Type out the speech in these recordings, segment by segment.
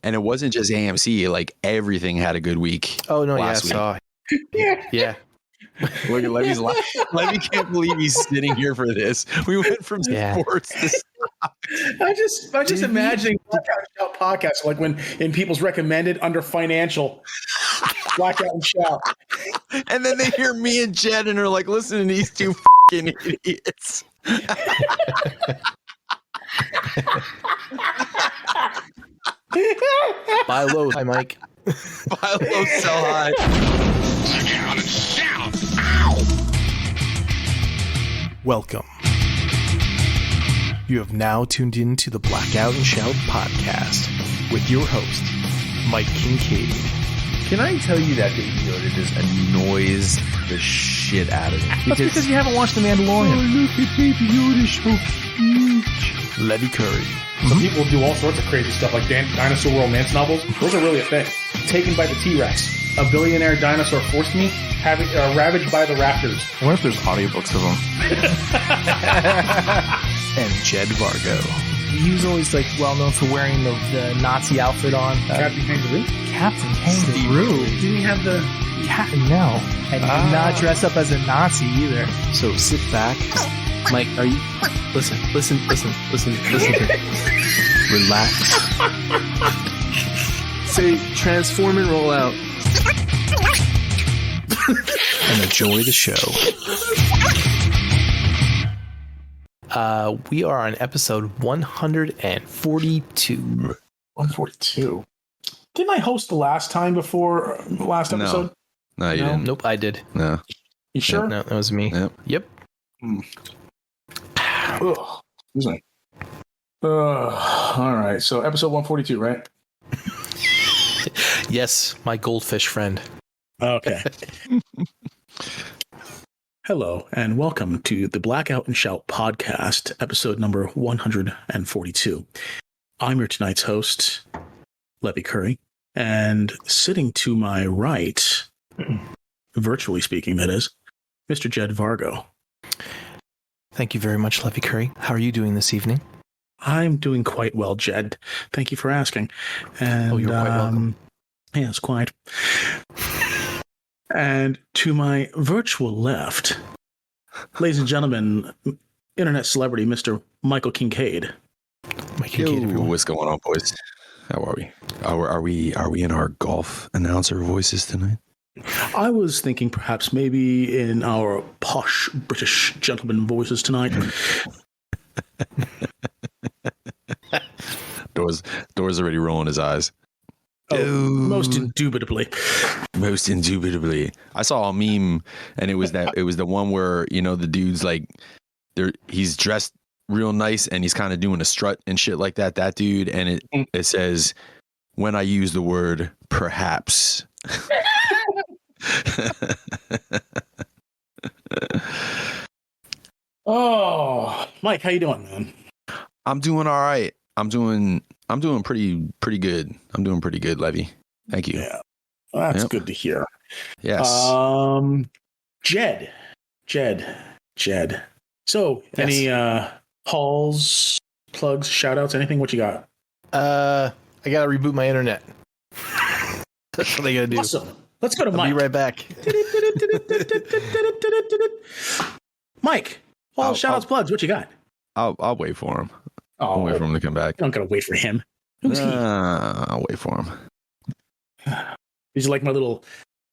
And it wasn't just AMC, like everything had a good week. Oh no, last week. Yeah. Look at Levy's life. Levy can't believe he's sitting here for this. We went from sports to stocks. I'm just imagining Blackout and Shout podcast, like when in people's recommended under financial, Blackout and Shout. And then they hear me and Jed and are like, listen to these two fucking idiots. Buy low. Hi, Mike. Buy low, sell high. Blackout and Shout. Ow! Welcome. You have now tuned in to the Blackout and Shout podcast with your host, Mike Kincaid. Can I tell you that Baby Yoda just annoys the shit out of me? That's because you haven't watched The Mandalorian. Oh, look at Baby Yoda, so huge. Levy Curry. Some people do all sorts of crazy stuff, like dinosaur romance novels. Those are really a thing. Taken by the T-Rex. A billionaire dinosaur forced me, ravaged by the raptors. I wonder if there's audiobooks of them. And Jed Vargo. He was always like well known for wearing the Nazi outfit on. Captain Kangaroo? Captain Kangaroo. Didn't he have the... No. And he did not dress up as a Nazi either. So sit back. Mike, are you... Listen. Relax. Say transform and roll out. And enjoy the show. We are on episode 142. 142. Didn't I host the last time before last episode? No, you didn't. Nope, I did. No. You sure? No, that was me. Yep. Ugh. Excuse me. All right. So episode 142, right? Yes, my goldfish friend. Okay. Hello, and welcome to the Blackout and Shout podcast, episode number 142. I'm your tonight's host, Levy Curry, and sitting to my right, virtually speaking, that is, Mr. Jed Vargo. Thank you very much, Levy Curry. How are you doing this evening? I'm doing quite well, Jed. Thank you for asking. And, you're quite welcome. Yes, quite. And to my virtual left, ladies and gentlemen, internet celebrity, Mr. Michael Kincaid. Mike Kincaid, everyone. What's going on, boys? How are we? Are we in our golf announcer voices tonight? I was thinking perhaps maybe in our posh British gentleman voices tonight. Doors already rolling his eyes. Oh, most indubitably. Most indubitably. I saw a meme, and it was the one where, you know, the dude's like, he's dressed real nice, and he's kind of doing a strut and shit like that. That dude, and it says, "When I use the word perhaps." Oh, Mike, how you doing, man? I'm doing all right. I'm doing pretty good. I'm doing pretty good, Levy. Thank you. Yeah, well, that's good to hear. Yes. Jed. So, Yes. any hauls, plugs, shout outs, anything? What you got? I gotta reboot my internet. That's what I gotta do. Awesome. Let's go to I'll Mike. be right back. Mike, hauls, shout outs, plugs. What you got? I'll wait for him. Oh, I'll wait for him to come back. I'm not gonna wait for him. Who's he? I'll wait for him. He's like my little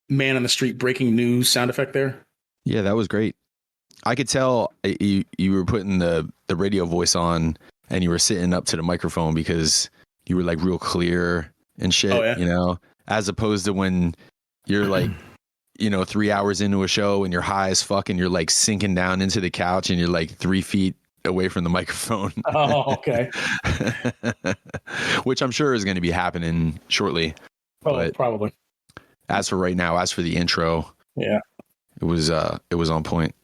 man on the street breaking news sound effect there. Yeah, that was great. I could tell you were putting the radio voice on, and you were sitting up to the microphone because you were like real clear and shit. Oh, yeah? You know, as opposed to when you're like, you know, 3 hours into a show and you're high as fuck and you're like sinking down into the couch and you're like 3 feet away from the microphone. Oh, okay. Which I'm sure is going to be happening shortly. Oh, probably. As for right now, as for the intro, yeah, it was on point.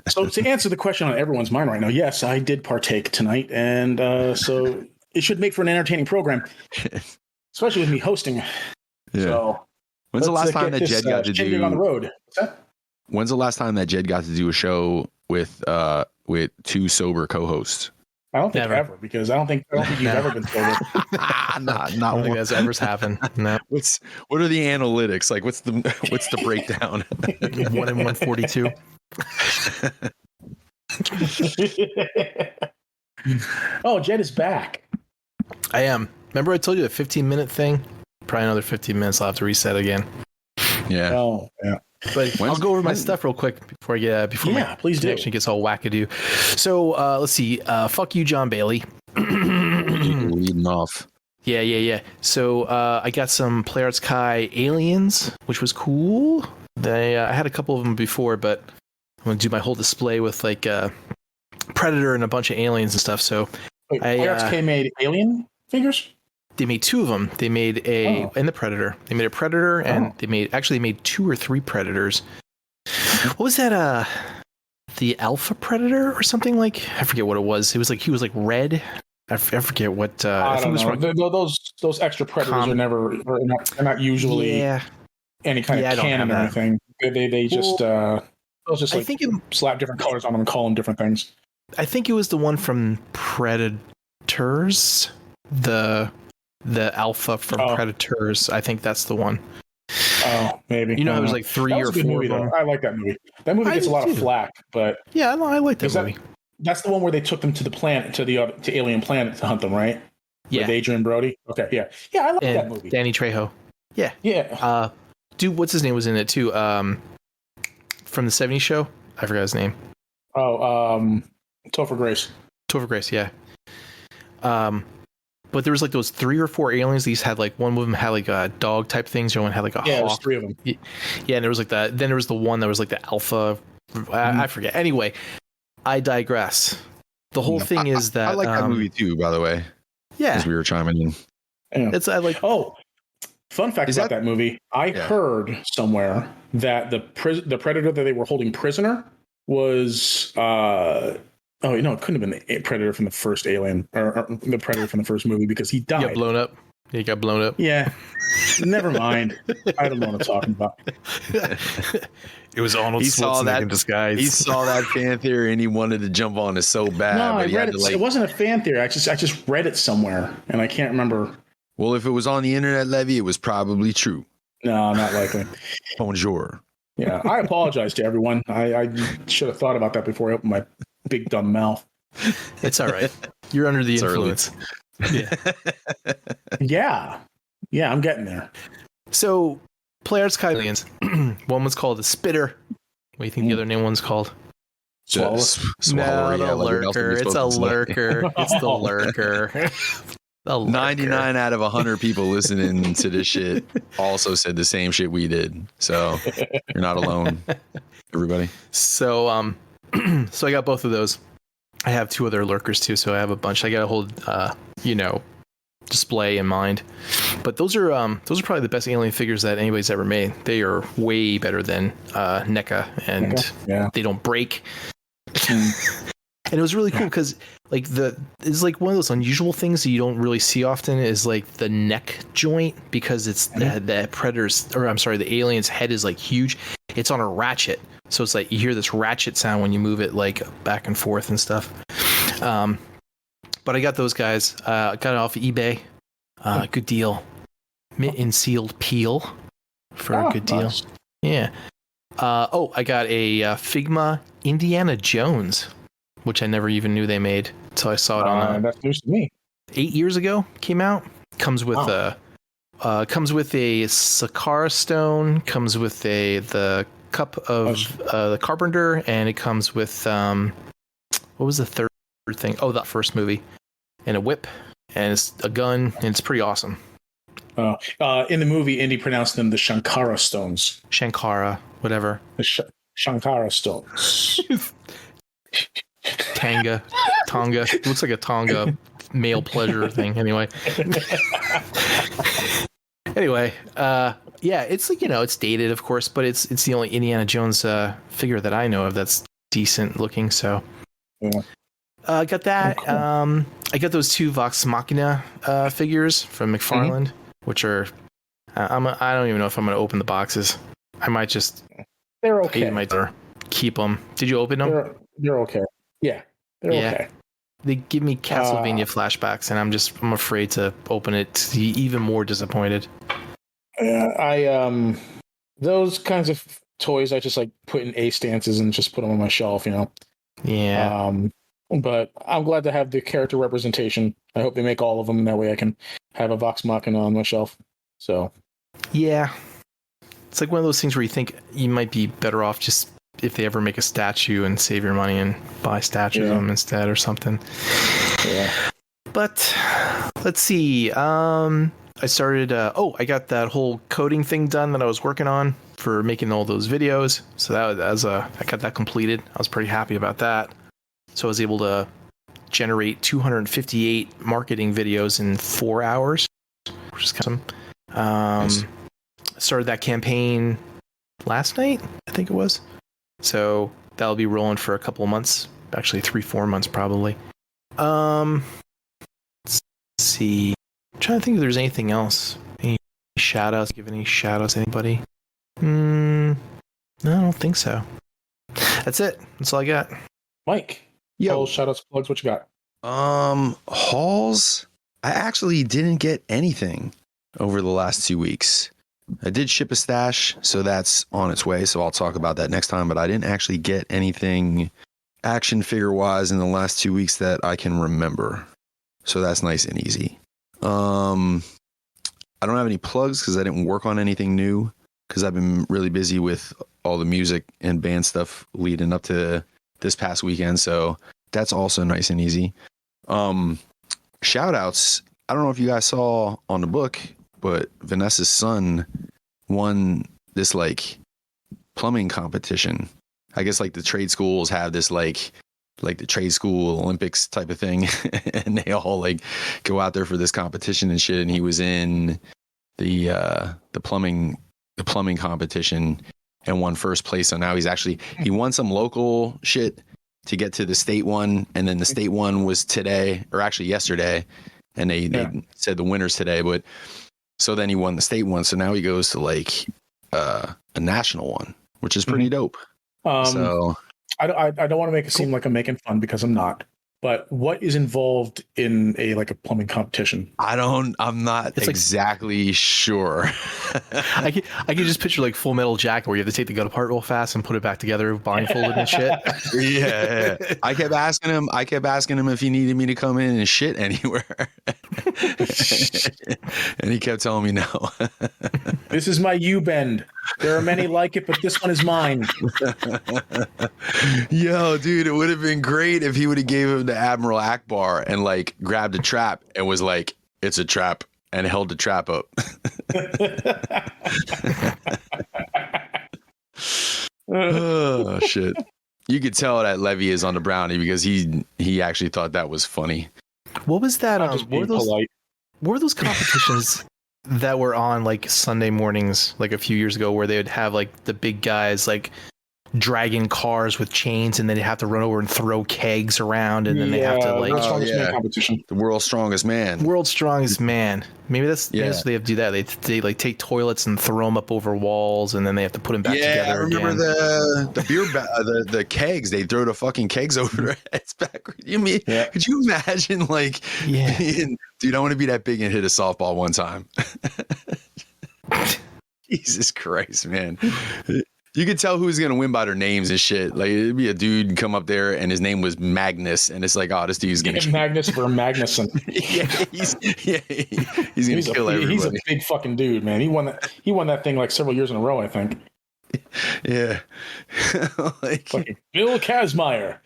So to answer the question on everyone's mind right now, yes, I did partake tonight, and so it should make for an entertaining program, especially with me hosting. Yeah. So when's the last time that Jed got to do on the road? What's that? When's the last time that Jed got to do a show with two sober co-hosts? I don't think Never. ever, because I don't think you've ever been told it. not I don't think that's ever happened. No. What are the analytics like? What's the breakdown? 1 in 142. Oh, Jed is back. I am. Remember I told you a 15-minute thing? Probably another 15 minutes. I'll have to reset again. Yeah. Oh, yeah. But I'll go over my stuff real quick before my please connection gets all wackadoo. So let's see. Fuck you, John Bailey. Leading off. Yeah. So I got some Playarts Kai aliens, which was cool. I had a couple of them before, but I'm going to do my whole display with like Predator and a bunch of aliens and stuff. So Wait, Playarts Kai made alien figures? They made two of them. They made and the Predator. They made a Predator, and they made 2 or 3 Predators. What was that? The Alpha Predator or something like? I forget what it was. It was like he was like red. I forget what. I don't know. Those extra Predators are not usually any kind of canon or anything. They just slap different colors on them and call them different things. I think it was the one from Predators. The Alpha from Predators. I think that's the one. Oh, maybe. You know, it was like 3 or 4 movie, though. I like that movie. That movie gets a lot of flack, but yeah, I like that movie. That's the one where they took them to the planet, to alien planet to hunt them, right? Yeah. With Adrian Brody. Okay, yeah. I like that movie. Danny Trejo. Yeah. Yeah. Dude, what's his name was in it too? From the 70s show? I forgot his name. Oh, Topher Grace. Topher Grace, yeah. But there was like those 3 or 4 aliens. These had like one of them had like a dog type things. The other one had like a hawk. There was 3 of them. Yeah, and there was like that. Then there was the one that was like the Alpha. I forget. Anyway, I digress. The whole thing is that I like that movie too, by the way. Yeah, as we were chiming in. Yeah. Fun fact about that movie. I heard somewhere that the Predator that they were holding prisoner was it couldn't have been the Predator from the first Alien or the Predator from the first movie, because he died. He got blown up. Yeah. Never mind. I don't know what I'm talking about. It was Arnold Schwarzenegger in disguise. He saw that fan theory and he wanted to jump on it so bad. No, I read it. It wasn't a fan theory. I just read it somewhere and I can't remember. Well, if it was on the internet, Levy, it was probably true. No, not likely. Bonjour. Yeah, I apologize to everyone. I should have thought about that before I opened my big dumb mouth. It's all right. You're under the influence. Yeah. Yeah, I'm getting there. So, Playarts Kai aliens. One was called the Spitter. What do you think the other name one's called? Swallower. No, lurker. It's a lurker. It's the lurker. 99 out of 100 people listening to this shit also said the same shit we did. So you're not alone, everybody. So so I got both of those. I have 2 other lurkers too, so I have a bunch. I got a whole display in mind. But those are probably the best alien figures that anybody's ever made. They are way better than NECA, and they don't break. And it was really cool because it's like one of those unusual things that you don't really see often is like the neck joint, because it's the the alien's head is like huge. It's on a ratchet, so it's like you hear this ratchet sound when you move it like back and forth and stuff. But I got those guys. Got it off eBay. Good deal. Mint and sealed peel for a good deal. Nice. Yeah. I got a Figma Indiana Jones, which I never even knew they made until I saw it on. That's news to me. 8 years ago came out. Comes with a Sakara stone. Comes with the cup of the Carpenter, and it comes with what was the third thing? Oh, that first movie, and a whip, and it's a gun, and it's pretty awesome. In the movie, Indy pronounced them the Shankara stones. Shankara, whatever. The Shankara stones. Tonga. It looks like a Tonga male pleasure thing. Anyway, it's like, it's dated, of course, but it's the only Indiana Jones figure that I know of that's decent looking. So, I got that. Cool. I got those 2 Vox Machina figures from McFarlane, which are I don't even know if I'm going to open the boxes. I might just. They're okay. I might keep them. Did you open them? They're okay. Yeah, they're okay. They give me Castlevania flashbacks, and I'm afraid to open it to be even more disappointed. Those kinds of toys I just like put in A stances and just put them on my shelf, you know. Yeah. But I'm glad to have the character representation. I hope they make all of them, and that way I can have a Vox Machina on my shelf. So. Yeah. It's like one of those things where you think you might be better off just if they ever make a statue and save your money and buy statues of them instead or something. Yeah. But let's see. I started. I got that whole coding thing done that I was working on for making all those videos. So I got that completed. I was pretty happy about that. So I was able to generate 258 marketing videos in 4 hours, which is kind of Nice. Started that campaign last night, I think it was. So that'll be rolling for a couple of months, actually 3-4 months probably. Let's see. I'm trying to think if there's anything else. Any shout outs? Give any shout outs to anybody? No, I don't think so. That's it. That's all I got. Mike. Yo, shout outs, plugs, what you got? hauls. I actually didn't get anything over the last 2 weeks. I did ship a stash, so that's on its way. So I'll talk about that next time. But I didn't actually get anything action figure wise in the last 2 weeks that I can remember. So that's nice and easy. I don't have any plugs because I didn't work on anything new because I've been really busy with all the music and band stuff leading up to this past weekend. So that's also nice and easy. Shout outs. I don't know if you guys saw on the book, but Vanessa's son won this like plumbing competition. I guess like the trade schools have this like the trade school Olympics type of thing. And they all like go out there for this competition and shit. And he was in the plumbing competition and won first place. So now he won some local shit to get to the state one. And then the state one was today, or actually yesterday. And they said the winners today, but so then he won the state one. So now he goes to like a national one, which is pretty dope. So I don't want to make it seem like I'm making fun because I'm not. But what is involved in a plumbing competition? I'm not exactly sure. I can just picture like Full Metal Jacket where you have to take the gun apart real fast and put it back together blindfolded and shit. Yeah. I kept asking him if he needed me to come in and shit anywhere. And he kept telling me no. This is my U-bend. There are many like it, but this one is mine. Yo, dude, it would have been great if he would have gave him the Admiral Akbar and like grabbed a trap and was like, it's a trap, and held the trap up. Oh shit. You could tell that Levy is on the brownie because he actually thought that was funny. What was that? What were those competitions that were on like Sunday mornings like a few years ago where they would have like the big guys like dragging cars with chains and then they have to run over and throw kegs around and then they have to like man competition. The world's strongest man. Maybe that's what they have to do that. They like take toilets and throw them up over walls and then they have to put them back together. I remember the beer the kegs. They throw the fucking kegs over their heads backward. Could you imagine dude, I want to be that big and hit a softball one time. Jesus Christ, man. You could tell who's going to win by their names and shit. Like, it'd be a dude come up there and his name was Magnus. And it's like, oh, this dude's going to... Magnus for Magnuson. He's going to kill everybody. He's a big fucking dude, man. He won that thing like several years in a row, I think. Yeah. Like, fucking Bill Kazmaier.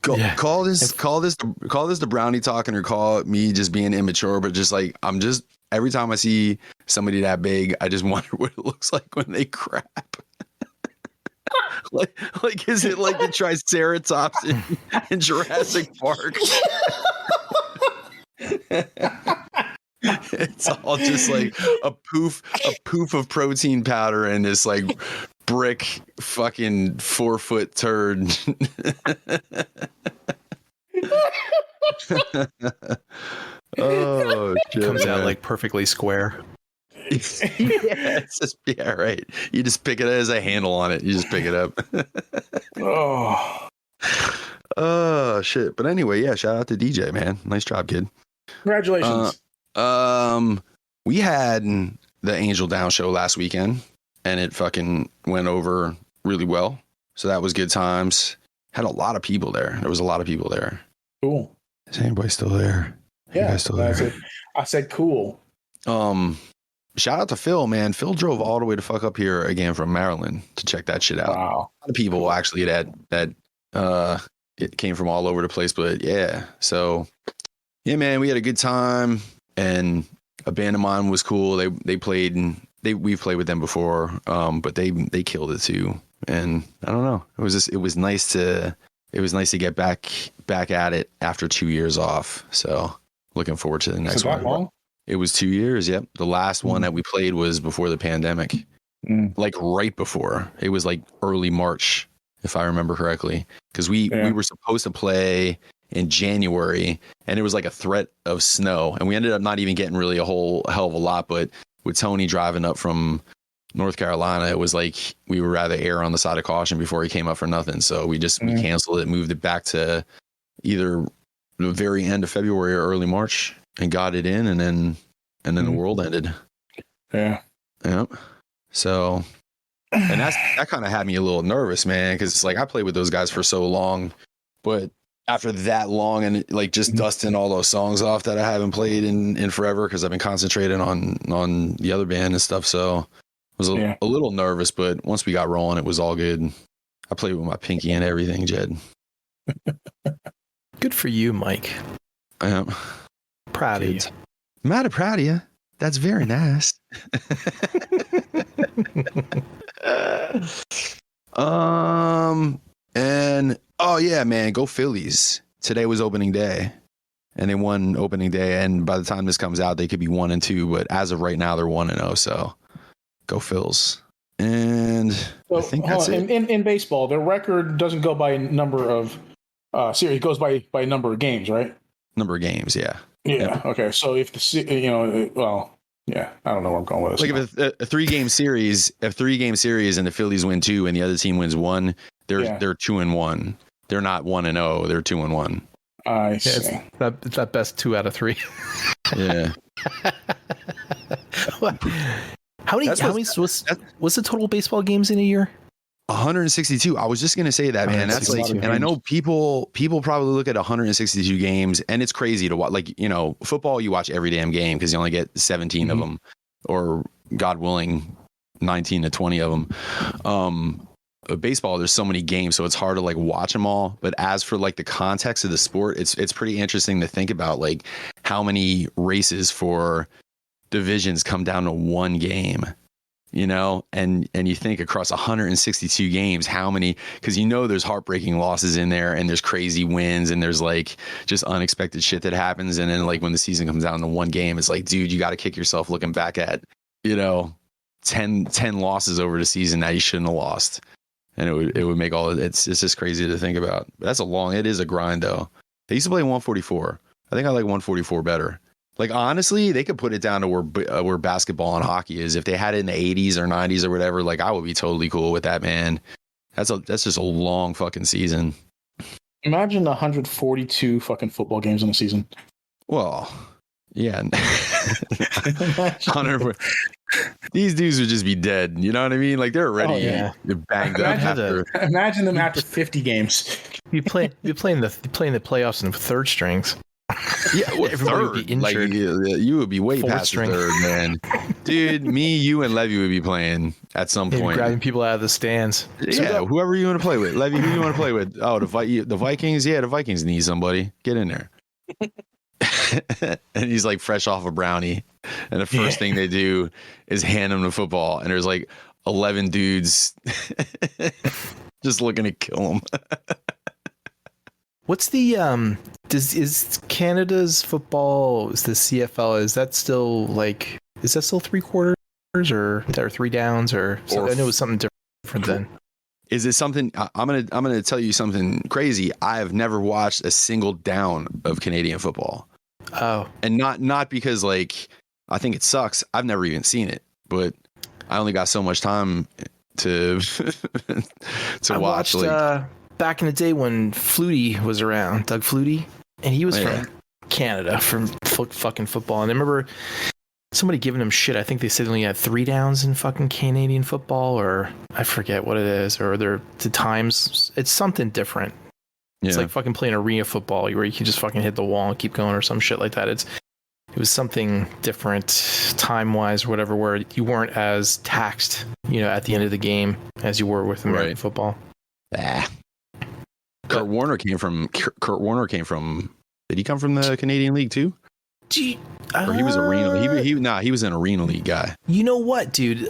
Call this the brownie talking or call it me just being immature, but just like, every time I see somebody that big, I just wonder what it looks like when they crap. like is it like the Triceratops in Jurassic Park? It's all just like a poof of protein powder and this like brick fucking 4-foot turd. Oh shit, comes out like perfectly square. Right. You just pick it as a handle on it. You just pick it up. Oh shit. But anyway, yeah, shout out to DJ, man. Nice job, kid. Congratulations. We had the Angel Down show last weekend and it fucking went over really well. So that was good times. Had a lot of people there. There was a lot of people there. Cool. Is anybody still there? Yeah, still there? I said cool. Shout out to Phil, man. Phil drove all the way to fuck up here again from Maryland to check that shit out. Wow. A lot of people actually that it came from all over the place, but yeah. So yeah, man, we had a good time and a band of mine was cool. They played and we've played with them before, but they killed it too. And I don't know. It was nice to get back at it after 2 years off. So looking forward to the next one. Long? It was 2 years. Yep. The last one that we played was before the pandemic, like right before. It was like early March, if I remember correctly, because we were supposed to play in January and it was like a threat of snow. And we ended up not even getting really a whole hell of a lot. But with Tony driving up from North Carolina, it was like we would rather err on the side of caution before he came up for nothing. So we canceled it, moved it back to either the very end of February or early March and got it in, and then the world ended. Yeah. Yep. So, and that kind of had me a little nervous, man, because it's like I played with those guys for so long, but after that long and like just dusting all those songs off that I haven't played in forever because I've been concentrating on the other band and stuff. So I was a little nervous, but once we got rolling, it was all good. I played with my pinky and everything, Jed. Good for you, Mike. I am. Proud of you. I'm not proud of you. That's very nice. And oh yeah, man, go Phillies. Today was opening day and they won opening day. And by the time this comes out, they could be 1-2, but as of right now, they're 1-0. So go Phils. And I think that's it. In baseball, the record doesn't go by number of series. It goes by number of games, right? Number of games. Yeah. Yeah. Okay. So if I don't know where I'm going with this. Like if a 3-game series, and the Phillies win 2 and the other team wins 1, they're 2-1. They're not 1-0. They're 2-1. I see. It's that best 2 out of 3. Yeah. How many what's the total baseball games in a year? 162. I was just gonna say that, man. That's like, and I know people probably look at 162 games, and it's crazy to watch. Like, football, you watch every damn game because you only get 17 of them, or God willing, 19 to 20 of them. Baseball, there's so many games, so it's hard to like watch them all. But as for like the context of the sport, it's pretty interesting to think about like how many races for divisions come down to one game. And you think across 162 games, how many, because there's heartbreaking losses in there and there's crazy wins and there's like just unexpected shit that happens. And then like when the season comes down to one game, it's like, dude, you got to kick yourself looking back at, 10 losses over the season that you shouldn't have lost. And it would make it's just crazy to think about. But it is a grind though. They used to play 144. I think I like 144 better. Like, honestly, they could put it down to where basketball and hockey is. If they had it in the 80s or 90s or whatever, like, I would be totally cool with that, man. That's just a long fucking season. Imagine 142 fucking football games in a season. Well, yeah. 100. These dudes would just be dead. You know what I mean? Like, they're already banged up. Imagine them after 50 games. You playing the playoffs in third strings. Yeah, everybody would be injured. Like, you would be way fourth past string. Third, man. Dude, me, you, and Levy would be playing at some point. Grabbing people out of the stands. Yeah, whoever you want to play with. Levy, who you want to play with? Oh, the Vikings? Yeah, the Vikings need somebody. Get in there. And he's like fresh off a brownie. And the first thing they do is hand him the football. And there's like 11 dudes just looking to kill him. What's the is Canada's football, is the CFL, is that still 3 quarters or 3 downs or I know it was something different then. Is it something I'm gonna tell you something crazy. I have never watched a single down of Canadian football. Oh. And not because like I think it sucks. I've never even seen it, but I only got so much time to watch. Watched, back in the day when Flutie was around, Doug Flutie, and he was from Canada, from fucking football. And I remember somebody giving him shit. I think they said they only had 3 downs in fucking Canadian football, or I forget what it is, or the times. It's something different. It's like fucking playing arena football where you can just fucking hit the wall and keep going or some shit like that. It was something different time-wise or whatever, where you weren't as taxed, at the end of the game as you were with American football. Kurt Warner came from. Did he come from the Canadian League too? Or he was arena. He was an arena league guy. You know what, dude?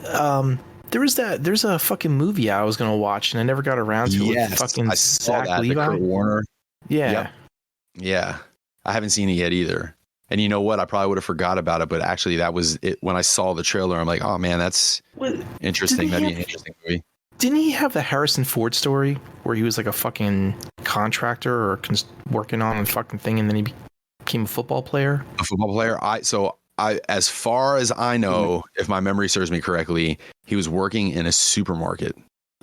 There's a fucking movie I was gonna watch and I never got around to. Yes, with fucking I saw Zach that. Levi. Kurt Warner. Yeah. Yep. Yeah. I haven't seen it yet either. And you know what? I probably would have forgot about it, but actually that was it. When I saw the trailer, I'm like, oh man, that's interesting. That'd be an interesting movie. Didn't he have the Harrison Ford story where he was like a fucking contractor or working on a fucking thing, and then he became a football player? A football player. As far as I know, if my memory serves me correctly, he was working in a supermarket.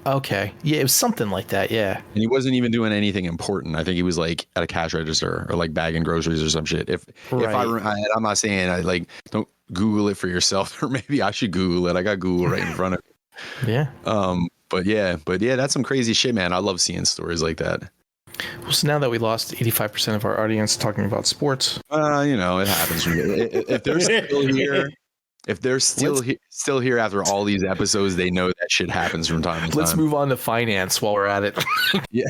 Okay. Yeah, it was something like that. Yeah. And he wasn't even doing anything important. I think he was like at a cash register or like bagging groceries or some shit. I'm not saying don't Google it for yourself, or maybe I should Google it. I got Google right in front of me. Yeah. But yeah, that's some crazy shit, man. I love seeing stories like that. Well, so now that we lost 85% of our audience talking about sports, it happens. If they're still here, still here after all these episodes, they know that shit happens from time to time. Let's move on to finance while we're at it. Yeah.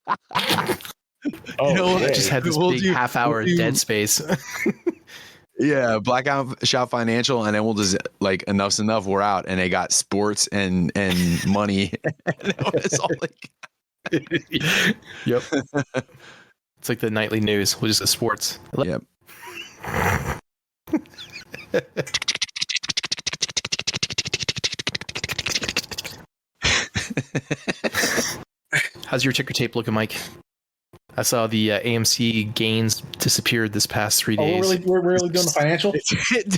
I just had this big half-hour dead space. Yeah, Blackout Shout Financial, and then we'll just like enough's enough. We're out, and they got sports and money. And it's all like, yep. It's like the nightly news, which is the sports. Yep. How's your ticker tape looking, Mike? I saw the AMC gains disappeared this past 3 days. We're really doing the financial? It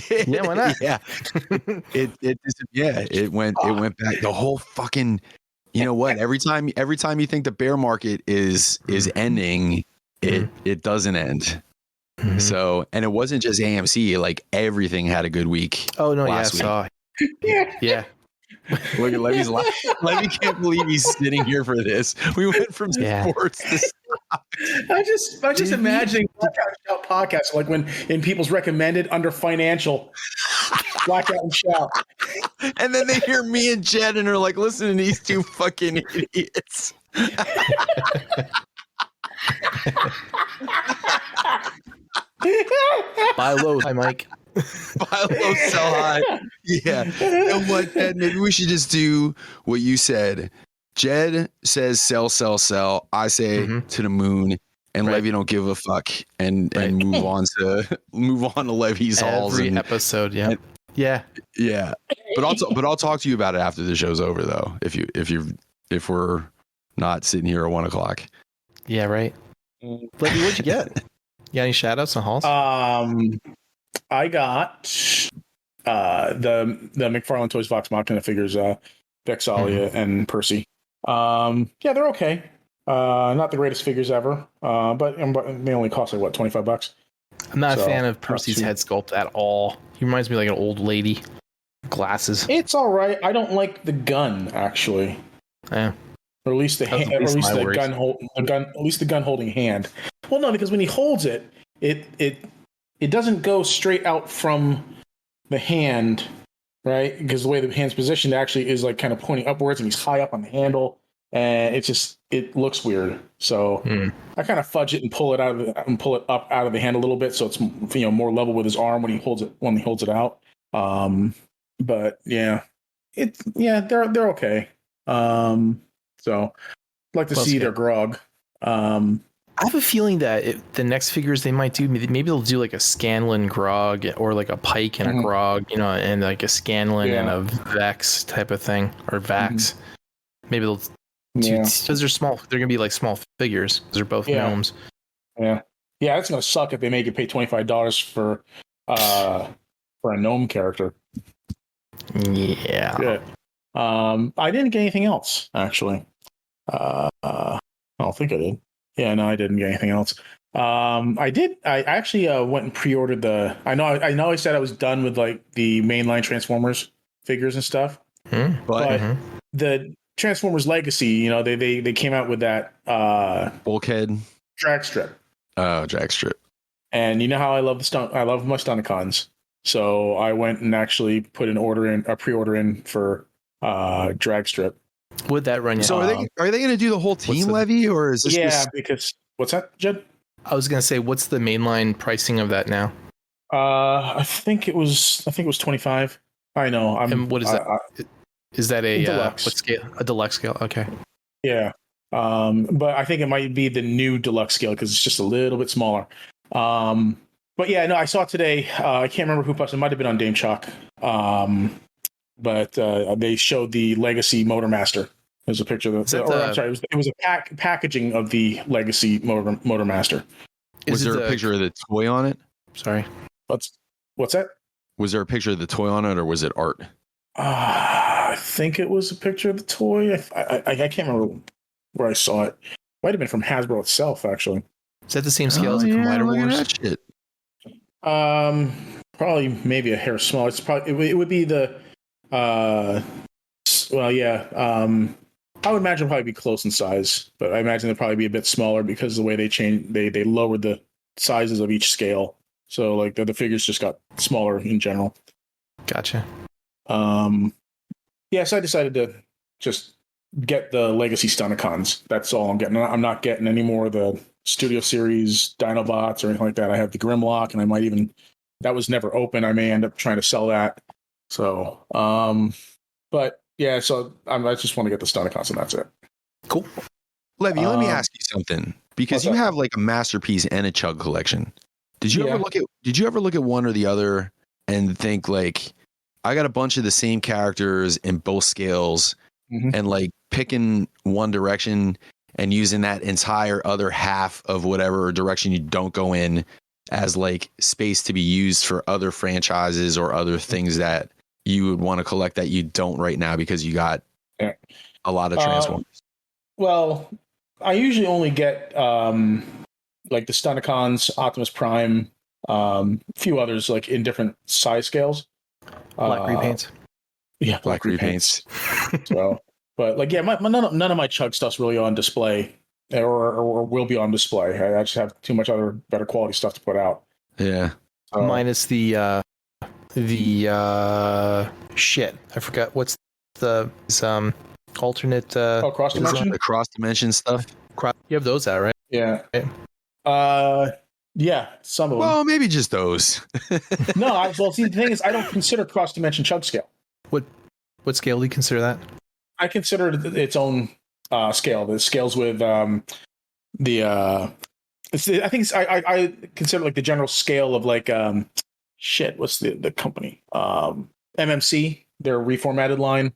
did. Yeah, why not? Yeah. It went back. The whole fucking, you know what? Every time you think the bear market is ending, it doesn't end. Mm-hmm. So, and it wasn't just AMC, like everything had a good week. Oh no, I saw. Yeah. Look at Levy's laughing. Levy can't believe he's sitting here for this. We went from sports to stocks. I just imagining Blackout and Shout podcast, like when in people's recommended under financial, Blackout and Shout. And then they hear me and Jed and are like, listen to these two fucking idiots. Buy low. Hi, Mike. Buy low, sell high. Yeah. You know what, Jed? Maybe we should just do what you said. Jed says sell, sell, sell. I say to the moon, and Levy don't give a fuck, and move on to Levy's halls. Every episode, yeah. But I'll talk to you about it after the show's over, though. If we're not sitting here at 1 o'clock. Yeah, right. Levy, what'd you get? You got any shout outs on halls? I got the McFarlane Toys Vox Machina figures, Vexalia and Percy. They're okay. Not the greatest figures ever, but they only cost like $25. I'm not a fan of Percy's head sculpt at all. He reminds me of like an old lady. Glasses. It's all right. I don't like the gun actually. Yeah. Or at least the hand, or at least the gun, at least the gun holding hand. Well, no, because when he holds it, it doesn't go straight out from the hand, right? Because the way the hand's positioned actually is like kind of pointing upwards, and he's high up on the handle, and it looks weird. So I kind of fudge it and pull it up out of the hand a little bit, so it's more level with his arm when he holds it out. But yeah, they're okay. So I'd like to see their grog. I have a feeling that the next figures they might do, maybe they'll do like a Scanlan grog or like a Pike and a grog, and like a Scanlan and a Vex type of thing, or Vax. Maybe they'll do, because they're small. They're gonna be like small figures. They're both gnomes. Yeah, it's gonna suck if they make you pay $25 for a gnome character. Yeah. I didn't get anything else actually. I don't think I did. Yeah, no, I didn't get anything else. I did. I actually went and pre-ordered the. I know. I said I was done with like the mainline Transformers figures and stuff, but the Transformers Legacy, you know, they came out with that Bulkhead drag strip. Oh, drag strip. And you know how I love I love my Stunticons. So I went and actually put a pre-order in for drag strip. Would that run you? So are they going to do the whole team levy, or is this? Yeah, because what's that, Jed? I was going to say, what's the mainline pricing of that now? I think it was 25. I know. And what is that? Is that a deluxe. What scale? A deluxe scale? Okay. Yeah. But I think it might be the new deluxe scale because it's just a little bit smaller. But yeah, no, I saw it today. I can't remember who posted. It might have been on Dame Chalk. But they showed the Legacy Motormaster. There's a picture of I'm sorry, it was a packaging of the Legacy Motormaster. Was there a picture of the toy on it? Sorry. What's that? Was there a picture of the toy on it, or was it art? I think it was a picture of the toy. I can't remember where I saw it. Might have been from Hasbro itself, actually. Is that the same scale as the Collider Wars? That shit. Probably maybe a hair smaller. It's probably it would be the well, yeah. I would imagine it'd probably be close in size, but I imagine it'd probably be a bit smaller because of the way they lowered the sizes of each scale. So like the figures just got smaller in general. Gotcha. Yeah, so I decided to just get the Legacy Stunticons. That's all I'm getting. I'm not getting any more of the Studio Series Dinobots or anything like that. I have the Grimlock, and I might even, that was never open. I may end up trying to sell that. So, but yeah, so I just want to get the Stunticons, and that's it. Cool. Levy, let me ask you something, because you have like a Masterpiece and a Chug collection. Did you ever look at one or the other and think like, I got a bunch of the same characters in both scales, and like picking one direction and using that entire other half of whatever direction you don't go in as like space to be used for other franchises or other things that you would want to collect that you don't right now because you got a lot of Transformers? Well, I usually only get like the Stunticons, Optimus Prime, a few others like in different size scales. Black repaints. Yeah, black repaints. So, but like, yeah, none of my Chug stuff's really on display, or will be on display. I just have too much other better quality stuff to put out. Yeah. Minus the shit. I forgot what's the alternate. Cross dimension. The cross dimension stuff. You have those out, right? Yeah. Yeah, some of them. Well, maybe just those. No, see, the thing is, I don't consider cross dimension Chug scale. What scale do you consider that? I consider it its own scale. The scales with I consider like the general scale of like what's the company? MMC, their reformatted line.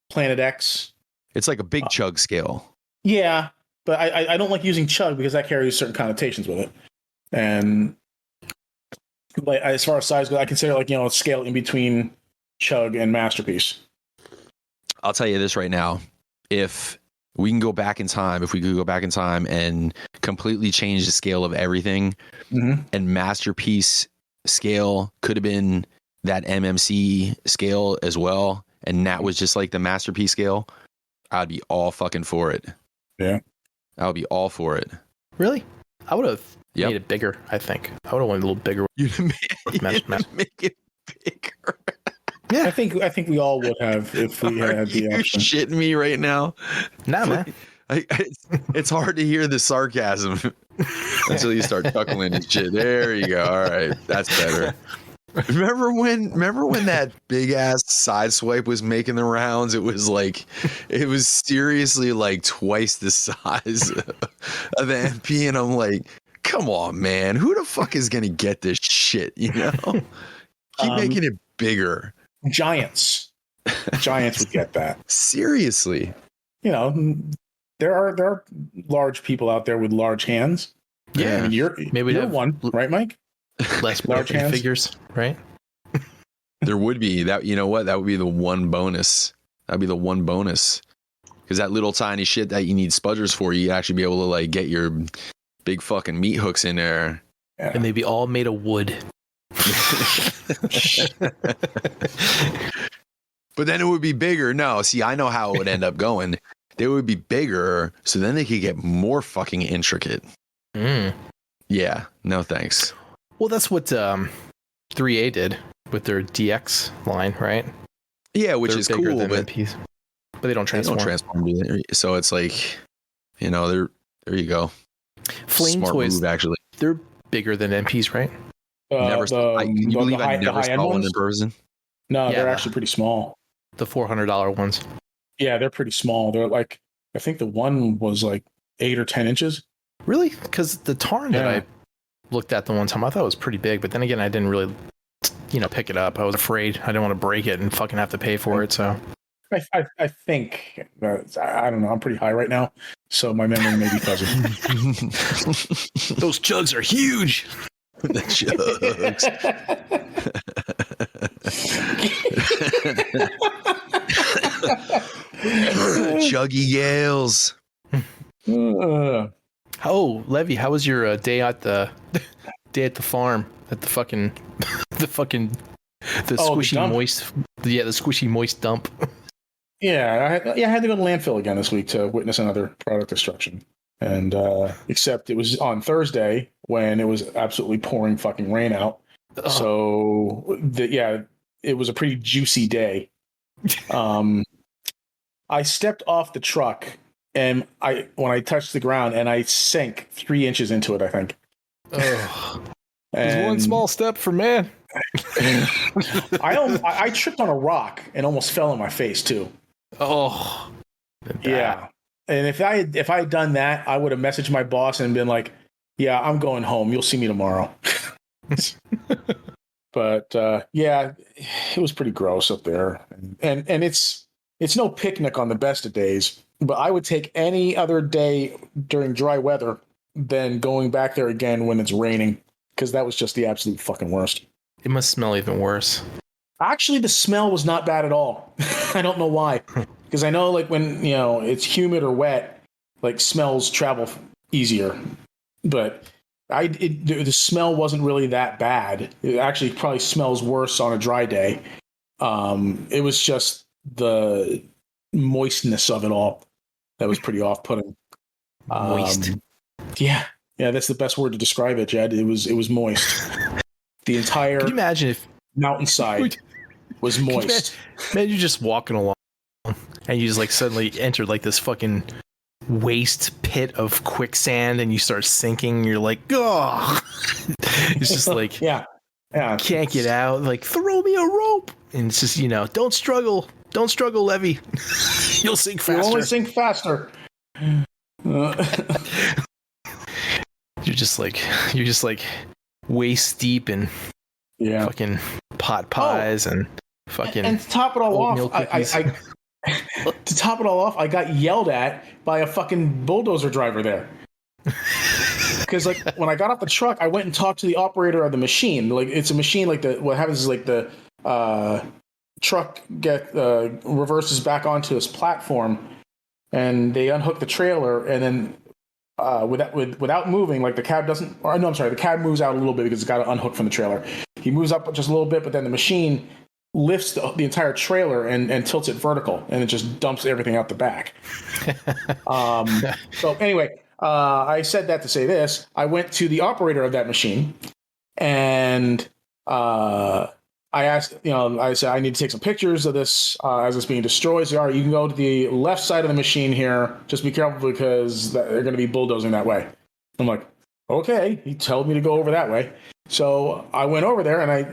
Planet X. It's like a big Chug scale. Yeah, but I don't like using Chug because that carries certain connotations with it. And like as far as size goes, I consider like, a scale in between Chug and Masterpiece. I'll tell you this right now. If we could go back in time and completely change the scale of everything, and Masterpiece scale could have been that MMC scale as well, and that was just like the Masterpiece scale, I'd be all fucking for it. Yeah. I would be all for it. Really? I would have made it bigger, I think. I would have went a little bigger. You'd make it bigger. Yeah. I think we all would have if we had the option. You're shitting me right now. Nah, man. It's hard to hear the sarcasm until you start chuckling and shit. There you go. All right. That's better. Remember when that big ass side swipe was making the rounds? It was seriously like twice the size of the MP, and I'm like, come on, man, who the fuck is gonna get this shit? Keep making it bigger. Giants would get that. Seriously. There are large people out there with large hands. Yeah, you're one, right, Mike? Less large hand figures, right? There would be that. You know what? That would be the one bonus. That'd be the one bonus. Because that little tiny shit that you need spudders for, you actually be able to like get your big fucking meat hooks in there. Yeah. And they'd be all made of wood. But then it would be bigger. No, see, I know how it would end up going. They would be bigger, so then they could get more fucking intricate. Yeah, no thanks. Well, that's what 3A did with their DX line, right? Yeah, which is cool, but they don't transform. So it's like, you know, there you go. Flame Smart toys, move, actually. They're bigger than MPs, right? Can you believe I never saw one in person? No, they're actually pretty small. The $400 ones. Yeah, they're pretty small. They're like, I think the one was like 8 or 10 inches. Really? Because the Tarn that I looked at the one time, I thought it was pretty big. But then again, I didn't really, pick it up. I was afraid. I didn't want to break it and fucking have to pay for it. So I think, I don't know. I'm pretty high right now. So my memory may be fuzzy. Those chugs are huge. The chugs. Chuggy Gales. Oh, Levy, how was your day at the farm at the squishy moist? Yeah, the squishy moist dump. Yeah, I had to go to landfill again this week to witness another product destruction. And except it was on Thursday when it was absolutely pouring fucking rain out. Oh. So it was a pretty juicy day. I stepped off the truck and when I touched the ground and I sank 3 inches into it, I think. Oh. There's one small step for man. I tripped on a rock and almost fell on my face too. Oh. Yeah. And if I had done that, I would have messaged my boss and been like, "Yeah, I'm going home. You'll see me tomorrow." But it was pretty gross up there, and it's no picnic on the best of days. But I would take any other day during dry weather than going back there again when it's raining, because that was just the absolute fucking worst. It must smell even worse. Actually, the smell was not bad at all. I don't know why. Because I know, like, when, it's humid or wet, like, smells travel easier. But the smell wasn't really that bad. It actually probably smells worse on a dry day. It was just the moistness of it all that was pretty off-putting. Moist. Yeah, that's the best word to describe it, Jed. It was moist. The entire Can you imagine if mountainside was moist. Imagine you just walking along and you just like suddenly enter like this fucking waste pit of quicksand and you start sinking. And you're like, oh, it's just like, yeah, can't get out. Like, throw me a rope. And it's just, don't struggle, Levy. You'll sink faster. You'll only sink faster. You're just like waist deep in fucking pot pies and fucking. And to top it all off, I got yelled at by a fucking bulldozer driver there. Because like when I got off the truck, I went and talked to the operator of the machine. Like, it's a machine. Like, what happens is like the truck reverses back onto this platform, and they unhook the trailer, and then without moving, like the cab doesn't. Or no, I'm sorry, the cab moves out a little bit because it's got to unhook from the trailer. He moves up just a little bit, but then the machine lifts the entire trailer and tilts it vertical, and it just dumps everything out the back. So anyway, I said that to say this. I went to the operator of that machine, and I asked, I said, I need to take some pictures of this as it's being destroyed. So, all right, you can go to the left side of the machine here. Just be careful because they're going to be bulldozing that way. I'm like, okay. He told me to go over that way. So I went over there and I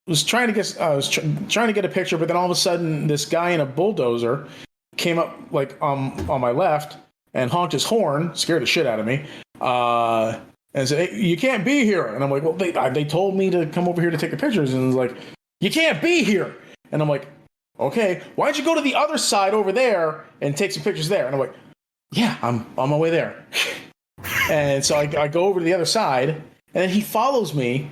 was trying to get a picture, but then all of a sudden this guy in a bulldozer came up like on my left and honked his horn, scared the shit out of me, and said, "Hey, you can't be here." And I'm like, well, they told me to come over here to take the pictures, and it's like, you can't be here. And I'm like, okay, why don't you go to the other side over there and take some pictures there? And I'm like, yeah, I'm on my way there. And so I go over to the other side, and then he follows me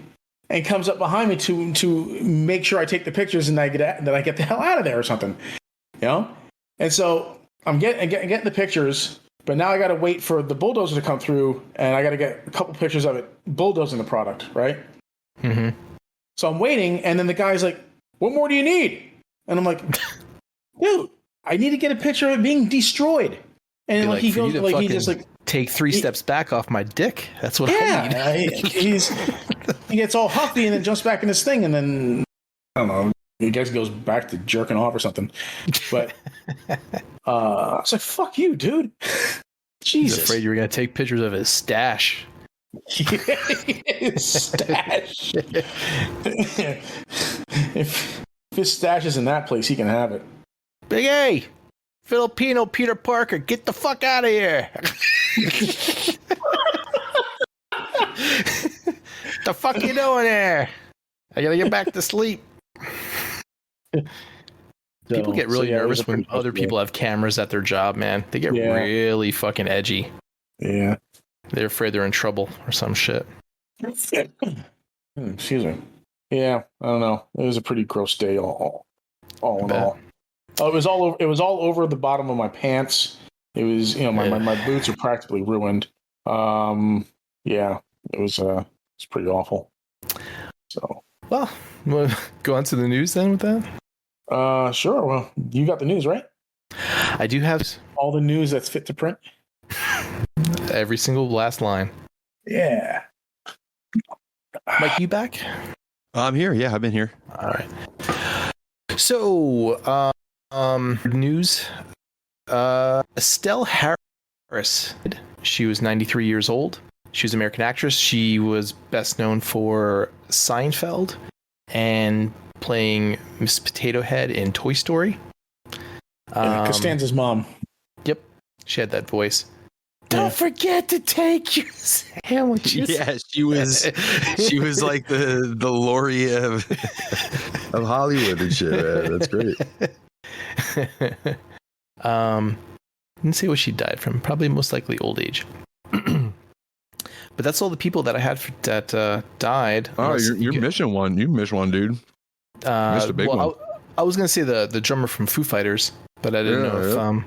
and comes up behind me to make sure I take the pictures and that I get the hell out of there or something, And so I'm getting the pictures, but now I got to wait for the bulldozer to come through, and I got to get a couple pictures of it bulldozing the product, right? Mm-hmm. So I'm waiting, and then the guy's like, "What more do you need?" And I'm like, "Dude, I need to get a picture of it being destroyed." And like he goes, like he just like take 3 steps back off my dick. That's what I need. He gets all huffy and then jumps back in his thing, and then I don't know. I guess he goes back to jerking off or something. But I was like, "Fuck you, dude." Jesus. He's afraid you were gonna take pictures of his stash. His stash. If his stash is in that place, he can have it. Big A, Filipino Peter Parker, get the fuck out of here. The fuck you doing there? I gotta get back to sleep. People get really nervous when other people have cameras at their job, man. They get really fucking edgy. Yeah. They're afraid they're in trouble or some shit. Excuse me. Yeah, I don't know. It was a pretty gross day all in all. Oh, it was all over. It was all over the bottom of my pants. It was, my boots are practically ruined. Yeah, it was pretty awful. So, well, we'll go on to the news then with that. Sure. Well, you got the news, right? I do have all the news that's fit to print. Every single last line. Yeah. Mike, you back? I'm here. Yeah, I've been here. All right. So, news. Estelle Harris. She was 93 years old. She was an American actress. She was best known for Seinfeld and playing Miss Potato Head in Toy Story. Costanza's mom. Yep, she had that voice. Don't forget to take your sandwiches. Yeah, she was like the Laurie of Hollywood and shit. Man. That's great. Didn't say what she died from. Probably most likely old age. But that's all the people that I had that died. Oh, you're missing one. You missed one, dude. Missed a big one. I was gonna say the drummer from Foo Fighters, but I didn't know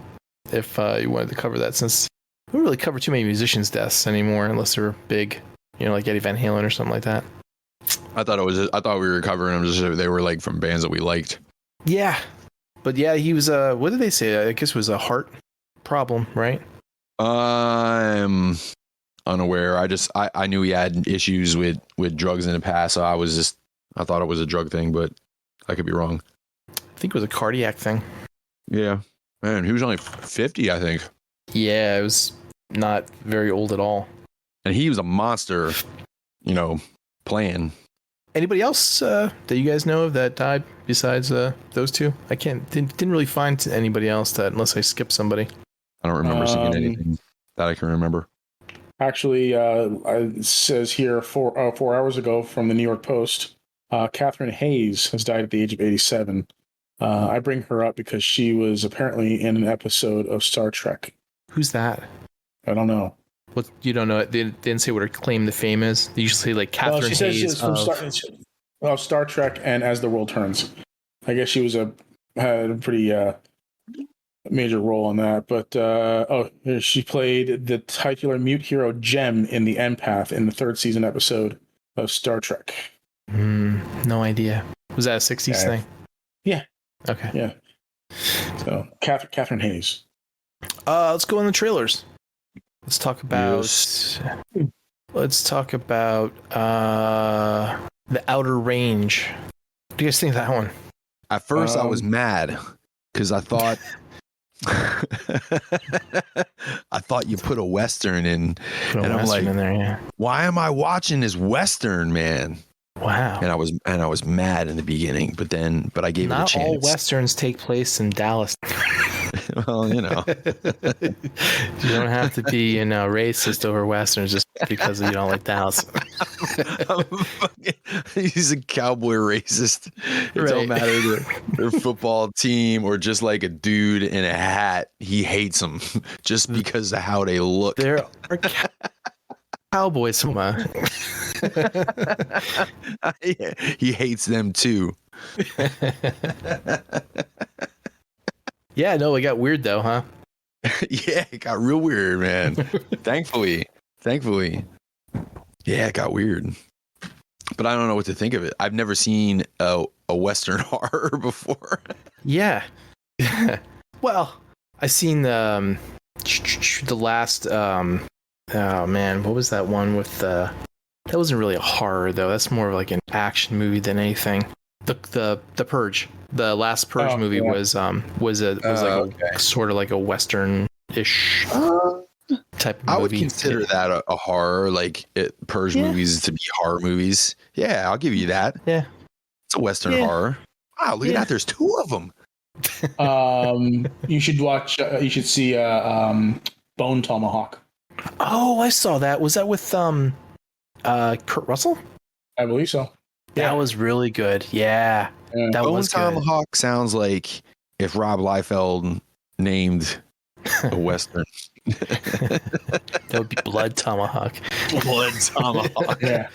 if you wanted to cover that, since we don't really cover too many musicians' deaths anymore, unless they're big, like Eddie Van Halen or something like that. I thought we were covering them just they were like from bands that we liked. Yeah, but yeah, he was what did they say? I guess it was a heart problem, right? I'm unaware. I knew he had issues with drugs in the past, so I thought it was a drug thing, but I could be wrong. I think it was a cardiac thing. Yeah, man, he was only 50, I think. Yeah, it was not very old at all. And he was a monster, playing. Anybody else that you guys know of that died besides those two? I didn't really find anybody else that, unless I skipped somebody. I don't remember seeing anything that I can remember. Actually, it says here 4 hours ago from the New York Post, Catherine Hayes has died at the age of 87. I bring her up because she was apparently in an episode of Star Trek. Who's that? I don't know. What, you don't know? They didn't say what her claim to fame is. They usually say like Catherine Hayes. She says from Star Trek and As the World Turns. I guess she had a pretty major role in that. But she played the titular mute hero Jem in The Empath in the 3rd season episode of Star Trek. No idea. Was that a 60s thing? Yeah. Okay. Yeah. So Catherine Hayes. Let's go in the trailers. Let's talk about The Outer Range. What do you guys think of that one? At first, I was mad because I thought you put a Western in, and I'm like, in there, yeah. Why am I watching this Western, man? Wow. And I was mad in the beginning, but I gave it a chance. Not all Westerns take place in Dallas. Well, you don't have to be racist over Westerns just because you don't like Dallas. He's a cowboy racist. It don't matter their football team or just like a dude in a hat. He hates them just because of how they look. There are cowboys. He hates them too. Yeah, no, it got weird though, huh? Yeah, it got real weird, man. Thankfully. Yeah, it got weird. But I don't know what to think of it. I've never seen a Western horror before. Yeah. Well, I seen the last oh man, what was that one with that wasn't really a horror though. That's more of like an action movie than anything. The Purge. The last Purge movie was sort of like a Western-ish type of movie. I would consider that a horror, like Purge movies to be horror movies. Yeah, I'll give you that. Yeah. It's a Western horror. Wow, look at that. There's 2 of them. You should watch. You should see Bone Tomahawk. Oh, I saw that. Was that with Kurt Russell? I believe so. That was really good. Yeah. That Bone was good. Tomahawk sounds like if Rob Liefeld named a Western. That would be Blood Tomahawk. Blood Tomahawk. Yeah.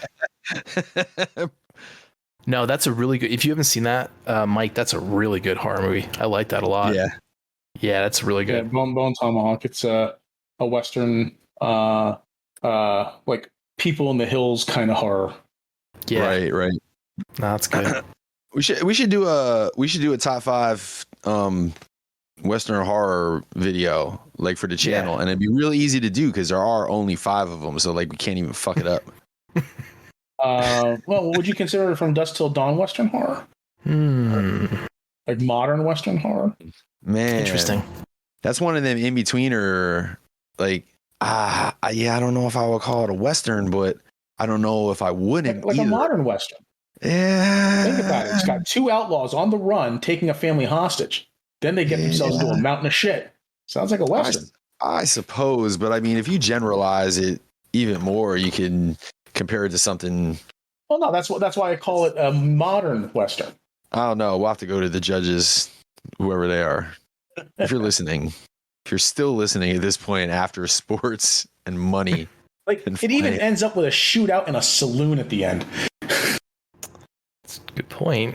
No, that's a really good. If you haven't seen that, Mike, that's a really good horror movie. I like that a lot. Yeah. Yeah, that's really good. Yeah, Bone Tomahawk. It's a Western, like people in the hills kind of horror. Yeah. Right. No, that's good. We should do a top 5 Western horror video like for the channel, and it'd be really easy to do because there are only 5 of them, so like we can't even fuck it up. Well, would you consider it from dusk till dawn Western horror? Like modern Western horror? Man, Interesting. That's one of them in betweener. Like, I don't know if I would call it a Western, but I don't know if I wouldn't. Like a modern Western. Yeah. Think about it. It's got 2 outlaws on the run taking a family hostage. Then they get themselves into a mountain of shit. Sounds like a Western. I suppose, but I mean, if you generalize it even more, you can compare it to something. Well, no, that's why I call it a modern Western. I don't know. We'll have to go to the judges, whoever they are. If you're listening, if you're still listening at this point after sports and money. Like and it even ends up with a shootout in a saloon at the end. That's a good point.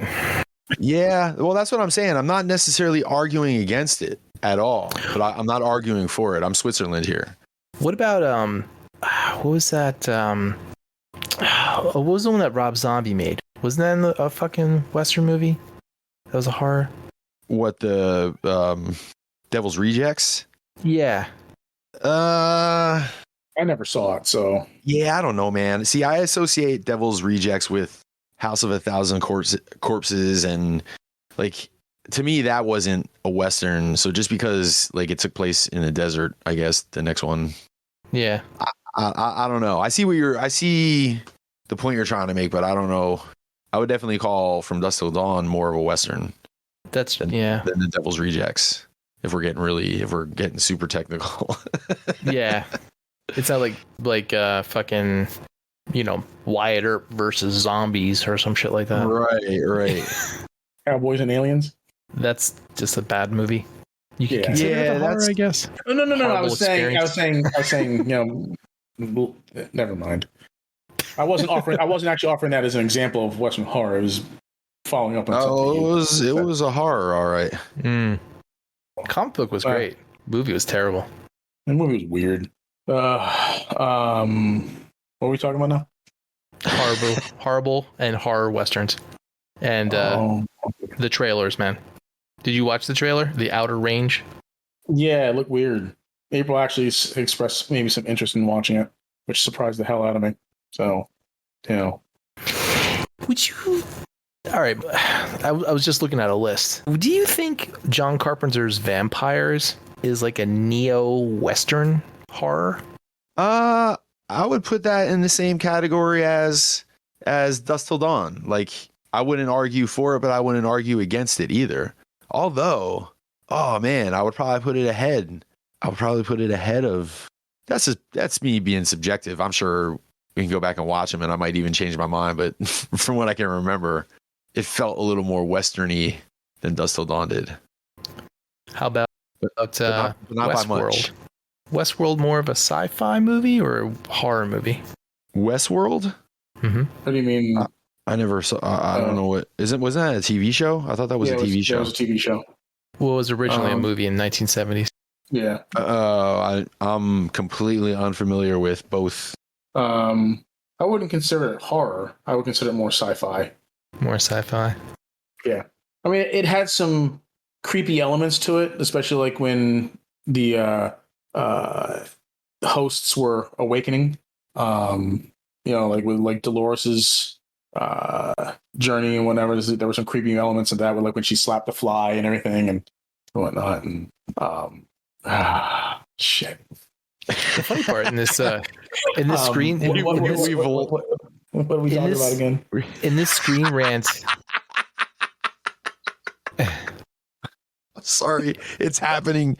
Yeah, well, that's what I'm saying. I'm not necessarily arguing against it at all, but I'm not arguing for it. I'm Switzerland here. What about what was that? What was the one that Rob Zombie made? Wasn't that in a fucking Western movie? That was a horror. What, the Devil's Rejects? Yeah. I never saw it, so Yeah, I don't know, man. See, I associate Devil's Rejects with House of a Thousand Corpses, and like to me that wasn't a Western. So just because like it took place in the desert, I guess the next one. Yeah. I don't know. I see the point you're trying to make, but I don't know. I would definitely call From Dusk Till Dawn more of a Western. Than the Devil's Rejects. If we're getting super technical. Yeah. It's not like fucking, Wyatt Earp versus zombies or some shit like that. Right. Cowboys and Aliens. That's just a bad movie. You can consider it a horror, I guess. No. I was saying, never mind. I wasn't actually offering that as an example of Western horror. It was following up on something. It was a horror, all right. Comic book was great. Movie was terrible. The movie was weird. What are we talking about now? Horrible and horror westerns. And the trailers, man. Did you watch the trailer? The Outer Range? Yeah, it looked weird. April actually expressed maybe some interest in watching it, which surprised the hell out of me. So, Would you... All right, I was just looking at a list. Do you think John Carpenter's Vampires is like a neo-Western horror? I would put that in the same category as Dusk Till Dawn. Like, I wouldn't argue for it, but I wouldn't argue against it either. Although, oh man, I would probably put it ahead. Of... That's me being subjective. I'm sure we can go back and watch them, and I might even change my mind. But from what I can remember, it felt a little more Westerny than Dusk Till Dawn did. How about not by much. Westworld more of a sci-fi movie or a horror movie? Westworld? Mm-hmm. What do you mean? I never saw. I don't know what is it. Wasn't that a TV show? I thought that was a TV show. It was a TV show. Well, it was originally a movie in 1970s. Yeah. I'm completely unfamiliar with both. I wouldn't consider it horror. I would consider it more sci-fi. More sci-fi. Yeah. I mean, it had some creepy elements to it, especially like when the hosts were awakening. Like with like Dolores's journey and whatever. There were some creepy elements of that, with like when she slapped the fly and everything and whatnot. And shit. The funny part in this screen, what are we talking about again? In this screen rant. Sorry, it's happening.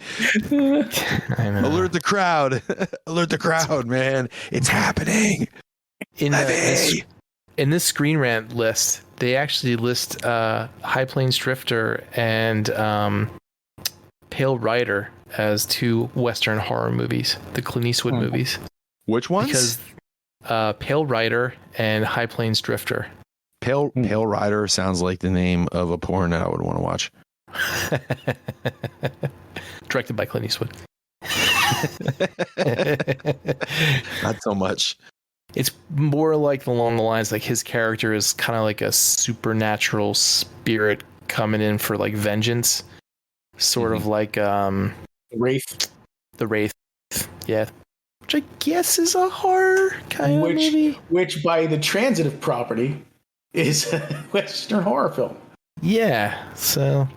I know. Alert the crowd. Alert the crowd, man. It's happening. In this screen rant list, they actually list High Plains Drifter and Pale Rider as 2 Western horror movies, the Clint Eastwood movies. Which ones? Because Pale Rider and High Plains Drifter. Pale Rider sounds like the name of a porn that I would want to watch. Directed by Clint Eastwood. Not so much. It's more like along the lines like his character is kind of like a supernatural spirit coming in for like vengeance, sort of like The Wraith. The Wraith, yeah, which I guess is a horror kind of maybe. Which by the transitive property is a Western horror film. Yeah, so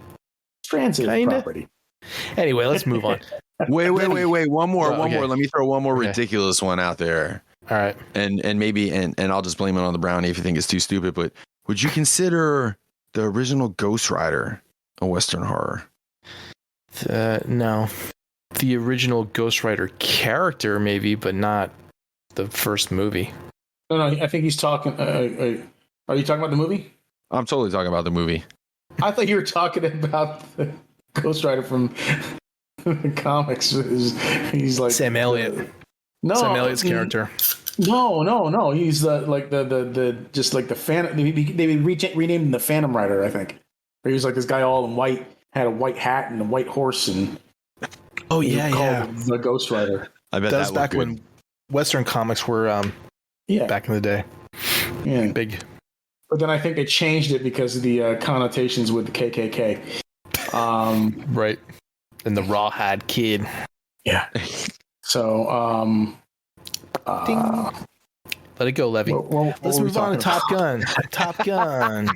Transitive property. Anyway, let's move on. Wait. One more. Okay. Let me throw one more ridiculous one out there. All right. And maybe I'll just blame it on the brownie if you think it's too stupid, but would you consider the original Ghost Rider a Western horror? No. The original Ghost Rider character maybe, but not the first movie. No, I think he's talking are you talking about the movie? I'm totally talking about the movie. I thought you were talking about the Ghost Rider from the comics. He's like Sam Elliott. No, Sam Elliott's character. No. He's the just like the Phantom. They renamed him the Phantom Rider, I think. Where he was like this guy all in white, had a white hat and a white horse, and the Ghost Rider. I bet that was back good. when Western comics were back in the day. Yeah, big. But then I think they changed it because of the connotations with the KKK. Right. And the Rawhide Kid. Yeah. So, let it go, Levy. Let's move on to Top Gun. Top Gun.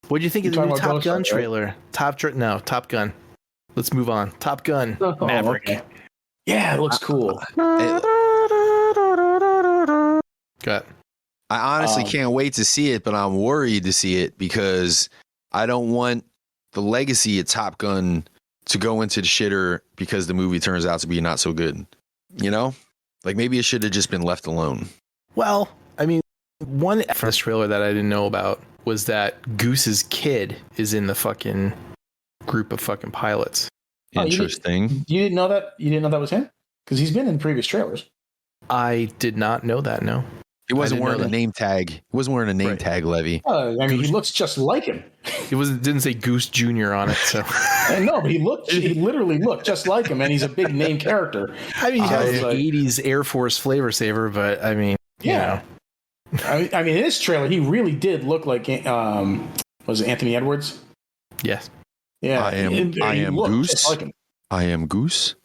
What do you think of the new Top Gun trailer? Right? Top Gun. Let's move on. Top Gun. Maverick. Okay. Yeah, it looks cool. Got. I honestly can't wait to see it, but I'm worried to see it because I don't want the legacy of Top Gun to go into the shitter because the movie turns out to be not so good. You know? Like maybe it should have just been left alone. Well, I mean, one from this trailer that I didn't know about was that Goose's kid is in the fucking group of fucking pilots. Interesting. You didn't know that? You didn't know that was him? Because he's been in previous trailers. I did not know that, no. He wasn't wearing a name tag. He wasn't wearing a name tag, Levy. I mean, he looks just like him. It didn't say Goose Jr. on it, so. No, but he literally looked just like him, and he's a big name character. I mean, he has an 80s Air Force flavor saver, but I mean, yeah. You know. I mean, in this trailer, he really did look like, was it Anthony Edwards? Yes. Yeah. I am Goose. Like I am Goose.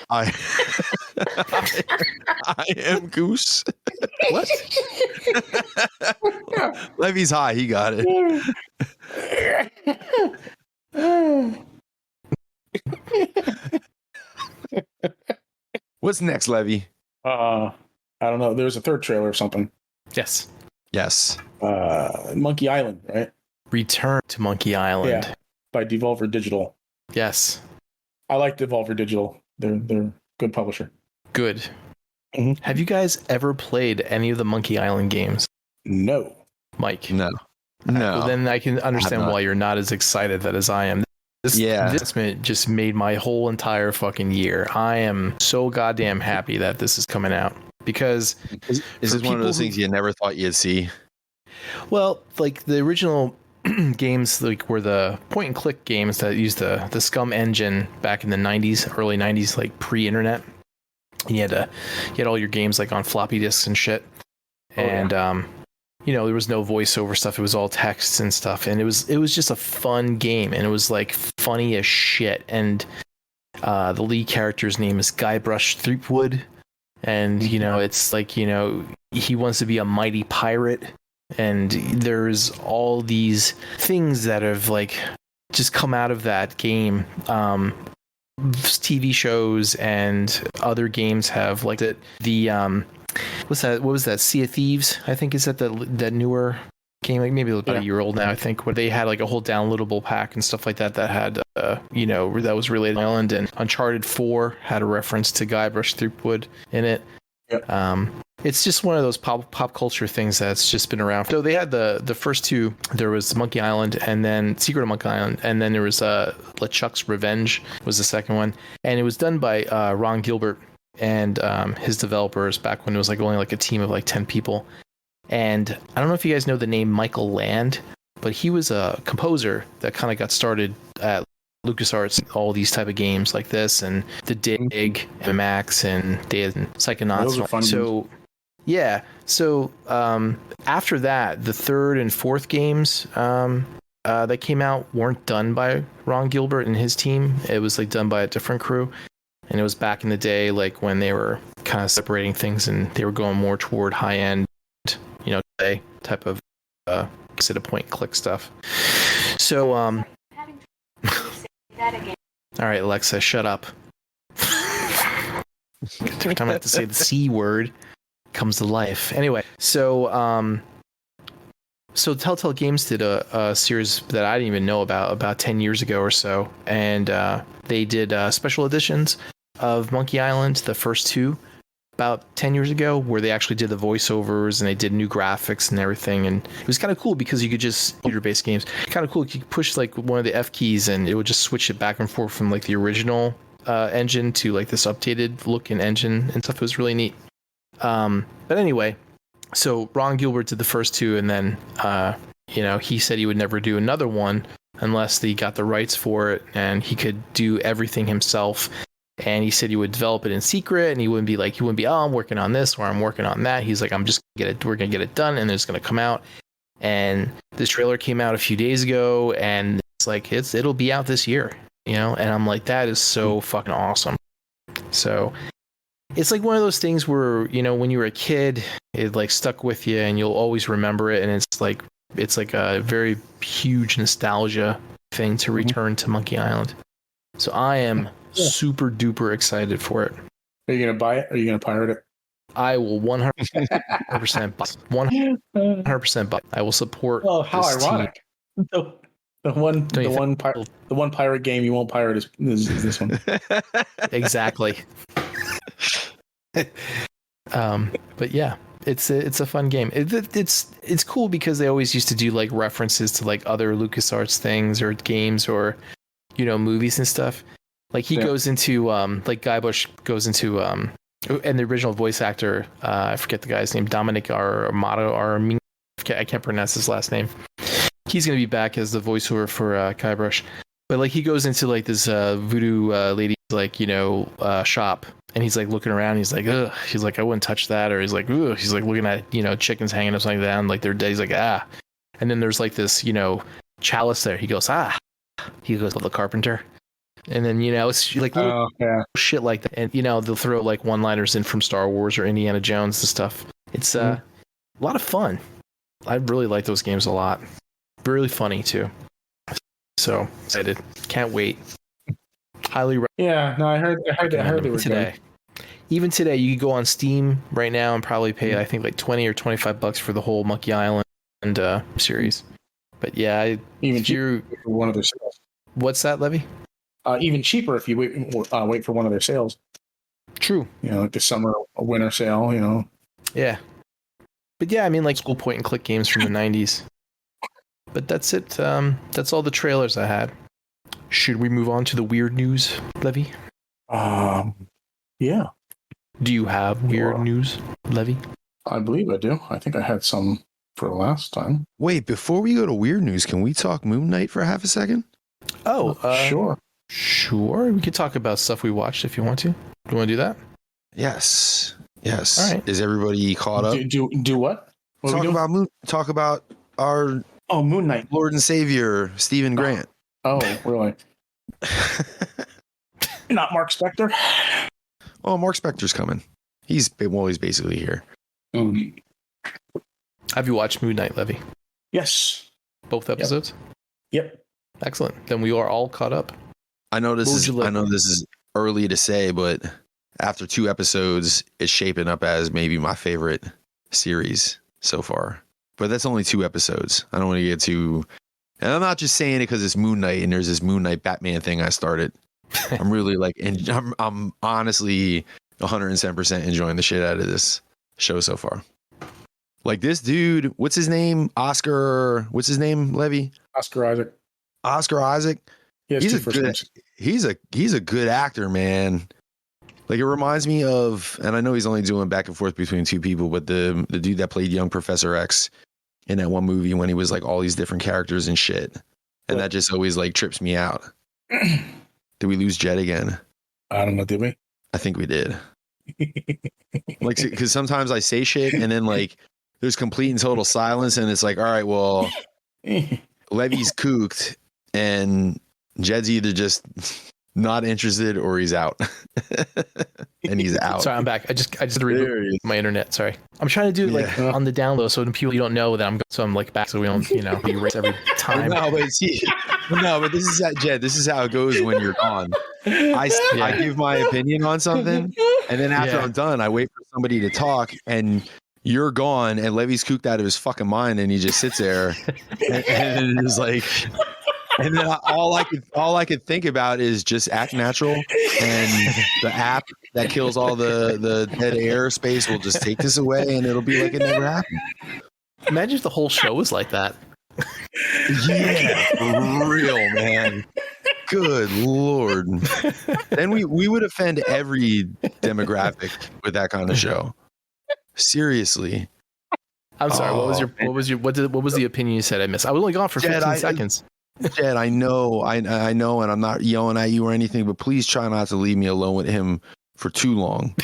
I am Goose. What? Levy's high. He got it. What's next, Levy? I don't know. There's a third trailer or something. Yes. Monkey Island, right? Return to Monkey Island. Yeah. By Devolver Digital. Yes. I like Devolver Digital. They're a good publisher. Good. Mm-hmm. Have you guys ever played any of the Monkey Island games? No. Mike? No. Well, then I can understand why you're not as excited as I am. This announcement just made my whole entire fucking year. I am so goddamn happy that this is coming out because this is one of those things you never thought you'd see. Well, like the original games like were the point and click games that used the Scum engine back in the 90s, early 90s, like pre-internet. And you had all your games like on floppy disks and shit. And there was no voiceover stuff. It was all text and stuff. And it was just a fun game, and it was like funny as shit. And the lead character's name is Guybrush Threepwood. And, it's like, he wants to be a mighty pirate. And there's all these things that have like just come out of that game. TV shows and other games have like it. The what was that? Sea of Thieves, I think, is that newer game, like maybe about a year old now, I think, where they had like a whole downloadable pack and stuff like that had that was related to Island. And Uncharted 4 had a reference to Guybrush Threepwood in it. Yep. It's just one of those pop culture things that's just been around. So they had the first two. There was Monkey Island, and then Secret of Monkey Island, and then there was LeChuck's Revenge was the second one, and it was done by Ron Gilbert and his developers back when it was like only like a team of like 10 people. And I don't know if you guys know the name Michael Land, but he was a composer that kind of got started at LucasArts, all these type of games like this, and The Dig, Max, and Psychonauts. Those are fun games. Yeah. So after that, the third and fourth games that came out weren't done by Ron Gilbert and his team. It was like done by a different crew. And it was back in the day, like when they were kind of separating things and they were going more toward high end, type of instead of point and click stuff. So all right, Alexa, shut up. Every time I have to say the C word, comes to life. Anyway, so Telltale Games did a series that I didn't even know about 10 years ago or so, and they did special editions of Monkey Island, the first two, about 10 years ago, where they actually did the voiceovers and they did new graphics and everything. And it was kind of cool because you could just computer-based games, kind of cool. You could push like one of the F keys and it would just switch it back and forth from like the original engine to like this updated looking engine and stuff. It was really neat. But anyway, so Ron Gilbert did the first two, and then he said he would never do another one unless he got the rights for it and he could do everything himself. And he said he would develop it in secret, and he wouldn't be, oh, I'm working on this or I'm working on that. He's like, we're gonna get it done, and it's gonna come out. And this trailer came out a few days ago, and it's like it'll be out this year, And I'm like, that is so fucking awesome. So it's like one of those things where, when you were a kid, it like stuck with you, and you'll always remember it. And it's like a very huge nostalgia thing to return to Monkey Island. So I am super duper excited for it. Are you gonna buy it? Or are you gonna pirate it? I will 100% buy. 100% buy. I will support. Oh, how ironic! The one pirate game you won't pirate is this one. Exactly. But yeah, it's a fun game. It's cool because they always used to do like references to like other LucasArts things or games or movies and stuff. Like he goes into like Guybrush goes into and the original voice actor, I forget the guy's name, Dominic Armato, I can't pronounce his last name. He's gonna be back as the voiceover for Guybrush. But like he goes into like this voodoo lady's like shop, and he's like looking around. He's like, ugh. He's like, I wouldn't touch that. Or he's like, ugh. He's like looking at chickens hanging upside down, like they're dead. He's like, ah. And then there's like this chalice there. He goes, ah. He goes, the carpenter. And then it's like shit like that. And they'll throw like one-liners in from Star Wars or Indiana Jones and stuff. It's a lot of fun. I really like those games a lot. Really funny too. So excited. Can't wait. Highly recommend. Yeah, no, I heard they were today. Good. Even today, you could go on Steam right now and probably pay I think like $20 or $25 for the whole Monkey Island series. But yeah, even cheaper for one of their sales. What's that, Levy? Even cheaper if you wait for one of their sales. True. Like the summer or winter sale. Yeah. But yeah, I mean like school point and click games from the 90s. But that's it. That's all the trailers I had. Should we move on to the weird news, Levy? Yeah. Do you have weird news, Levy? I believe I do. I think I had some for last time. Wait, before we go to weird news, can we talk Moon Knight for half a second? Oh, Sure. Sure. We could talk about stuff we watched if you want to. Do you want to do that? Yes. Yes. All right. Is everybody caught up? Do what? What are we doing? Talk about our Moon Knight. Lord and Savior, Stephen Grant. Oh, really? Not Mark Spector? Oh, Mark Spector's coming. He's basically here. Have you watched Moon Knight, Levy? Yes. Both episodes? Yep. Excellent. Then we are all caught up. I know this is early to say, but after 2 episodes, it's shaping up as maybe my favorite series so far. But that's only 2 episodes. I don't want to get too... And I'm not just saying it because it's Moon Knight and there's this Moon Knight Batman thing I started. I'm really like... And I'm honestly 107% enjoying the shit out of this show so far. Like this dude, what's his name? What's his name, Levy? Oscar Isaac. Oscar Isaac. He's a good actor, man. Like it reminds me of, and I know he's only doing back and forth between 2 people, but the dude that played young Professor X in that one movie when he was like all these different characters and shit. And that just always like trips me out. Did we lose Jed again? I don't know, did we? I think we did. Like, because sometimes I say shit and then like there's complete and total silence and it's like, all right, well, Levy's kooked and Jed's either just not interested or he's out. And he's out. Sorry, I'm back. I just reboot my internet. Sorry. I'm trying to do it like on the down low so when people don't know that I'm like back so we don't, be erased every time. No, but this is Jed. This is how it goes when you're gone. I give my opinion on something and then after I'm done, I wait for somebody to talk and you're gone and Levy's cooked out of his fucking mind and he just sits there and it's like, and then all I could think about is just act natural and the app that kills all the dead air space will just take this away and it'll be like it never happened. Imagine if the whole show was like that. Yeah, for real, man. Good Lord. Then we would offend every demographic with that kind of show. Seriously. I'm sorry. What was the opinion you said I missed? I was only gone for 15 seconds. Jed, I know, and I'm not yelling at you or anything, but please try not to leave me alone with him for too long.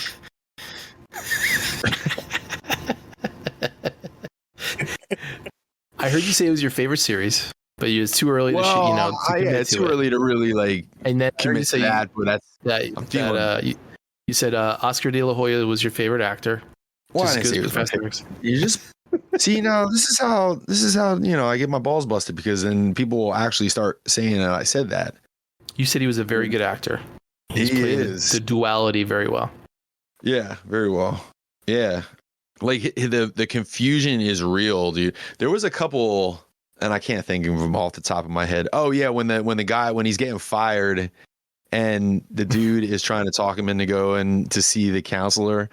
I heard you say it was your favorite series, but it's too early to it's too early to really like and then commit to that. But you said Oscar De La Hoya was your favorite actor. Well, I didn't say Professor X. You just see now. This is how I get my balls busted because then people will actually start saying that I said that. You said he was a very good actor. He is the duality very well. Yeah, very well. Yeah, like the confusion is real, dude. There was a couple, and I can't think of them off the top of my head. Oh yeah, when he's getting fired. And the dude is trying to talk him into going to see the counselor.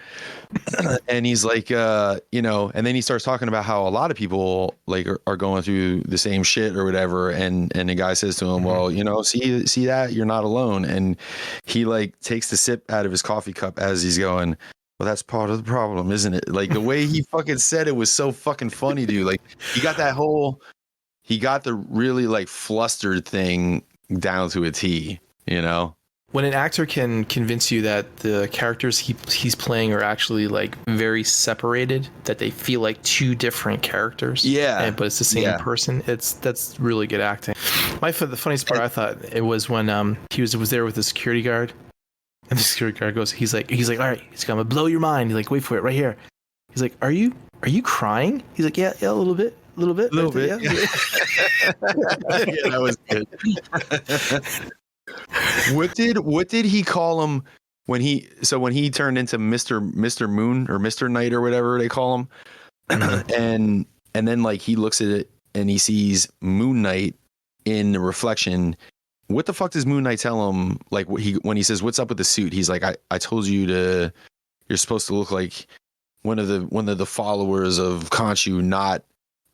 And he's like, and then he starts talking about how a lot of people like are going through the same shit or whatever. And the guy says to him, well, see that you're not alone. And he like takes the sip out of his coffee cup as he's going, well, that's part of the problem, isn't it? Like the way he fucking said it was so fucking funny, dude. Like he got the really like flustered thing down to a T. When an actor can convince you that the characters he's playing are actually like very separated, that they feel like 2 different characters, but it's the same person, that's really good acting. The funniest part I thought it was when he was there with the security guard, and the security guard goes, he's like, all right, he's gonna blow your mind. He's like, wait for it, right here. He's like, are you crying? He's like, yeah, a little bit. Yeah. Yeah, that was good. What did he call him when he turned into Mr. Moon or Mr. Knight or whatever they call him? and then like he looks at it and he sees Moon Knight in the reflection. What the fuck does Moon Knight tell him? Like when he says, "What's up with the suit?" He's like, "I told you you're supposed to look like one of the followers of Khonshu, not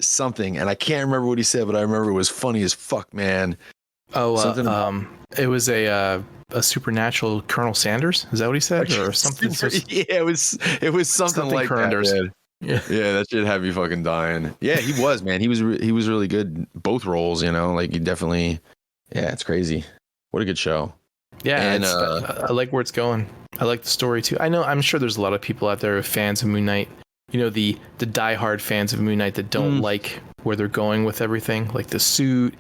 something." And I can't remember what he said, but I remember it was funny as fuck, man. It was a supernatural Colonel Sanders. Is that what he said, or something? Yeah, it was something like Sanders. That. Yeah. Yeah, that shit had me fucking dying. Yeah, he was, man. He was really good in both roles, you know. Like he definitely. Yeah, it's crazy. What a good show. Yeah, And I like where it's going. I like the story too. I'm sure there's a lot of people out there who are fans of Moon Knight. You know, the diehard fans of Moon Knight that don't like where they're going with everything, like the suit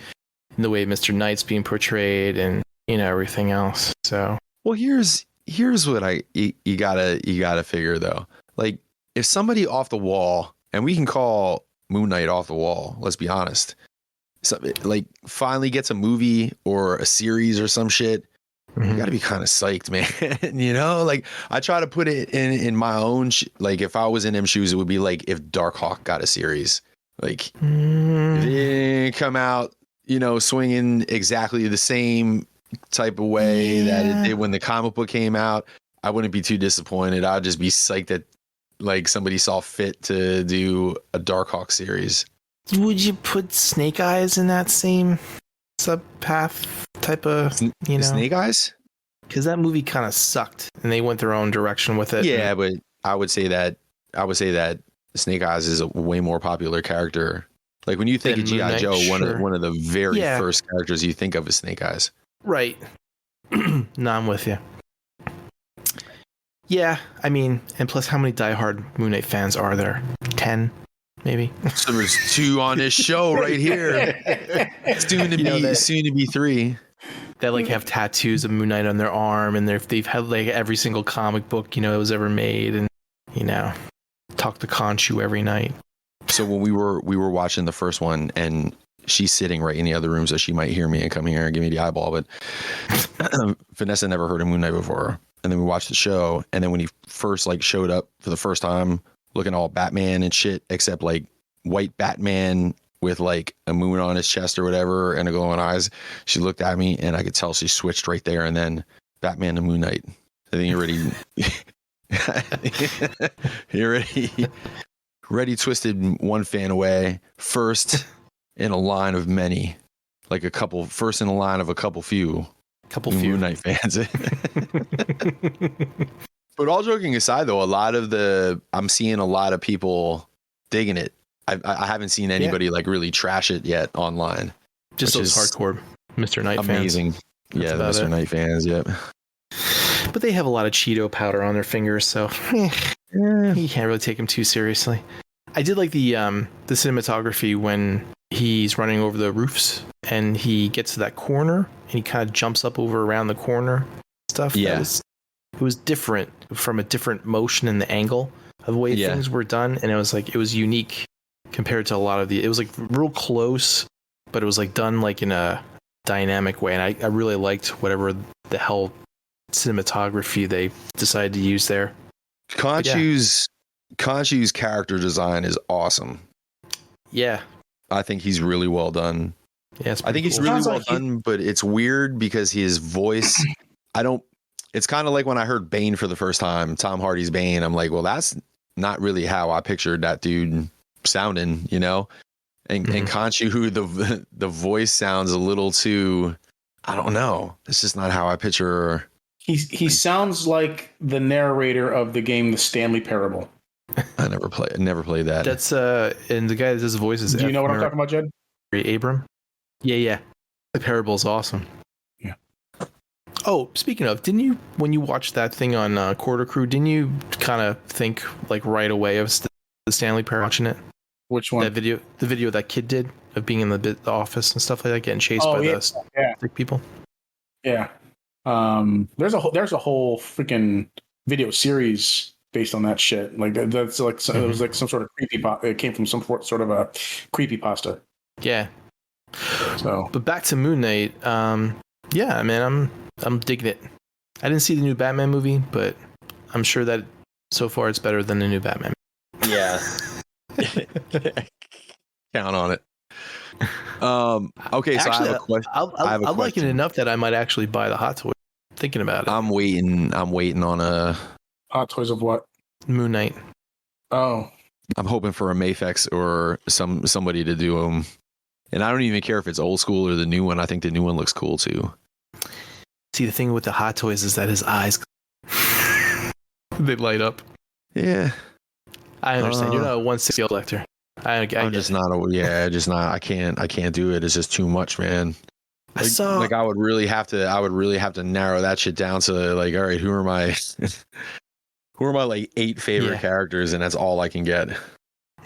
and the way Mr. Knight's being portrayed, and you know everything else. So, well, here's what you gotta figure though. Like if somebody off the wall, and we can call Moon Knight off the wall. Let's be honest. So, like finally gets a movie or a series or some shit. You got to be kind of psyched, man. You know, like I try to put it in my own, like if I was in them shoes, it would be like if Darkhawk got a series, like if it didn't come out, you know, swinging exactly the same type of way that it did when the comic book came out. I wouldn't be too disappointed. I'd just be psyched that like somebody saw fit to do a Darkhawk series. Would you put Snake Eyes in that same subpath type of, you know, Snake Eyes? Because that movie kind of sucked and they went their own direction with it. Yeah, but I would say that Snake Eyes is a way more popular character. Like when you think of G.I. Joe, sure. one of the very first characters you think of is Snake Eyes. Right. No, I'm with you. Yeah, I mean, and plus how many diehard Moon Knight fans are there? 10? Maybe. So there's 2 on this show right here. Soon to be 3. That like have tattoos of Moon Knight on their arm, and they've had like every single comic book, you know, that was ever made, and you know, talk to Khonshu every night. So when we were watching the first one, and she's sitting right in the other room, so she might hear me and come here and give me the eyeball, but Vanessa never heard of Moon Knight before. And then we watched the show, and then when he first like showed up for the first time, looking all Batman and shit, except like white Batman with like a moon on his chest or whatever and a glowing eyes, she looked at me and I could tell she switched right there and then Batman to Moon Knight. I think he already twisted one fan away, first in a line of many, like first in a line of a couple few Moon Knight fans. But all joking aside, though, I'm seeing a lot of people digging it. I haven't seen anybody like really trash it yet online. Just those hardcore Mr. Knight fans. Amazing. Yeah, the Mr. Knight fans, yep. But they have a lot of Cheeto powder on their fingers, so you can't really take them too seriously. I did like the cinematography when he's running over the roofs and he gets to that corner and he kind of jumps up around the corner stuff. Yeah. It was different from a different motion and the angle of the way things were done. And it was unique compared to a lot of it was like real close, but it was like done like in a dynamic way. And I really liked whatever the hell cinematography they decided to use there. Khonshu's character design is awesome. Yeah. I think he's really well done. Yeah, I think he's really well done, but it's weird because his voice, it's kind of like when I heard Bane for the first time, Tom Hardy's Bane. I'm like, well, that's not really how I pictured that dude sounding, you know? And Khonshu, who the voice sounds a little too, I don't know. It's just not how I picture. He sounds like the narrator of the game The Stanley Parable. I never played that. That's and the guy that does the voice is. Do you know what I'm talking about, Jed? Abram. Yeah. The Parable's awesome. Yeah. Oh, speaking of, didn't you, when you watched that thing on Quarter Crew, didn't you kind of think like right away of the Stanley Parable watching it? Which one? The video that kid did of being in the office and stuff like that, getting chased by the sick people. Yeah. There's a whole freaking video series based on that shit. Like that's like it was like some sort of it came from some sort of a creepypasta. Yeah. So, but back to Moon Knight. Yeah, man, I'm digging it. I didn't see the new Batman movie, but I'm sure that so far it's better than the new Batman. Yeah. Count on it. Okay, so actually, I have a question. I like it enough that I might actually buy the Hot Toys. Thinking about it. I'm waiting on a Hot Toys of what? Moon Knight. Oh. I'm hoping for a Mafex or somebody to do them. And I don't even care if it's old school or the new one. I think the new one looks cool too. See, the thing with the Hot Toys is that his eyes they light up. Yeah. I understand. You're not a 160 collector. I just not I can't do it. It's just too much, man. Like I would really have to narrow that shit down to like, all right, who are my like 8 favorite characters, and that's all I can get.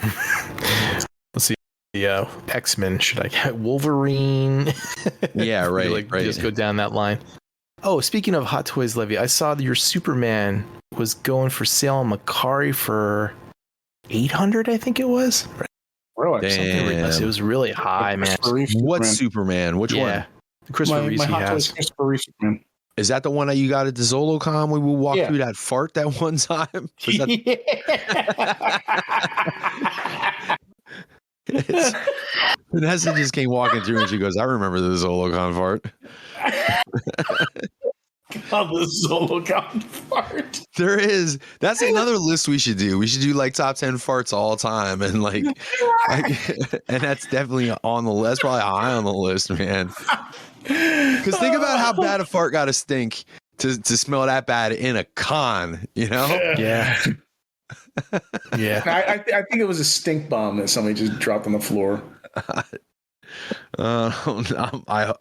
Let's see. The X-Men, should I get Wolverine? Yeah, right. Right. Just go down that line. Oh, speaking of Hot Toys, Levy, I saw that your Superman was going for sale on Macari for $800, I think it was. Really? It was really high, man. What Superman? Which one? Christopher Reeve has. Christopher Reeve Superman. Is that the one that you got at the ZoloCon when we walked through that fart that one time? Vanessa just came walking through and she goes, I remember the ZoloCon fart. The ZoloCon fart. There is. That's another list we should do. We should do like top 10 farts all time, and like and that's definitely on the list. That's probably high on the list, man. Because think about how bad a fart got to stink to smell that bad in a con, you know? Yeah. Yeah. I think it was a stink bomb that somebody just dropped on the floor. I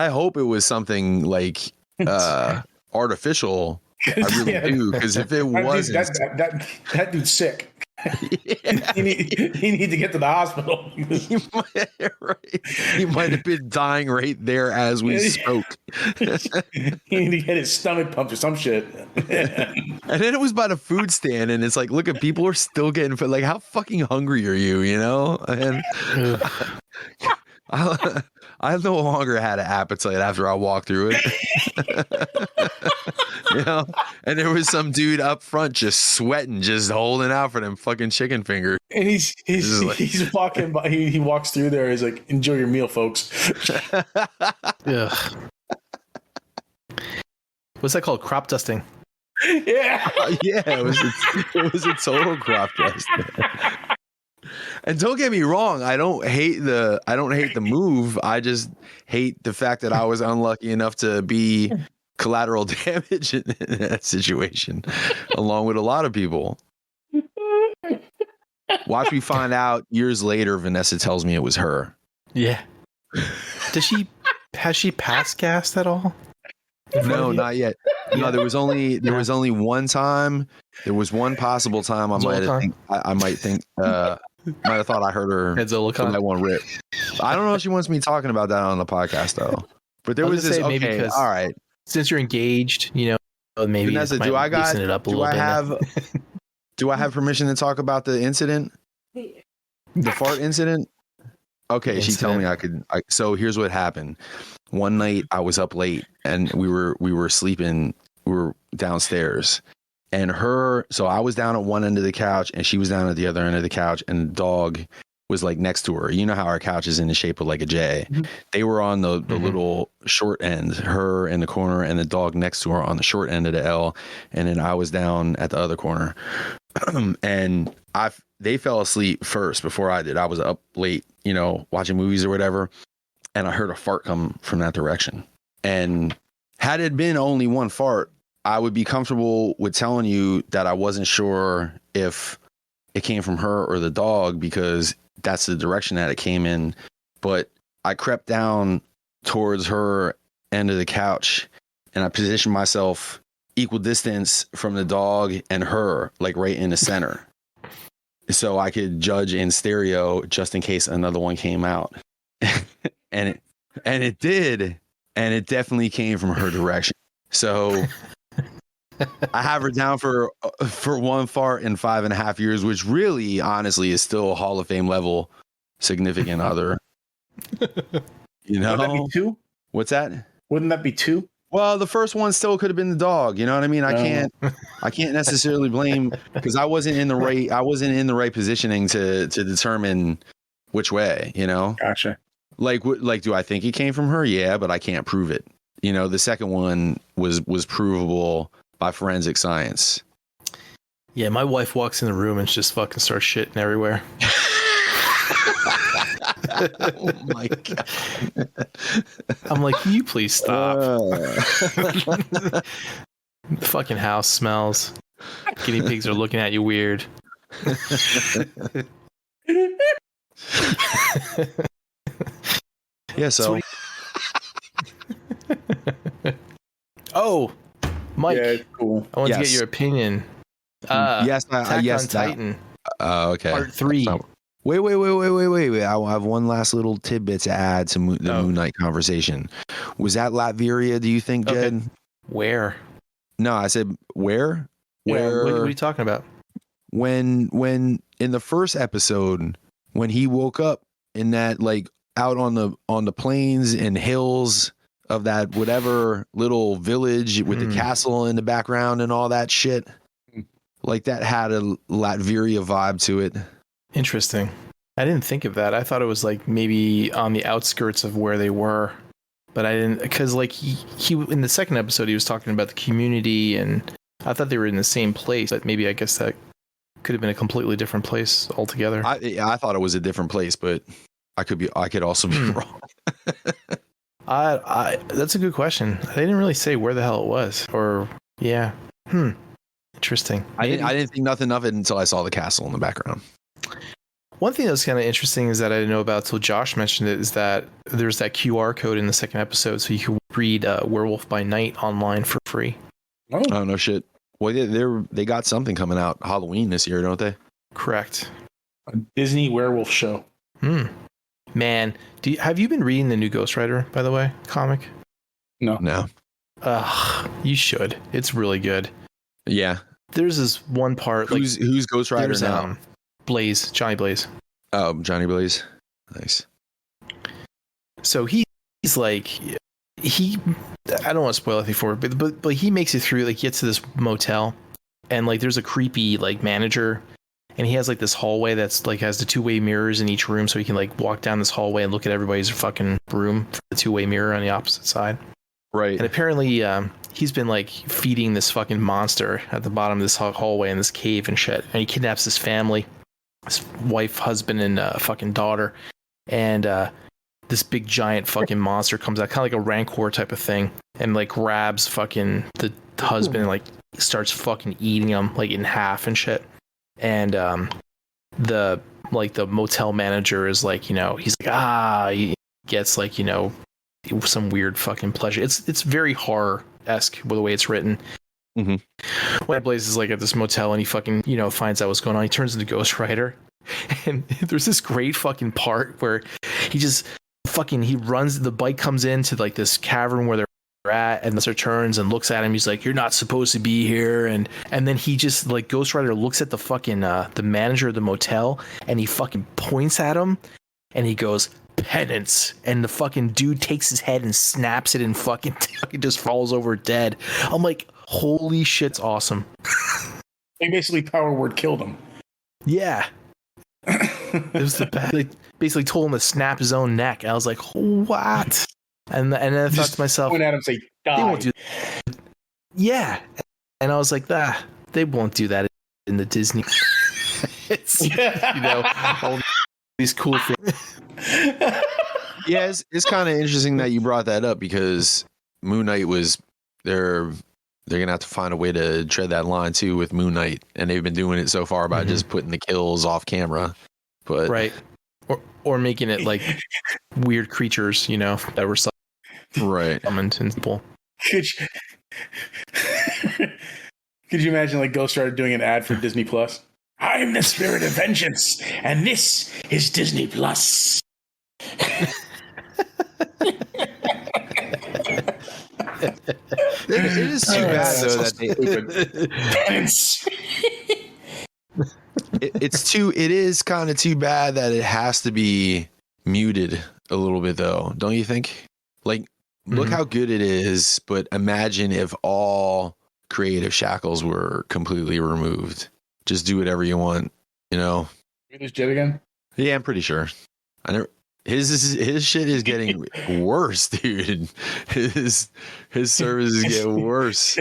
hope it was something like artificial. I really do, because if it wasn't, that dude's sick. Yeah. He need to get to the hospital. He might have been dying right there as we spoke. He need to get his stomach pumped or some shit. And then it was by the food stand, and it's like, look, at people are still getting fed. Like, how fucking hungry are you? You know, and I no longer had an appetite after I walked through it. You know, and there was some dude up front just sweating, just holding out for them fucking chicken fingers. And he's walking by. He walks through there. He's like, "Enjoy your meal, folks." Yeah. What's that called? Crop dusting. Yeah. Yeah. It was a total crop dust. And don't get me wrong, I don't hate the move. I just hate the fact that I was unlucky enough to be collateral damage in that situation, along with a lot of people. Watch me find out years later. Vanessa tells me it was her. Yeah. Has she pass gassed at all? No, not yet. No, there was only one time. There was one possible time I might have thought I heard her from that one rip. I don't know if she wants me talking about that on the podcast though. But there was this. Okay, maybe because, all right. Since you're engaged, you know, maybe Vanessa, do I have permission to talk about the incident? The fart incident? Okay, she told me I could. So here's what happened. One night I was up late and we were sleeping. We were downstairs, and so I was down at one end of the couch and she was down at the other end of the couch, and the dog was like next to her. You know how our couch is in the shape of like a J. Mm-hmm. They were on the little short end, her in the corner and the dog next to her on the short end of the L. And then I was down at the other corner. And they fell asleep first before I did. I was up late, you know, watching movies or whatever. And I heard a fart come from that direction. And had it been only one fart, I would be comfortable with telling you that I wasn't sure if it came from her or the dog, because that's the direction that it came in. But I crept down towards her end of the couch and I positioned myself equal distance from the dog and her, like right in the center, so I could judge in stereo just in case another one came out. and it did, and it definitely came from her direction. So I have her down for one fart in 5.5 years, which really, honestly, is still Hall of Fame level significant other. You know, would that be 2? What's that? Wouldn't that be 2? Well, the first one still could have been the dog. You know what I mean? I can't necessarily blame, because I wasn't in the right positioning to determine which way. You know? Gotcha. Like, do I think it came from her? Yeah, but I can't prove it. You know, the second one was provable by forensic science. Yeah, my wife walks in the room and just fucking starts shitting everywhere. Oh my god! I'm like, can you please stop? The fucking house smells. Guinea pigs are looking at you weird. Yeah, so oh, Mike, Yeah, it's cool. I want to get Yes. your opinion. yes, Attack yes, on Titan, okay. Part 3. Wait. I have one last little tidbit to add to the Moon Knight conversation. Was that Latveria, do you think, Jed? Okay. Where? No, I said where? Yeah, Where? What are you talking about? When in the first episode, when he woke up in that, like, out on the plains and hills of that whatever little village with the castle in the background and all that shit, like, that had a Latveria vibe to it. Interesting. I didn't think of that. I thought it was like maybe on the outskirts of where they were, but I didn't, because like he in the second episode he was talking about the community, and I thought they were in the same place. But maybe I guess that could have been a completely different place altogether. I thought it was a different place, but I could also be wrong. That's a good question. They didn't really say where the hell it was, or yeah. Interesting. I didn't think nothing of it until I saw the castle in the background. One thing that's kind of interesting is that I didn't know about till Josh mentioned it, is that there's that QR code in the second episode, so you can read Werewolf by Night online for free. Oh, no shit. Well, they got something coming out Halloween this year, don't they? Correct. A Disney werewolf show. Man, have you been reading the new Ghost Rider, by the way, comic? No. You should. It's really good. Yeah. There's this one part. Who's Ghost Rider now? Johnny Blaze. Oh, Johnny Blaze. Nice. So he's like, I don't want to spoil anything for it, but he makes it through, like, gets to this motel, and like there's a creepy like manager, and he has like this hallway that's like has the two-way mirrors in each room, so he can like walk down this hallway and look at everybody's fucking room for the two-way mirror on the opposite side. Right. And apparently he's been like feeding this fucking monster at the bottom of this hallway in this cave and shit, and he kidnaps his family, his wife, husband, and fucking daughter, and this big giant fucking monster comes out, kind of like a rancor type of thing, and like grabs fucking the husband and like starts fucking eating him like in half and shit. And the motel manager is like, you know, he's like, he gets like, you know, some weird fucking pleasure. It's very horror-esque with the way it's written. When Blaze is like at this motel and he fucking, you know, finds out what's going on, he turns into Ghost Rider, and there's this great fucking part where he runs, the bike comes into like this cavern where they're at, and the turns and looks at him. He's like, "You're not supposed to be here," and then he just like, Ghost Rider looks at the fucking the manager of the motel, and he fucking points at him, and he goes, "Penance," and the fucking dude takes his head and snaps it and fucking just falls over dead. I'm like, holy shit's awesome. They basically power word killed him. Yeah. It was the best. They basically told him to snap his own neck. I was like, what? And then I thought to myself, point at him, say, die. They won't do that. Yeah. And I was like, they won't do that in the Disney. It's, you know, all these cool things. Yeah, it's kind of interesting that you brought that up, because Moon Knight they're gonna have to find a way to tread that line too with Moon Knight, and they've been doing it so far by just putting the kills off camera, but right, or making it like weird creatures, you know, that were right summoned and people. Could you imagine like Ghost Rider doing an ad for Disney Plus? I'm the spirit of vengeance, and this is Disney Plus. It is too bad though that it is kind of too bad that it has to be muted a little bit though, don't you think? Like, look how good it is, but imagine if all creative shackles were completely removed. Just do whatever you want, you know. There's Jet again? Yeah, I'm pretty sure. His shit is getting worse, dude. His service is getting worse.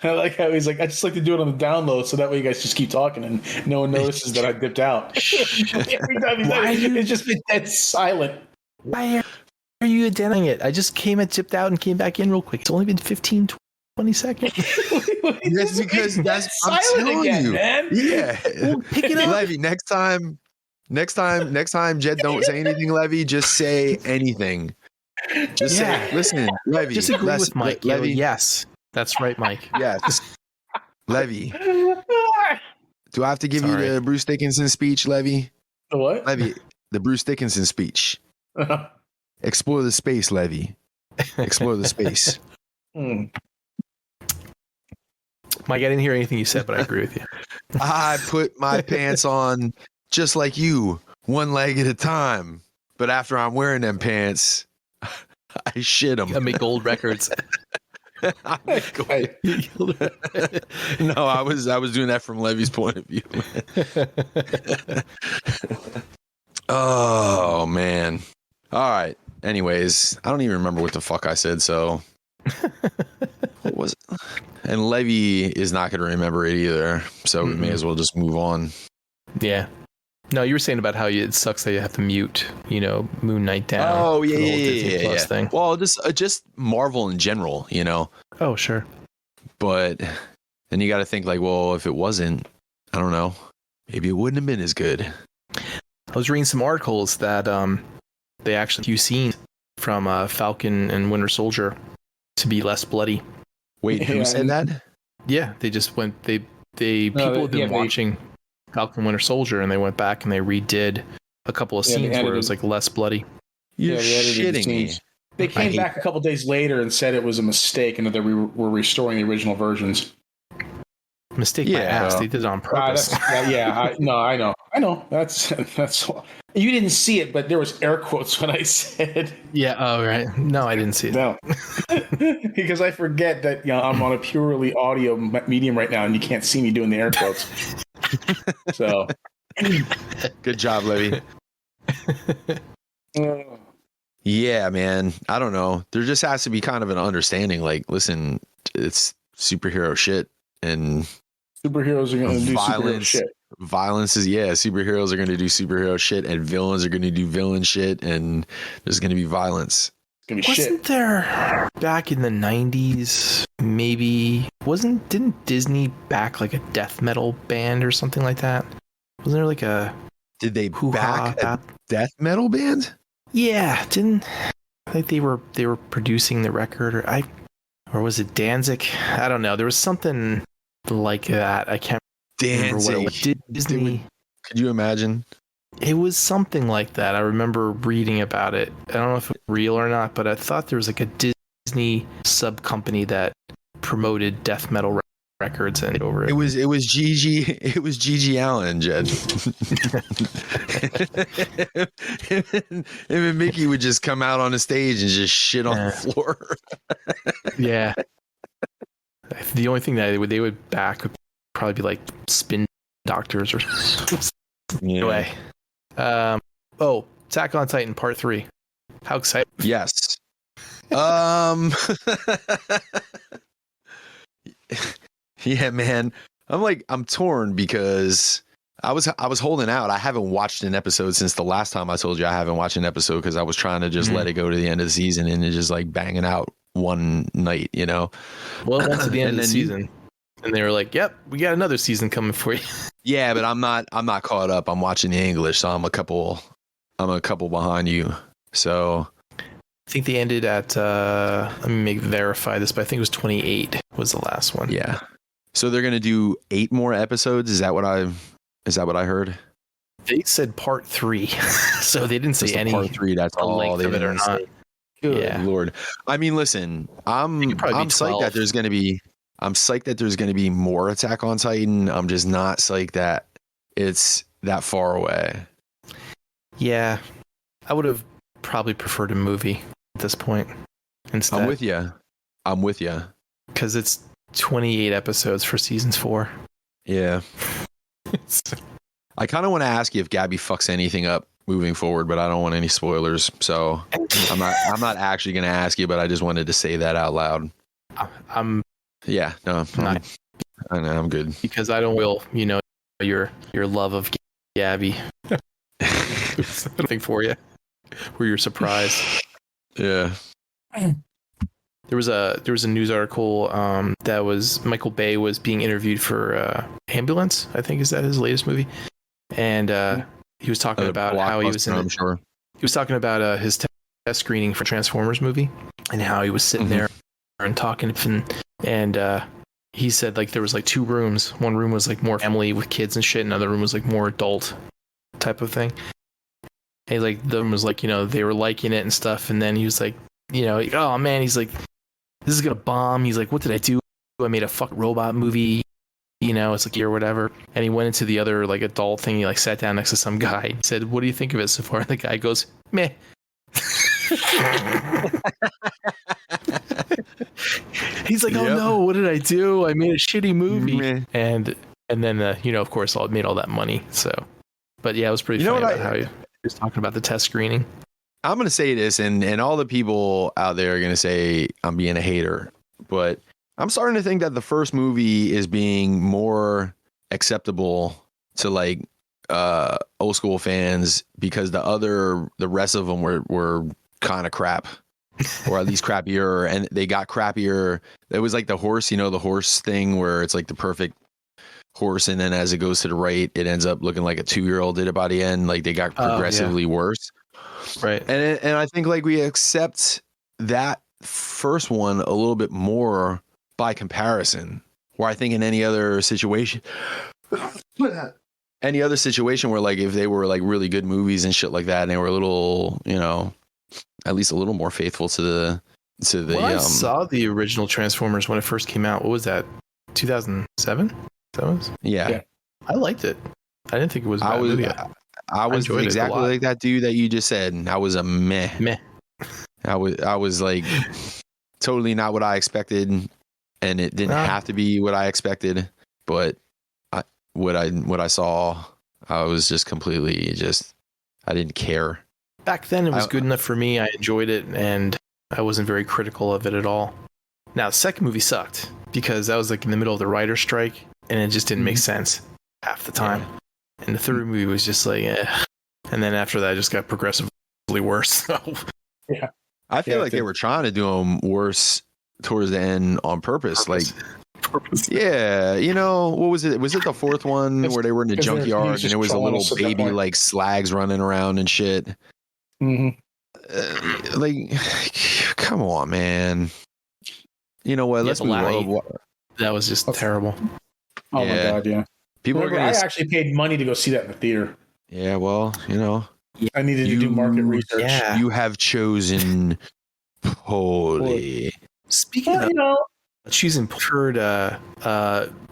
I like how he's like, I just like to do it on the download, so that way you guys just keep talking and no one notices that I dipped out. Every time he's like, it's just been dead silent. Why are you identifying it? I just dipped out and came back in real quick. It's only been 15, 22nd. That's because that's I'm silent telling again, you. man. Yeah. Well, pick it up. Levy, next time, Jed, don't say anything, Levy. Just say anything. Just say, listen, Levy. Just agree with Mike. Levy. Yes, that's right, Mike. Yes. Levy. Do I have to give you the Bruce Dickinson speech, Levy? The what? Levy, the Bruce Dickinson speech. Explore the space, Levy. Explore the space. Mike, I didn't hear anything you said, but I agree with you. I put my pants on just like you, one leg at a time. But after I'm wearing them pants, I shit them. I make gold records. No, I was doing that from Levy's point of view. Oh man. All right. Anyways, I don't even remember what the fuck I said. So what was it? And Levy is not going to remember it either. So we may as well just move on. Yeah. No, you were saying about how it sucks that you have to mute, Moon Knight down. Oh for the whole yeah. Disney Plus thing. Well, just Marvel in general, Oh sure. But then you got to think like, well, if it wasn't, I don't know, maybe it wouldn't have been as good. I was reading some articles that they actually few scenes from Falcon and Winter Soldier to be less bloody. Wait, who said that? Yeah, they just went. People have been watching Falcon and Winter Soldier, and they went back and they redid a couple of scenes where it was like less bloody. You're shitting me. They came back a couple days later and said it was a mistake and that they were restoring the original versions. Mistake my ass. They did it on purpose. I know. That's. You didn't see it, but there was air quotes when I said. Yeah. Oh, right. No, I didn't see it. No, because I forget that I'm on a purely audio medium right now, and you can't see me doing the air quotes. So, good job, Levy. Yeah, man. I don't know. There just has to be kind of an understanding. Like, listen, it's superhero shit, and superheroes are going to do superhero shit. Violence is superheroes are going to do superhero shit, and villains are going to do villain shit, and there's going to be violence. It's going to be Wasn't there back in the 90s? Maybe didn't Disney back like a death metal band or something like that? Wasn't there like a? Did they back a death metal band? Yeah, I think they were producing the record, or was it Danzig? I don't know. There was something like that. I can't remember what it was. Disney. Could you imagine? It was something like that. I remember reading about it. I don't know if it's real or not, but I thought there was like a Disney sub company that promoted death metal records and over it. It was Gigi Allen, Jed. Him and Mickey would just come out on the stage and just shit on the floor. Yeah. The only thing that they would back would probably be like Spin Doctors or something. Anyway. Attack on Titan Part 3. How excited? Yes. Yeah, man. I'm torn because I was holding out. I haven't watched an episode since the last time I told you I haven't watched an episode because I was trying to just let it go to the end of the season and just like banging out one night, Well, once at the end of the season, and they were like, "Yep, we got another season coming for you." Yeah, but I'm not caught up. I'm watching the English, so I'm a couple behind you. So I think they ended at let me verify this, but I think it was 28 was the last one. Yeah. So they're gonna do 8 more episodes. Is that what I heard? They said Part 3, so they didn't say any Part 3. That's all length they of it or not. Good Lord. I mean, listen, I'm psyched that there's gonna be. I'm psyched that there's going to be more Attack on Titan. I'm just not psyched that it's that far away. Yeah, I would have probably preferred a movie at this point instead. I'm with you. Because it's 28 episodes for seasons 4. Yeah. I kind of want to ask you if Gabby fucks anything up moving forward, but I don't want any spoilers. So I'm not actually going to ask you, but I just wanted to say that out loud. Yeah, no, I know, I'm good. Because I don't will, your love of Gabby. Something for you. Where you're surprised. Yeah. there was a news article that was Michael Bay was being interviewed for Ambulance, I think is that his latest movie, and he was talking about how he was in I'm sure. He was talking about his test screening for Transformers movie and how he was sitting there and talking and he said like there was like 2 rooms. One room was like more family with kids and shit, and another room was like more adult type of thing. And like the room was like, you know, they were liking it and stuff, and then he was like, you know, oh man, he's like, this is gonna bomb. He's like, what did I do? I made a fucking robot movie, you know, it's like or whatever. And he went into the other like adult thing. He like sat down next to some guy. He said, what do you think of it so far? And the guy goes, meh. He's like, oh no, what did I do? I made a shitty movie. And then you know, of course, made all that money. So, but yeah, it was pretty funny about how he was talking about the test screening. I'm gonna say this, and all the people out there are gonna say I'm being a hater, but I'm starting to think that the first movie is being more acceptable to like old school fans because the rest of them were kind of crap, or at least crappier, and they got crappier. It was like the horse, you know, the horse thing where it's like the perfect horse, and then as it goes to the right, it ends up looking like a 2-year-old did it by the end. Like they got progressively worse. Right. And I think like we accept that first one a little bit more by comparison, where I think in any other situation where like if they were like really good movies and shit like that, and they were a little, you know, at least a little more faithful to the I saw the original Transformers when it first came out. What was that? 2007? That was? Yeah. I liked it. I didn't think it was a bad movie. I was exactly like that dude that you just said. I was a meh. I was like totally not what I expected, and it didn't have to be what I expected. But what I saw, I was just completely I didn't care. Back then, it was good enough for me. I enjoyed it, and I wasn't very critical of it at all. Now, the second movie sucked because that was like in the middle of the writer's strike, and it just didn't make sense half the time. Yeah. And the third movie was just like, and then after that, it just got progressively worse. So, yeah, I feel like they were trying to do them worse towards the end on purpose. Like, yeah, you know, what was it? Was it the fourth one where they were in the junkyard and there was a little baby like Slags running around and shit? Like, come on, man. You know what? Let's move on. That was just terrible. Oh my god, yeah. I actually paid money to go see that in the theater. Yeah, well, you know, I needed to do market research. Yeah. You have chosen poorly. Speaking of, choosing preferred,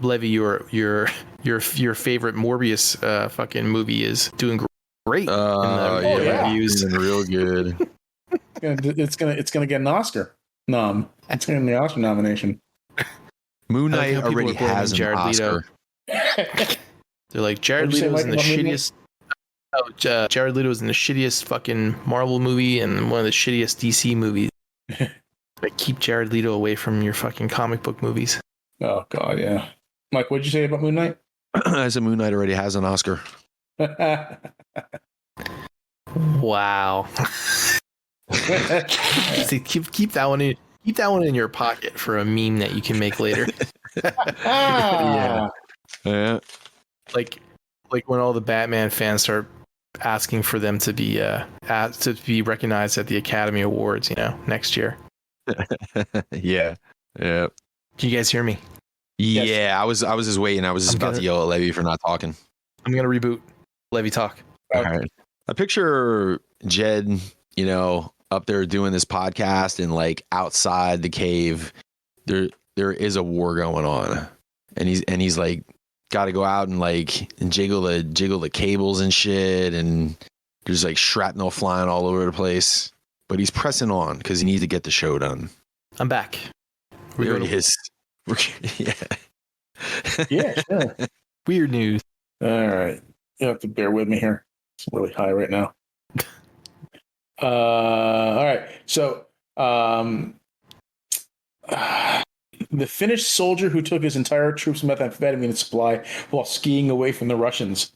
Levy, your favorite Morbius fucking movie is doing great in the reviews. It's real good. It's gonna get an Oscar. It's getting the Oscar nomination. Moon Knight already has an Oscar. They're like Jared Leto was in the shittiest. Jared Leto was in the shittiest fucking Marvel movie and one of the shittiest DC movies. Like, keep Jared Leto away from your fucking comic book movies. Oh god, yeah. Mike, what'd you say about Moon Knight? I said Moon Knight already has an Oscar. Wow. See, keep that one in. Keep that one in your pocket for a meme that you can make later. Yeah. Like when all the Batman fans start asking for them to be recognized at the Academy Awards, next year. Yeah. Can you guys hear me? Yeah, yes. I was just waiting. I was just about to yell at Levy for not talking. I'm gonna reboot. Levy, talk. All right. I picture Jed, up there doing this podcast, and like outside the cave, there is a war going on, and he's like got to go out and like jiggle the cables and shit, and there's like shrapnel flying all over the place. But he's pressing on because he needs to get the show done. I'm back. There he is. Yeah. Yeah, sure. Weird news. All right. You have to bear with me here. It's really high right now. All right. So, the Finnish soldier who took his entire troops' methamphetamine supply while skiing away from the Russians.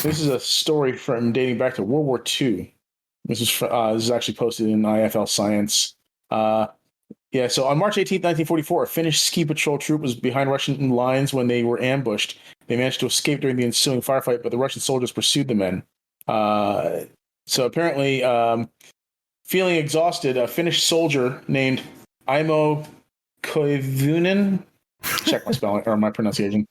This is a story from dating back to World War II. This is actually posted in IFL Science. Yeah, so on March 18th, 1944, a Finnish ski patrol troop was behind Russian lines when they were ambushed. They managed to escape during the ensuing firefight, but the Russian soldiers pursued the men. So apparently, feeling exhausted, a Finnish soldier named Imo Koivunen, check my spelling or my pronunciation,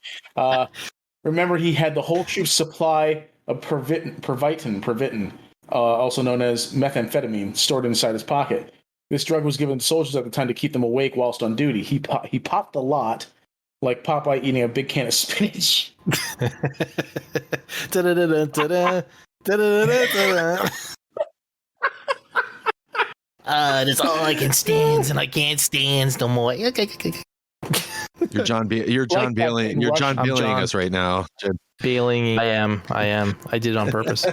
remember he had the whole troop's supply of pervitin, also known as methamphetamine, stored inside his pocket. This drug was given to soldiers at the time to keep them awake whilst on duty. He popped a lot, like Popeye eating a big can of spinach. That's all I can stand, and I can't stand no more. You're John Bailing us right now. Bailing. I am. I did it on purpose.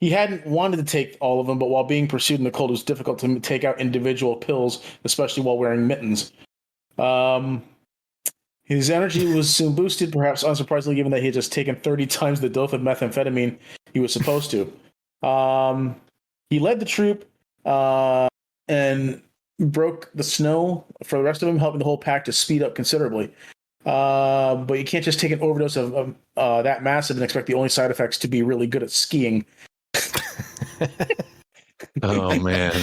He hadn't wanted to take all of them, but while being pursued in the cold, it was difficult to take out individual pills, especially while wearing mittens. His energy was soon boosted, perhaps unsurprisingly, given that he had just taken 30 times the dose of methamphetamine he was supposed to. He led the troop and broke the snow for the rest of them, helping the whole pack to speed up considerably. But you can't just take an overdose of that massive and expect the only side effects to be really good at skiing. Oh, man.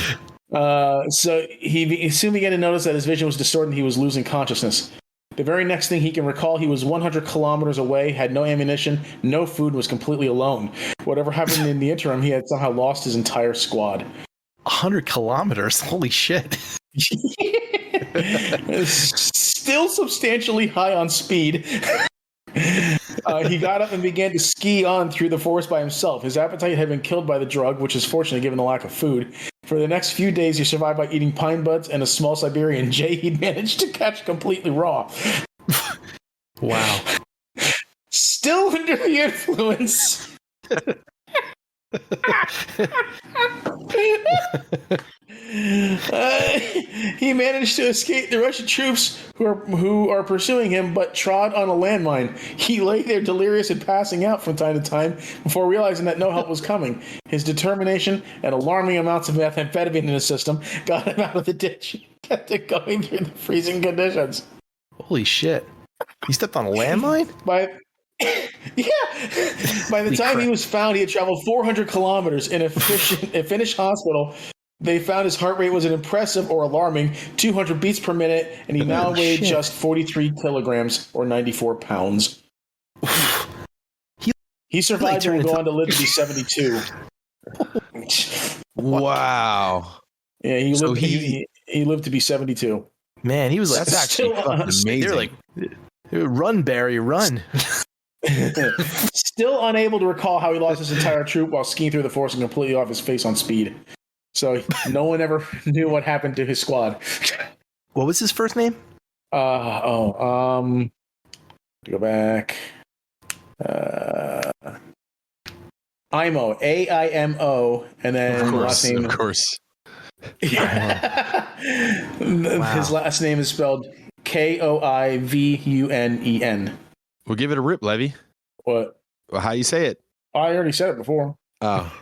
So he soon began to notice that his vision was distorted and he was losing consciousness. The very next thing he can recall, he was 100 kilometers away, had no ammunition, no food, was completely alone. Whatever happened in the interim, he had somehow lost his entire squad. 100 kilometers? Holy shit. Still substantially high on speed. He got up and began to ski on through the forest by himself. His appetite had been killed by the drug, which is fortunate given the lack of food. For the next few days, he survived by eating pine buds and a small Siberian jay he'd managed to catch completely raw. Wow. Still under the influence. He managed to escape the Russian troops who are pursuing him, but trod on a landmine. He lay there delirious and passing out from time to time before realizing that no help was coming. His determination and alarming amounts of methamphetamine in his system got him out of the ditch and kept it going through the freezing conditions. Holy shit. He stepped on a landmine? By the time he was found, he had traveled 400 kilometers in a Finnish hospital. They found his heart rate was an impressive or alarming 200 beats per minute, and he now weighed just 43 kilograms or 94 pounds. He survived and will go on to live to be 72. Wow. Yeah, he lived to be 72. Man, he was like, that's actually amazing. They're like, run, Barry, run. Still unable to recall how he lost his entire troop while skiing through the forest and completely off his face on speed. So no one ever knew what happened to his squad. What was his first name? Go back. Imo, Aimo, and then last name. Of course. Yeah. His last name is spelled Koivunen. We'll give it a rip, Levy. What? Well, how you say it? I already said it before. Oh.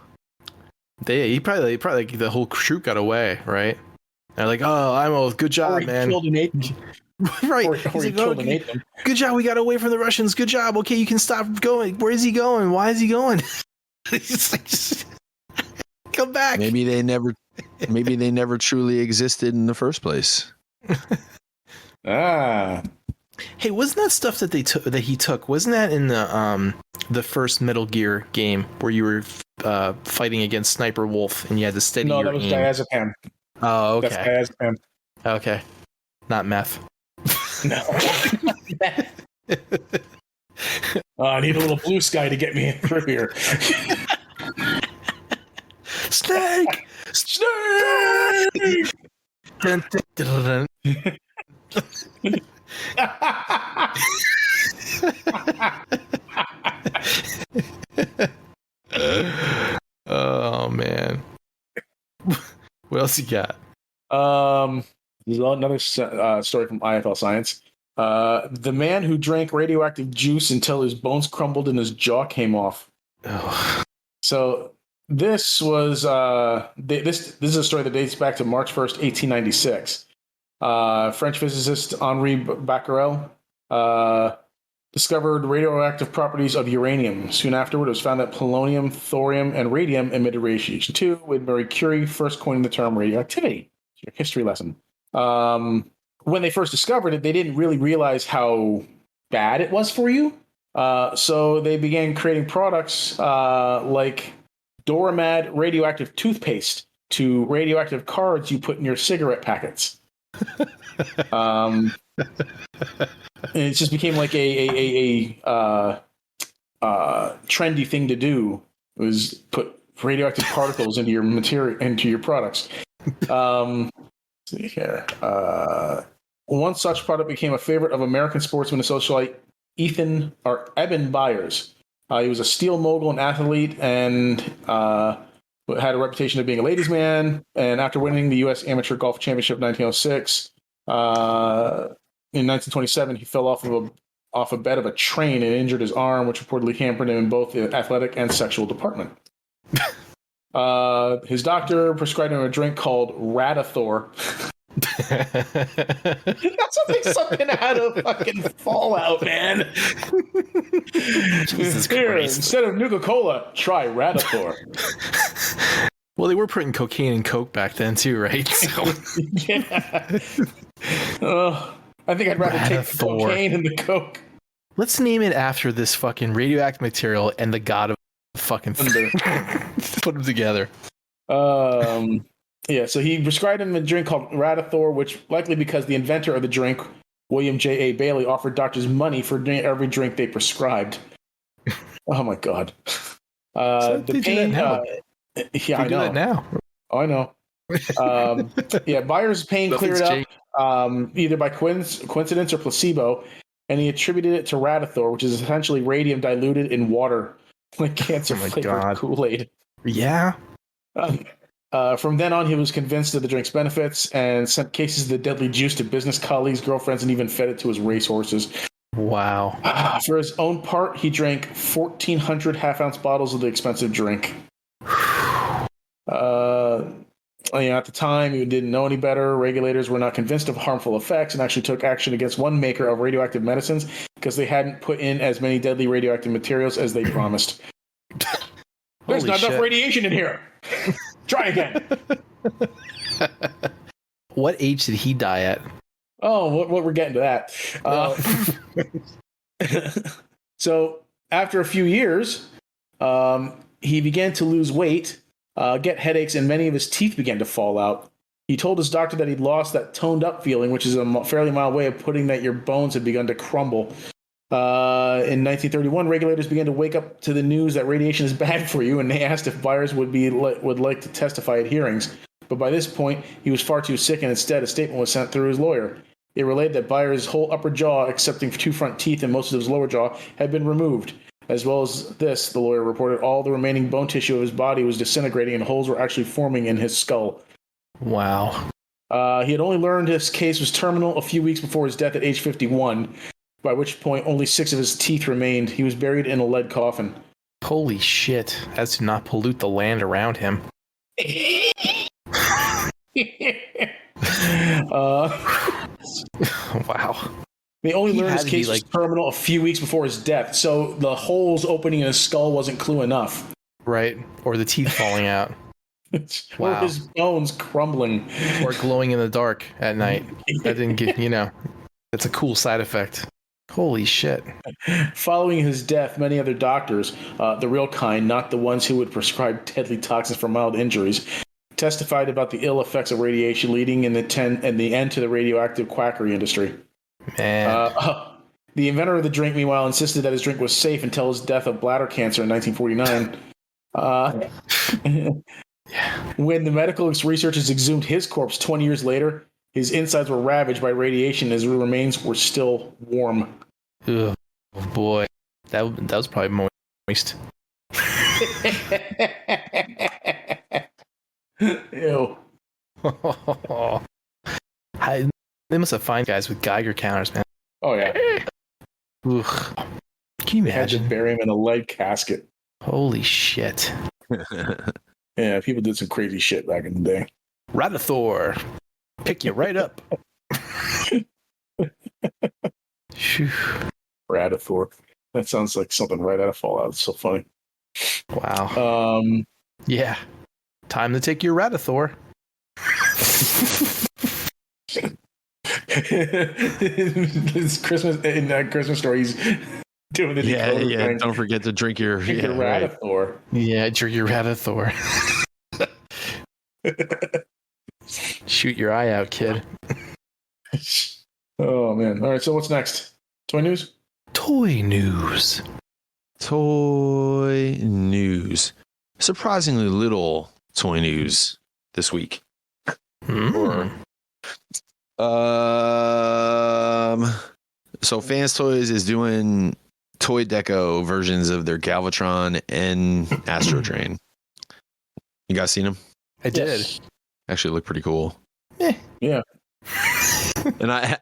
He probably like the whole troop got away, right? They're like, "Oh, Imo, good job, man." Killed and ate them. Right. Or He's he like, killed and ate them. Good job, we got away from the Russians. Good job. Okay, you can stop going. Where is he going? Why is he going? He's like, come back. Maybe they never truly existed in the first place. Hey, wasn't that stuff that he took? Wasn't that in the first Metal Gear game where you were fighting against Sniper Wolf and you had to steady your aim? No, that was diazepam. Oh, okay. That's diazepam. Okay, not meth. No. I need a little blue sky to get me through here. Snake! Snake! Dun, dun, dun, dun. Oh man, what else you got? There's another story from IFL Science. The man who drank radioactive juice until his bones crumbled and his jaw came off. Oh. So this was this is a story that dates back to March 1st, 1896. French physicist Henri Becquerel discovered radioactive properties of uranium. Soon afterward, it was found that polonium, thorium, and radium emitted radiation too, with Marie Curie first coining the term radioactivity. It's your history lesson. When they first discovered it, they didn't really realize how bad it was for you. So they began creating products like Doramad radioactive toothpaste to radioactive cards you put in your cigarette packets. And it just became like a trendy thing to do, was put radioactive particles into your material, into your products. Let's see here. One such product became a favorite of American sportsman and socialite Eben Byers. He was a steel mogul and athlete, and had a reputation of being a ladies' man. And after winning the U.S. Amateur Golf Championship in 1906, in 1927, he fell off a bed of a train and injured his arm, which reportedly hampered him in both the athletic and sexual department. His doctor prescribed him a drink called RadiThor. That's something out of fucking Fallout, man. Jesus Here, Christ. instead of Nuka-Cola, try RadiThor. Well, they were putting cocaine and coke back then too, right? So. Yeah. I think I'd rather take the cocaine and the coke. Let's name it after this fucking radioactive material and the god of fucking thunder. Put them together. Yeah, so he prescribed him a drink called RadiThor, which likely because the inventor of the drink, William J.A. Bailey, offered doctors money for every drink they prescribed. Oh my god. The pain. Yeah, I know. That now. Oh, I know. Yeah, Byers' pain cleared up either by coincidence or placebo, and he attributed it to RadiThor, which is essentially radium diluted in water, like cancer-flavored Kool-Aid. Yeah. From then on, he was convinced of the drink's benefits and sent cases of the deadly juice to business colleagues, girlfriends, and even fed it to his racehorses. Wow. For his own part, he drank 1,400 half-ounce bottles of the expensive drink. At the time, he didn't know any better. Regulators were not convinced of harmful effects and actually took action against one maker of radioactive medicines because they hadn't put in as many deadly radioactive materials as they promised. There's not enough radiation in here. Try again. What age did he die at? Oh, what we're getting to that. So after a few years, he began to lose weight, get headaches, and many of his teeth began to fall out. He told his doctor that he'd lost that toned up feeling, which is a fairly mild way of putting that your bones had begun to crumble. In 1931, regulators began to wake up to the news that radiation is bad for you, and they asked if Byers would like to testify at hearings. But by this point, he was far too sick, and instead a statement was sent through his lawyer. It relayed that Byers' whole upper jaw, excepting 2 front teeth and most of his lower jaw, had been removed. As well as this, the lawyer reported, all the remaining bone tissue of his body was disintegrating and holes were actually forming in his skull. Wow. He had only learned his case was terminal a few weeks before his death at age 51. By which point, only 6 of his teeth remained. He was buried in a lead coffin. Holy shit. As to not pollute the land around him. Wow. They only learned his case was terminal a few weeks before his death, so the holes opening in his skull wasn't clue enough. Right. Or the teeth falling out. Or his bones crumbling. Or glowing in the dark at night. That didn't get, that's a cool side effect. Holy shit. Following his death, many other doctors, the real kind, not the ones who would prescribe deadly toxins for mild injuries, testified about the ill effects of radiation, leading in the end to the radioactive quackery industry. Man. The inventor of the drink, meanwhile, insisted that his drink was safe until his death of bladder cancer in 1949. When the medical researchers exhumed his corpse 20 years later, his insides were ravaged by radiation. His remains were still warm. Oh boy, that was probably moist. Ew. They must have found guys with Geiger counters, man. Oh yeah. Ugh. Can you imagine? Had to bury him in a lead casket. Holy shit. Yeah, people did some crazy shit back in the day. RadiThor, pick you right up. RadiThor. That sounds like something right out of Fallout. It's so funny. Wow. Yeah. Time to take your RadiThor. It's Christmas in that Christmas story. He's doing the decoder thing. Don't forget to drink your RadiThor. Yeah, drink your RadiThor. Shoot your eye out, kid. Oh man! All right, so what's next? Toy news. Toy news. Toy news. Surprisingly little toy news this week. So Fans Toys is doing toy deco versions of their Galvatron and Astro Train. You guys seen them? I did. Actually look pretty cool. Yeah. And I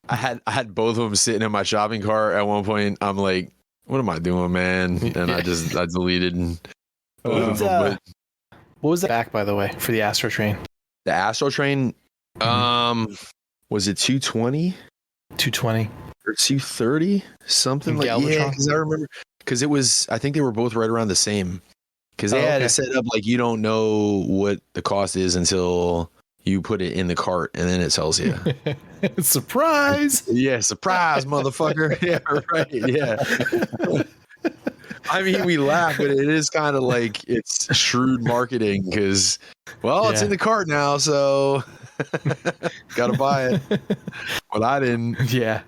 had both of them sitting in my shopping cart at one point. I'm like, what am I doing, man? And I deleted. What was the back, by the way, for the Astro Train? The Astro Train, was it 220? 220 or 230? Something like that. Yeah, because I remember, because it was, I think they were both right around the same. Because they had it set up like you don't know what the cost is until you put it in the cart and then it tells you. Surprise! Yeah, surprise, motherfucker. Yeah, right. Yeah. I mean, we laugh, but it is kind of like it's shrewd marketing because, it's in the cart now, so gotta buy it. But I didn't. Yeah.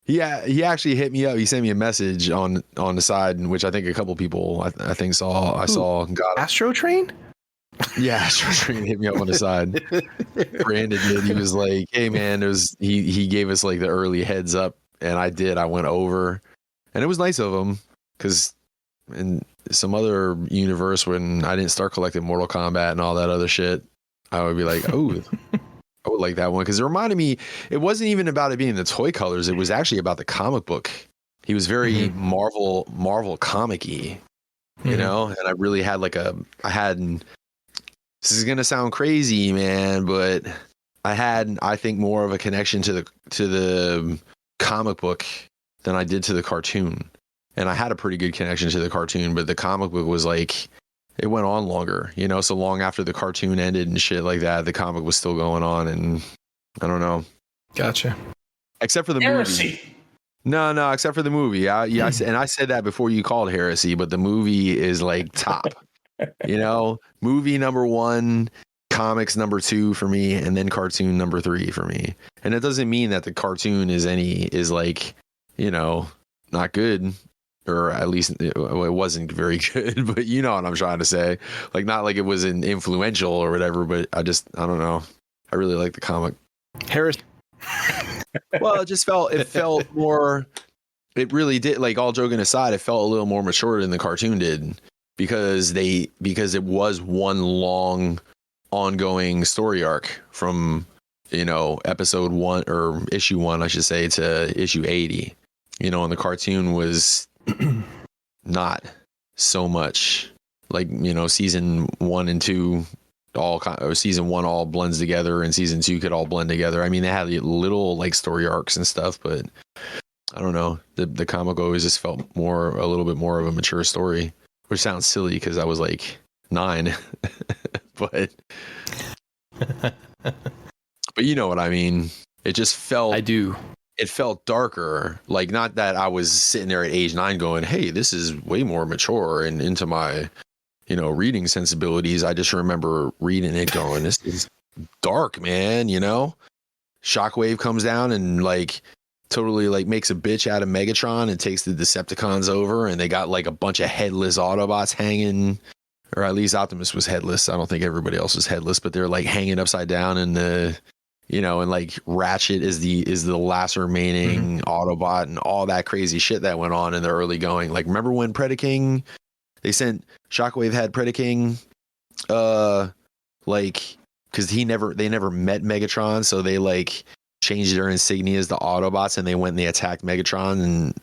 Yeah, he actually hit me up. He sent me a message on the side, in which I think a couple people I think saw. I saw got Astro Train. Yeah, Astro Train hit me up on the side. Brandon did. He was like, "Hey, man, he gave us like the early heads up," and I did. I went over, and it was nice of him because in some other universe when I didn't start collecting Mortal Kombat and all that other shit, I would be like, "Oh." I would like that one because it reminded me, it wasn't even about it being the toy colors. It was actually about the comic book. He was very Marvel comic-y, you know? And I really had this is going to sound crazy, man, but I think more of a connection to the comic book than I did to the cartoon. And I had a pretty good connection to the cartoon, but the comic book was like, it went on longer, you know, so long after the cartoon ended and shit like that, the comic was still going on, and I don't know. Gotcha. Except for the Heresy. movie. No, except for the movie. I said that before you called heresy, but the movie is like top. You know, movie number 1, comics number 2 for me, and then cartoon number 3 for me. And it doesn't mean that the cartoon is like, you know, not good. Or at least it wasn't very good, but you know what I'm trying to say. Like, not like it wasn't influential or whatever, but I don't know. I really like the comic. Harris. Well, it felt more, it really did. Like, all joking aside, it felt a little more mature than the cartoon did because it was one long ongoing story arc from, you know, episode 1 or issue 1, I should say, to issue 80, you know, and the cartoon was not so much like, you know, season 1 and 2 season 1 all blends together and season 2 could all blend together. I mean, they had little like story arcs and stuff, but I don't know, the comic always just felt a little bit more of a mature story, which sounds silly because I was like 9 but you know what I mean. It just felt, I do. It felt darker. Like, not that I was sitting there at age 9 going, hey, this is way more mature and into my, you know, reading sensibilities. I just remember reading it going, this is dark, man, you know? Shockwave comes down and like totally like makes a bitch out of Megatron and takes the Decepticons over, and they got like a bunch of headless Autobots hanging, or at least Optimus was headless. I don't think everybody else was headless, but they're like hanging upside down in the, you know, and like Ratchet is the last remaining Autobot and all that crazy shit that went on in the early going. Like, remember when Predaking, they sent Shockwave had Predaking, like, because they never met Megatron, so they like changed their insignias to Autobots, and they went and they attacked Megatron, and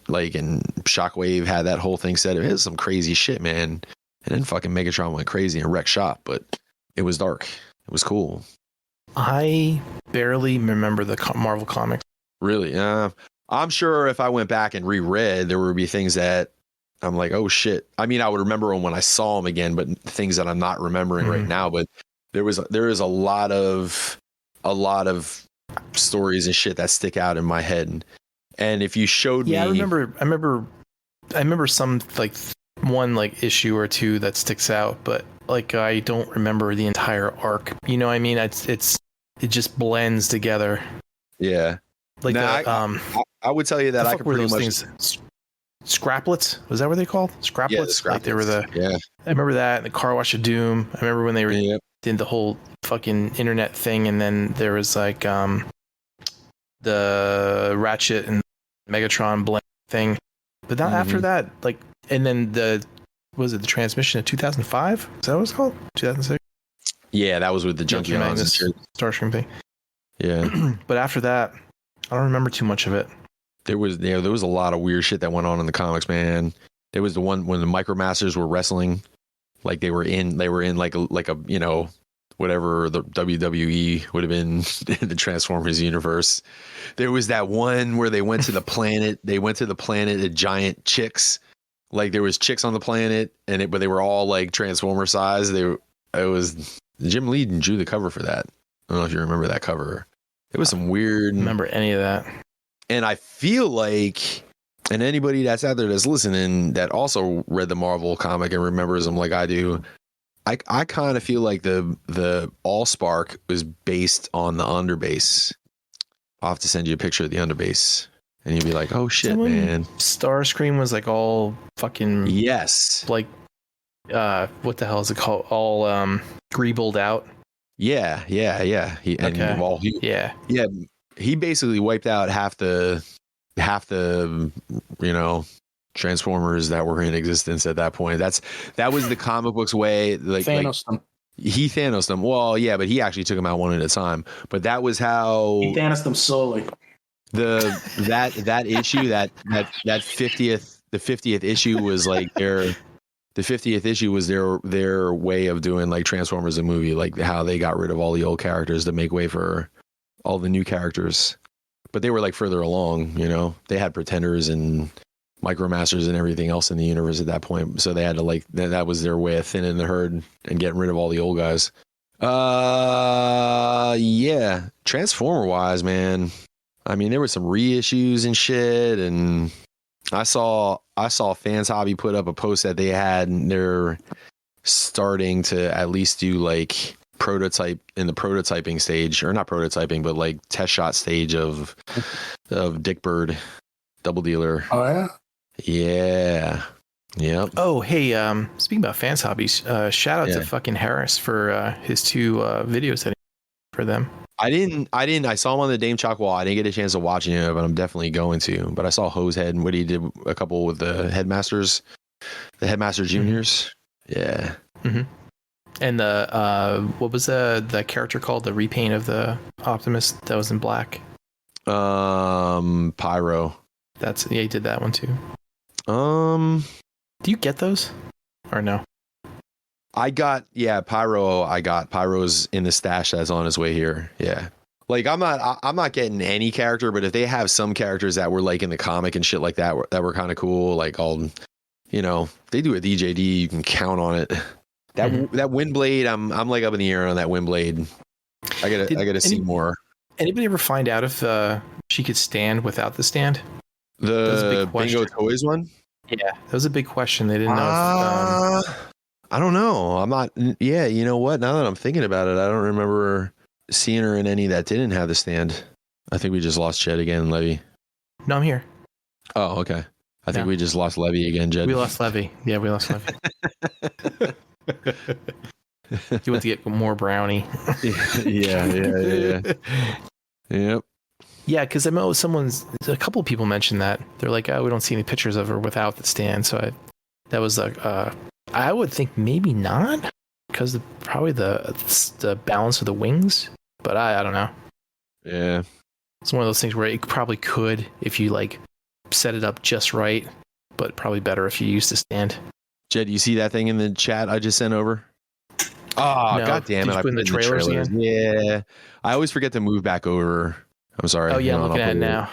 Shockwave had that whole thing set. It was some crazy shit, man. And then fucking Megatron went crazy and wrecked shop, but it was dark. It was cool. I barely remember the Marvel comics. Really? I'm sure if I went back and reread, there would be things that I'm like, oh shit. I mean, I would remember them when I saw them again, but things that I'm not remembering right now. But there is a lot of stories and shit that stick out in my head. And if you showed me, I remember some like one like issue or two that sticks out, but like I don't remember the entire arc. You know what I mean? It just blends together. Yeah. Like I would tell you that I could pretty much things. Scraplets, was that what they called? Scraplets? Yeah, the Scraplets. Like they were yeah. I remember that, and the Car Wash of Doom. I remember when they were did the whole fucking internet thing, and then there was like the Ratchet and Megatron blend thing. But then after that, like, and then the transmission of 2005? Is that what it's called? 2006? Yeah, that was with the Junkie Magnus Starscream thing. Yeah. But after that, I don't remember too much of it. There was a lot of weird shit that went on in the comics, man. There was the one when the Micromasters were wrestling, like they were in like a you know, whatever the WWE would have been in the Transformers universe. There was that one where they went to the planet. They went to the planet of giant chicks. Like there was chicks on the planet, but they were all like Transformer size. It was Jim Lee drew the cover for that. I don't know if you remember that cover. It was some weird. I don't remember any of that. And I feel like, and anybody that's out there that's listening that also read the Marvel comic and remembers them like I do, I kind of feel like the Allspark was based on the Underbase. I'll have to send you a picture of the Underbase, and you'd be like, "Oh shit, man!" Starscream was like all fucking like what the hell is it called? All greebled out. Yeah. He basically wiped out half the you know, Transformers that were in existence at that point. That was the comic book's way. Like he Thanos them. Well, yeah, but he actually took them out one at a time. But that was how he Thanos them slowly. That issue that 50th issue was like the 50th issue was their way of doing like Transformers a movie, like how they got rid of all the old characters to make way for all the new characters. But they were like further along, you know. They had Pretenders and Micromasters and everything else in the universe at that point. So they had to like that was their way of thinning the herd and getting rid of all the old guys. Yeah, Transformer wise, man. I mean, there were some reissues and shit, and I saw Fans Hobby put up a post that they had, and they're starting to at least do like prototyping stage, or not prototyping, but like test shot stage of Dick Bird Double Dealer. Oh yeah. Yeah. Yep. Oh hey, speaking about Fans Hobbies, shout out to fucking Harris for his 2 videos that he for them. I saw him on the Dame Chalk wall. I didn't get a chance to watch it, but I'm definitely going to. But I saw Hosehead and Woody did a couple with the Headmasters, the Headmaster Juniors. Yeah. Mm-hmm. And the what was the character called? The repaint of the Optimus that was in black. Pyro. He did that one too. Do you get those or no? Pyro's in the stash that's on his way here. Yeah. Like I'm not getting any character, but if they have some characters that were like in the comic and shit like that were kind of cool, like you know, they do a DJD, you can count on it. That Windblade, I'm like up in the air on that Windblade. I gotta see more. Anybody ever find out if she could stand without the stand? The Bingo Toys one? Yeah, that was a big question. They didn't know. I don't know. I'm not. Yeah, you know what? Now that I'm thinking about it, I don't remember seeing her in any that didn't have the stand. I think we just lost Jed again, Levy. No, I'm here. Oh, okay. I think we just lost Levy again, Jed. We lost Levy. Yeah, we lost Levy. You want to get more brownie. Yeah. Yep. Yeah, because I know a couple of people mentioned that. They're like, oh, we don't see any pictures of her without the stand. So that was like, I would think maybe not, because probably the balance of the wings. But I don't know. Yeah. It's one of those things where it probably could if you like set it up just right, but probably better if you use the stand. Jed, you see that thing in the chat I just sent over? Oh, No. God damn Did it. you I put in the in trailers again? Yeah. I always forget to move back over. I'm sorry. Oh yeah, I'm Hold on, looking I'll at it put now.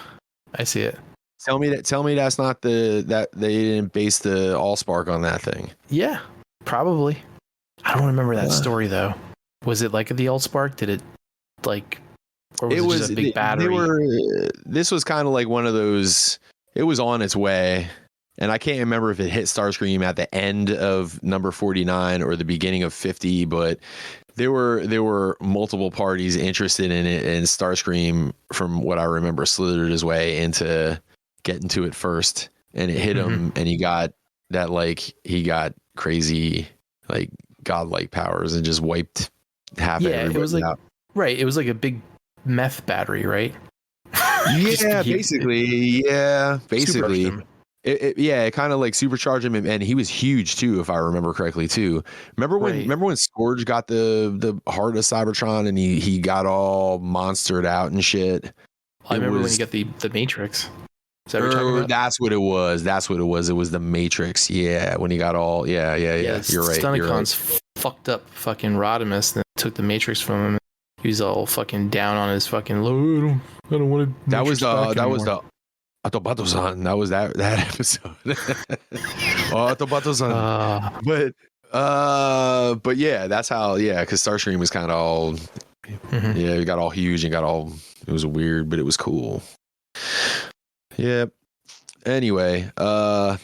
I see it. Tell me that's not that they didn't base the Allspark on that thing. Yeah, probably. I don't remember that story though. Was it like the Allspark? Did it like, or was it just a big battery? This was kind of like one of those. It was on its way, and I can't remember if it hit Starscream at the end of number 49 or the beginning of 50, but there were multiple parties interested in it, and Starscream, from what I remember, slithered his way into getting to it first, and it hit him, and he got crazy like godlike powers and just wiped half everybody it was like out. Right, it was like a big meth battery, right? Yeah, basically. It kind of like supercharged him, and he was huge too, if I remember correctly too. Remember when Scourge got the heart of Cybertron and he got all monstered out and shit? I remember when he got the Matrix. Is that what you're talking about? That's what it was. It was the Matrix. Yeah, when he got all yeah. You're right. Decepticons fucked up fucking Rodimus and took the Matrix from him. He was all fucking down on his fucking low. I don't want to. That was the autobots. That was that episode. Autobots. But yeah, that's how. Yeah, because Starscream was kind of all. Yeah, he got all huge and got all. It was weird, but it was cool. Yeah. Anyway, what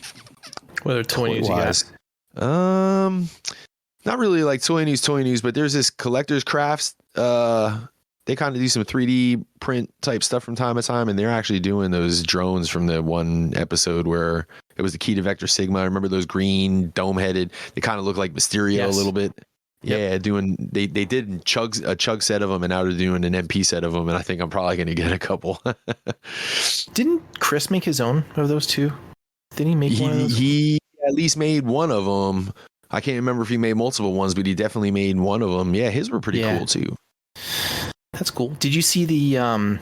other toy news you got? Not really like toy news, but there's this collector's crafts. They kind of do some 3D print type stuff from time to time, and they're actually doing those drones from the one episode where it was the Key to Vector Sigma. I remember those green dome headed. They kind of look like Mysterio a little bit. Yeah, they did a chug set of them, and now they're doing an MP set of them, and I think I'm probably going to get a couple. Didn't Chris make his own of those too? Didn't he make one of those? He at least made one of them. I can't remember if he made multiple ones, but he definitely made one of them. Yeah, his were pretty cool too. That's cool. Did you see the and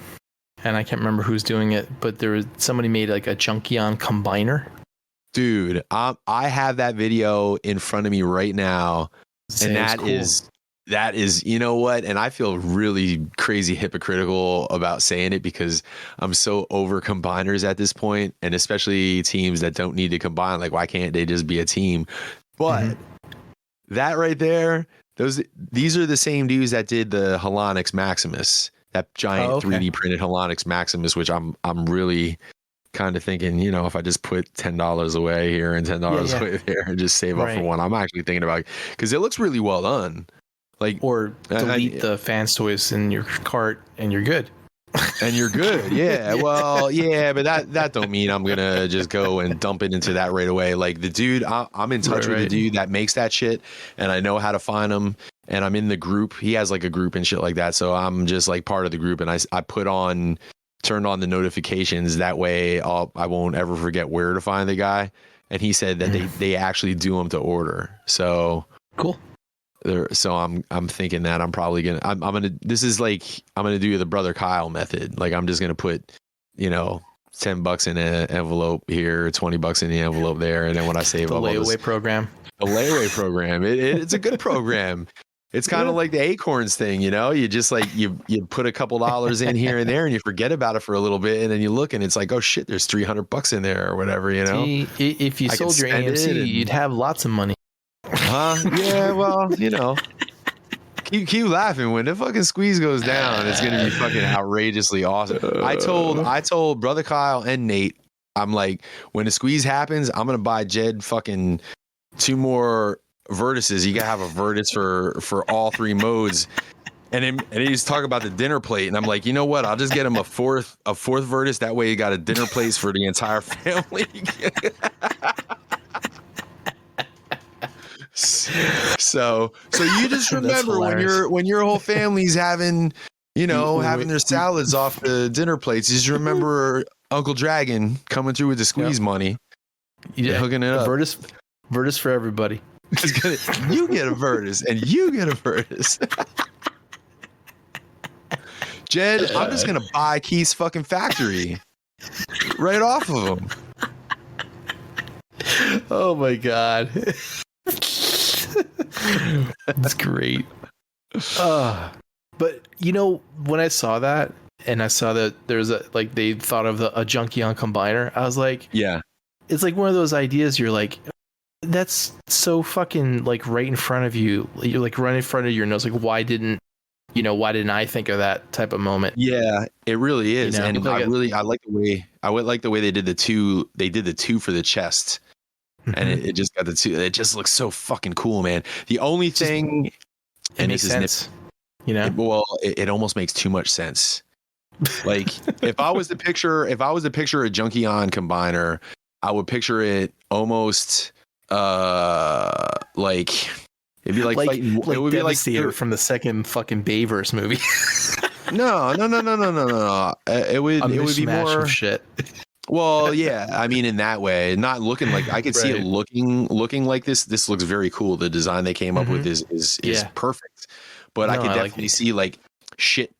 I can't remember who's doing it, but somebody made like a Junkion combiner. Dude, I have that video in front of me right now, and that is, you know what? And I feel really crazy hypocritical about saying it because I'm so over combiners at this point, and especially teams that don't need to combine. Like, why can't they just be a team? But that right there, these are the same dudes that did the Halonix Maximus, that giant 3D printed Halonix Maximus, which I'm really kind of thinking, you know, if I just put $10 away here and $10 away there and just save up for one, I'm actually thinking about it because it looks really well done. Like, or delete the fans toys in your cart and you're good. And you're good. Yeah. Well, yeah, but that don't mean I'm going to just go and dump it into that right away. Like the dude, I'm in touch with the dude that makes that shit, and I know how to find him, and I'm in the group. He has like a group and shit like that. So I'm just like part of the group, and I turned on the notifications. That way I won't ever forget where to find the guy. And he said that they actually do them to order. So cool. So I'm thinking that I'm probably gonna I'm gonna do the Brother Kyle method. Like I'm just gonna put, you know, $10 in an envelope here, $20 in the envelope there, and then when I save the layaway program. The layaway program. It's a good program. It's kind of like the Acorns thing, you know. You just like you put a couple dollars in here and there, and you forget about it for a little bit, and then you look and it's like, oh shit, there's $300 in there or whatever, you know. See, if you sold your AMC, you'd have lots of money. Yeah, well, you know, keep laughing. When the fucking squeeze goes down, it's gonna be fucking outrageously awesome. I told Brother Kyle and Nate, I'm like, when the squeeze happens, I'm gonna buy Jed fucking 2 more vertices. You gotta have a vertis for all 3 modes. And he's talking about the dinner plate, and I'm like, you know what? I'll just get him a fourth vertis. That way, you got a dinner place for the entire family. So you just remember when your whole family's having, you know, having their salads off the dinner plates. You just remember Uncle Dragon coming through with the squeeze money, hooking it up. Vertis for everybody. You get a vertis, and you get a vertis. Jed, I'm just gonna buy Keith's fucking factory right off of him. Oh my god. That's great. But when I saw that and I saw that there's they thought of a Junkion combiner, I was like, yeah, it's like one of those ideas you're like, that's so fucking like right in front of you. You're like right in front of your nose. Like, why didn't I think of that type of moment? Yeah, it really is. And I like the way they did the two. They did the two for the chest, and it just got the two. It just looks so fucking cool, man. The only thing, it makes sense. It almost makes too much sense. Like if I was to picture a Junkion combiner, I would picture it almost like it'd be like fighting, it would be like from the second fucking Bayverse movie. No. It would be more shit. Well, yeah. I mean, in that way, not looking like I could see it looking like this. This looks very cool. The design they came up with is perfect. But I could definitely see like shit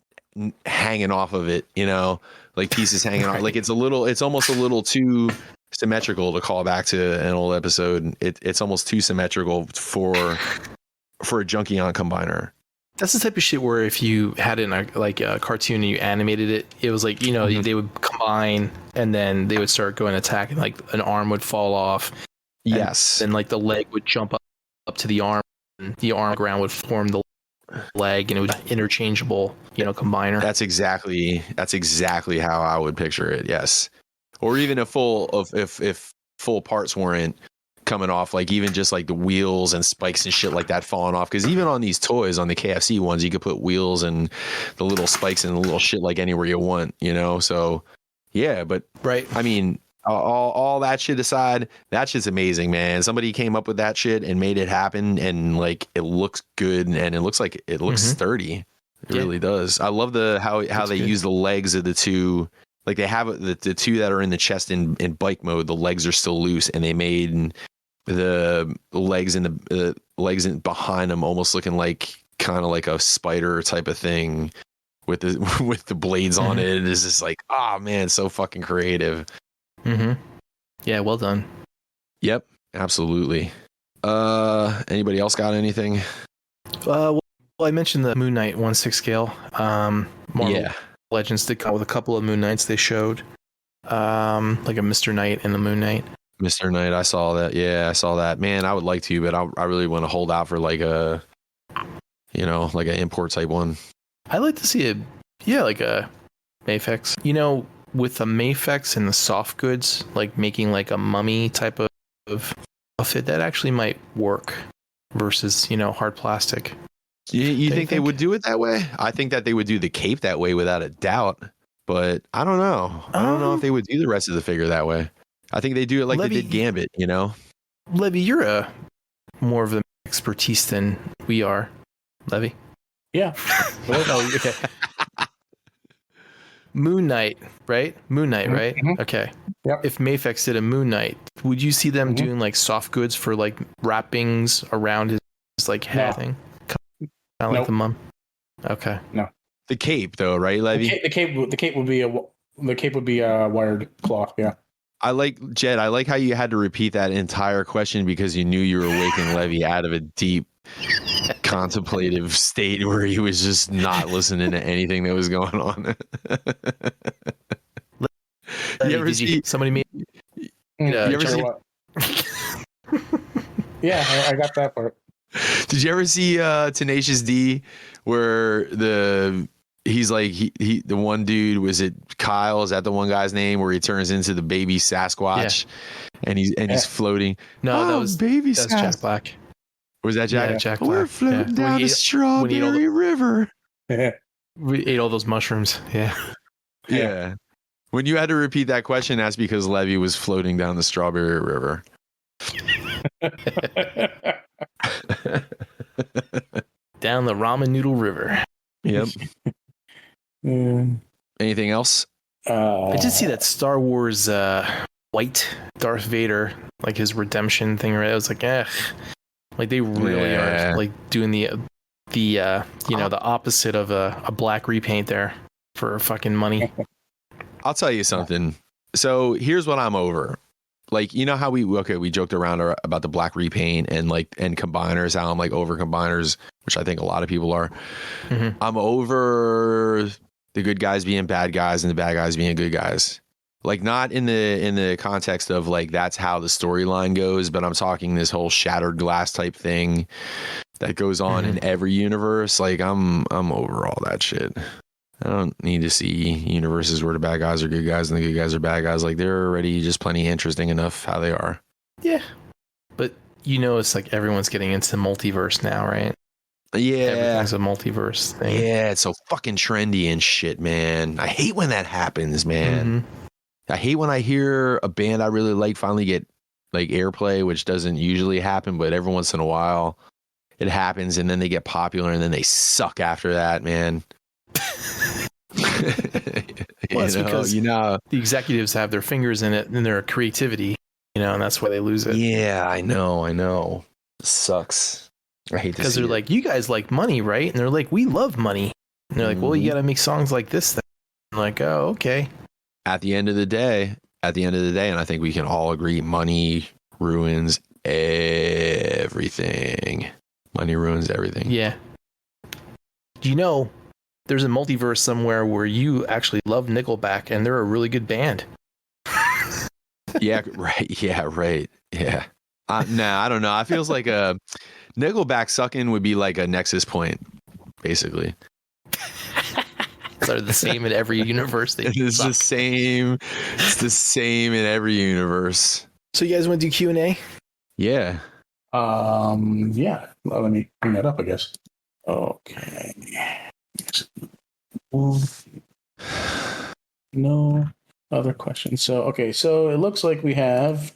hanging off of it. Like pieces hanging off. Like it's almost a little too symmetrical, to call back to an old episode. It's almost too symmetrical for a Junkion combiner. That's the type of shit where if you had it in a cartoon and you animated it, it was like, they would combine and then they would start going attack and like an arm would fall off. Yes. And like the leg would jump up to the arm and the arm ground would form the leg and it was interchangeable, combiner. That's exactly how I would picture it. Yes. Or even if full parts weren't coming off, like even just like the wheels and spikes and shit like that falling off. Because even on these toys, on the KFC ones, you could put wheels and the little spikes and the little shit like anywhere you want, So yeah, but right. I mean, all that shit aside, that shit's amazing, man. Somebody came up with that shit and made it happen, and like it looks good and it looks sturdy. It really does. I love how they use the legs of the two. Like they have the two that are in the chest in bike mode. The legs are still loose, and they made the legs and the legs behind them almost looking like kind of like a spider type of thing with the blades on it. It's just like, man, so fucking creative. Yeah, well done. Yep, absolutely. Anybody else got anything? Well, I mentioned the Moon Knight 1/6 scale. Marvel Legends did come with a couple of Moon Knights they showed, like a Mr. Knight and the Moon Knight. Mr. Knight, I saw that. Yeah, I saw that. Man, I would like to, but I really want to hold out for like a, like an import type one. I'd like to see like a Mafex. With the Mafex and the soft goods, like making like a mummy type of outfit, that actually might work versus, hard plastic. You think they would do it that way? I think that they would do the cape that way without a doubt, but I don't know. I don't know if they would do the rest of the figure that way. I think they do it like Levy, they did Gambit, Levy, you're more of an expertise than we are. Levy? Yeah. Oh, okay. Moon Knight, right? Moon Knight, right? Okay. Yep. If Mafex did a Moon Knight, would you see them doing like soft goods for like wrappings around his like head thing? Kind of like the mum. Okay. No. The cape though, right, Levy? The cape would be a wired cloth, yeah. I like how you had to repeat that entire question because you knew you were waking Levy out of a deep contemplative state where he was just not listening to anything that was going on. You ever see somebody made? You ever see? Yeah, I got that part. Did you ever see Tenacious D, where he's like the one dude, was it Kyle? Is that the one guy's name, where he turns into the baby Sasquatch and he's floating? No, that was baby Sasquatch. Jack Black. Was that Jack? Yeah, Jack Black. We're floating down the Strawberry River. We ate all those mushrooms. Yeah. When you had to repeat that question, that's because Levy was floating down the Strawberry River. Down the ramen noodle river. Yep. Anything else? I did see that Star Wars white Darth Vader, like his redemption thing, right? I was like, like they really are like doing the opposite of a black repaint there for fucking money. I'll tell you something. So here's what I'm over. like, you know how we joked around about the black repaint and combiners, how I'm like over combiners, which I think a lot of people are. Mm-hmm. I'm over the good guys being bad guys and the bad guys being good guys. Like, not in the context of like that's how the storyline goes, but I'm talking this whole shattered glass type thing that goes on in every universe. Like, I'm over all that shit. I don't need to see universes where the bad guys are good guys and the good guys are bad guys. Like, they're already just plenty interesting enough how they are. Yeah. But it's like everyone's getting into multiverse now, right? Yeah. Everything's a multiverse thing. Yeah, it's so fucking trendy and shit, man. I hate when that happens, man. I hate when I hear a band I really like finally get like airplay, which doesn't usually happen, but every once in a while it happens, and then they get popular and then they suck after that, man. Well, that's because the executives have their fingers in it and their creativity, and that's why they lose it. Yeah, I know. It sucks. I hate this because they're like, you guys like money, right? And they're like, we love money. And they're like, well, you got to make songs like this then. I'm like, oh, okay. At the end of the day, and I think we can all agree, money ruins everything. Money ruins everything. Yeah. Do you know there's a multiverse somewhere where you actually love Nickelback and they're a really good band? Yeah, right. Yeah, right. Yeah. Nah, I don't know. It feels like a Nickelback sucking would be like a nexus point, basically. They're the same in every universe. It's the same. It's the same in every universe. So you guys want to do Q&A? Yeah. Yeah. Well, let me bring that up, I guess. Okay. No other questions. So it looks like we have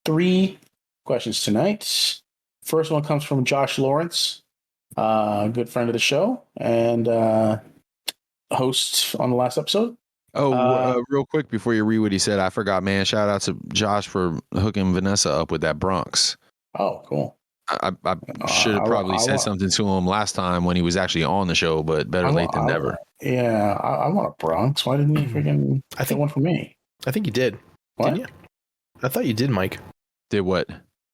3 questions tonight. First one comes from Josh Lawrence, good friend of the show and host on the last episode. Real quick before you read what he said, I forgot, man. Shout out to Josh for hooking Vanessa up with that Bronx. Oh, cool. I should have probably said something to him last time when he was actually on the show, but better late than never. Yeah, I want a Bronx. Why didn't you freaking get one for me? I think you did. What? Didn't you? I thought you did, Mike. Did what?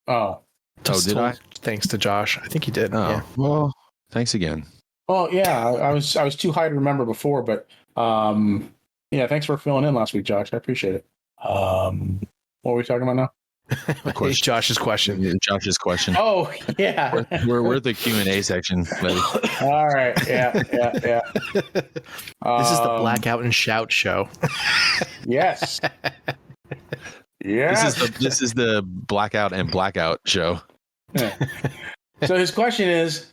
Oh, did I? Thanks to Josh. I think you did. Oh, yeah. Well, thanks again. Well, yeah, I was too high to remember before, but yeah, thanks for filling in last week, Josh. I appreciate it. What are we talking about now? Josh's question. Josh's question. Oh, yeah. We're at the Q&A section. All right. Yeah. This is the Blackout and Shout show. Yes. Yeah. This is the Blackout and Blackout show. Yeah. So his question is,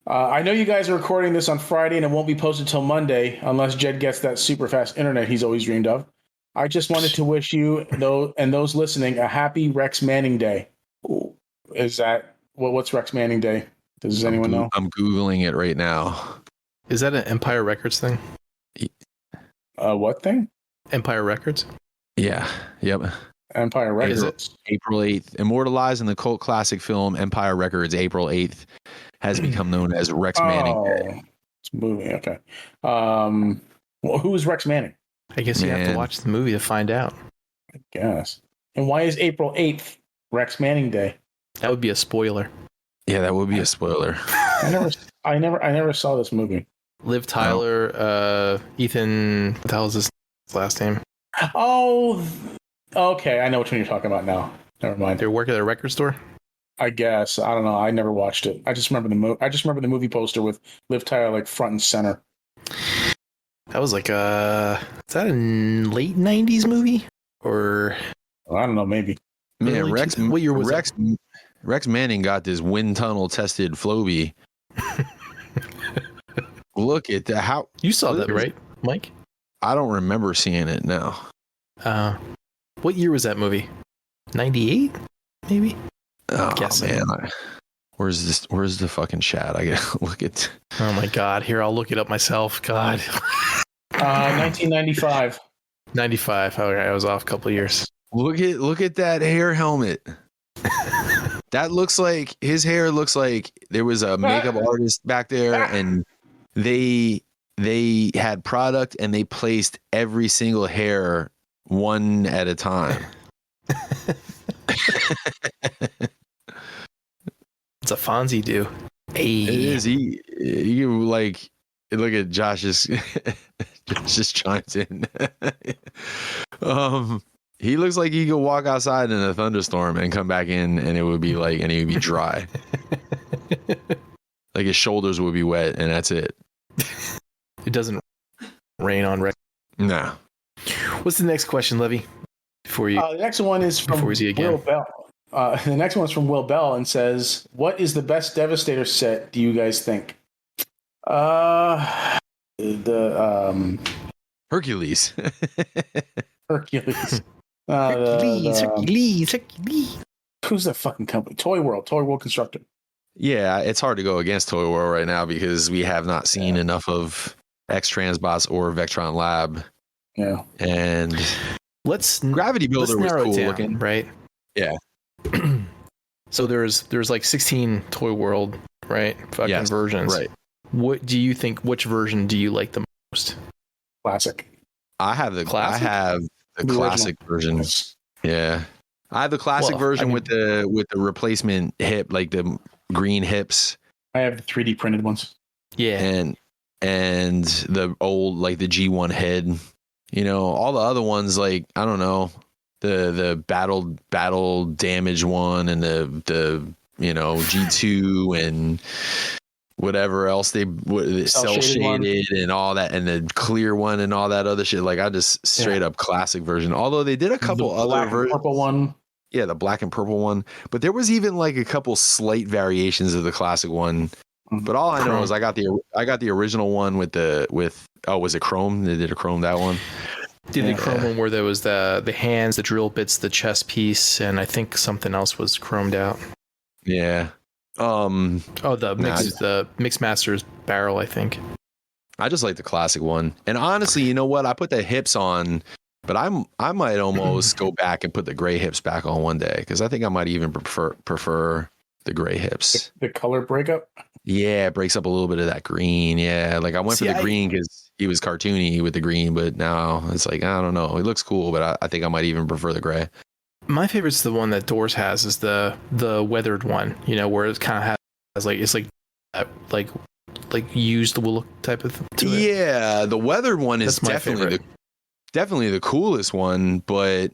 I know you guys are recording this on Friday and it won't be posted till Monday unless Jed gets that super fast internet he's always dreamed of. I just wanted to wish you and those listening a happy Rex Manning Day. Is that what's Rex Manning Day? Does anyone know? I'm Googling it right now. Is that an Empire Records thing? What thing? Empire Records? Yeah. Yep. Empire Records. April 8th. Immortalized in the cult classic film Empire Records, April 8th, has become known as Rex Manning Day. It's a movie. Okay. Well, who is Rex Manning? I guess you have to watch the movie to find out. I guess. And why is April 8th Rex Manning Day? That would be a spoiler. Yeah, that would be a spoiler. I never saw this movie. Liv Tyler, Ethan, what the hell is his last name? Oh, okay. I know which one you're talking about now. Never mind. They work at a record store? I guess. I don't know. I never watched it. I just remember the movie poster with Liv Tyler like front and center. That was like is that a late 90s movie? Or I don't know, maybe. Man, what year was that? Rex Manning got this wind tunnel tested Floby. Look at that. How you saw that, right, Mike? I don't remember seeing it now. What year was that movie? 98, maybe? Oh man. Where's the fucking chat? I gotta look at. Oh my god! Here, I'll look it up myself. God. 1995. 95. Okay, I was off a couple of years. Look at that hair helmet. That looks like his hair looks like there was a makeup artist back there, and they had product and they placed every single hair one at a time. It's a Fonzie do. Hey. It is. You like look at Josh's just chimes in. He looks like he could walk outside in a thunderstorm and come back in, and it would be like, and he would be dry. Like his shoulders would be wet, and that's it. It doesn't rain on Rex. No. What's the next question, Levy? Before you, the next one is from Will Bell. The next one's from Will Bell and says, "What is the best Devastator set? Do you guys think?" Hercules. Hercules. Hercules. Who's that fucking company? Toy World Constructor. Yeah, it's hard to go against Toy World right now because we have not seen enough of X-Transbots or Vectron Lab. Yeah. And Gravity Builder was cool looking, right? Yeah. So there's like 16 Toy World, right? Fucking versions. Right. What do you think? Which version do you like the most? Classic. I have the classic version. Yeah. I have the classic version with the replacement hip, like the green hips. I have the 3D printed ones. Yeah. And the old, like the G1 head, you know, all the other ones, like, I don't know, the battle damage one and the you know, G2 and whatever else cell shaded and all that, and the clear one and all that other shit. Like, I just straight up classic version. Although they did a couple other versions. Purple one. Yeah, the black and purple one. But there was even like a couple slight variations of the classic one. But all I know is I got the original one with was it chrome? They did a chrome that one. Did the chrome one where there was the hands, the drill bits, the chest piece, and I think something else was chromed out. Yeah. The Mix Masters barrel, I think. I just like the classic one. And honestly, you know what? I put the hips on, but I might almost go back and put the gray hips back on one day, because I think I might even prefer the gray hips. The color breakup? Yeah, it breaks up a little bit of that green. Yeah, like I went for the green because he was cartoony with the green, but now it's like, I don't know. It looks cool, but I think I might even prefer the gray. My favorite's the one that Doors has, is the weathered one, you know, where it kind of has like used look type of to it. Yeah, the weathered one is definitely the coolest one, but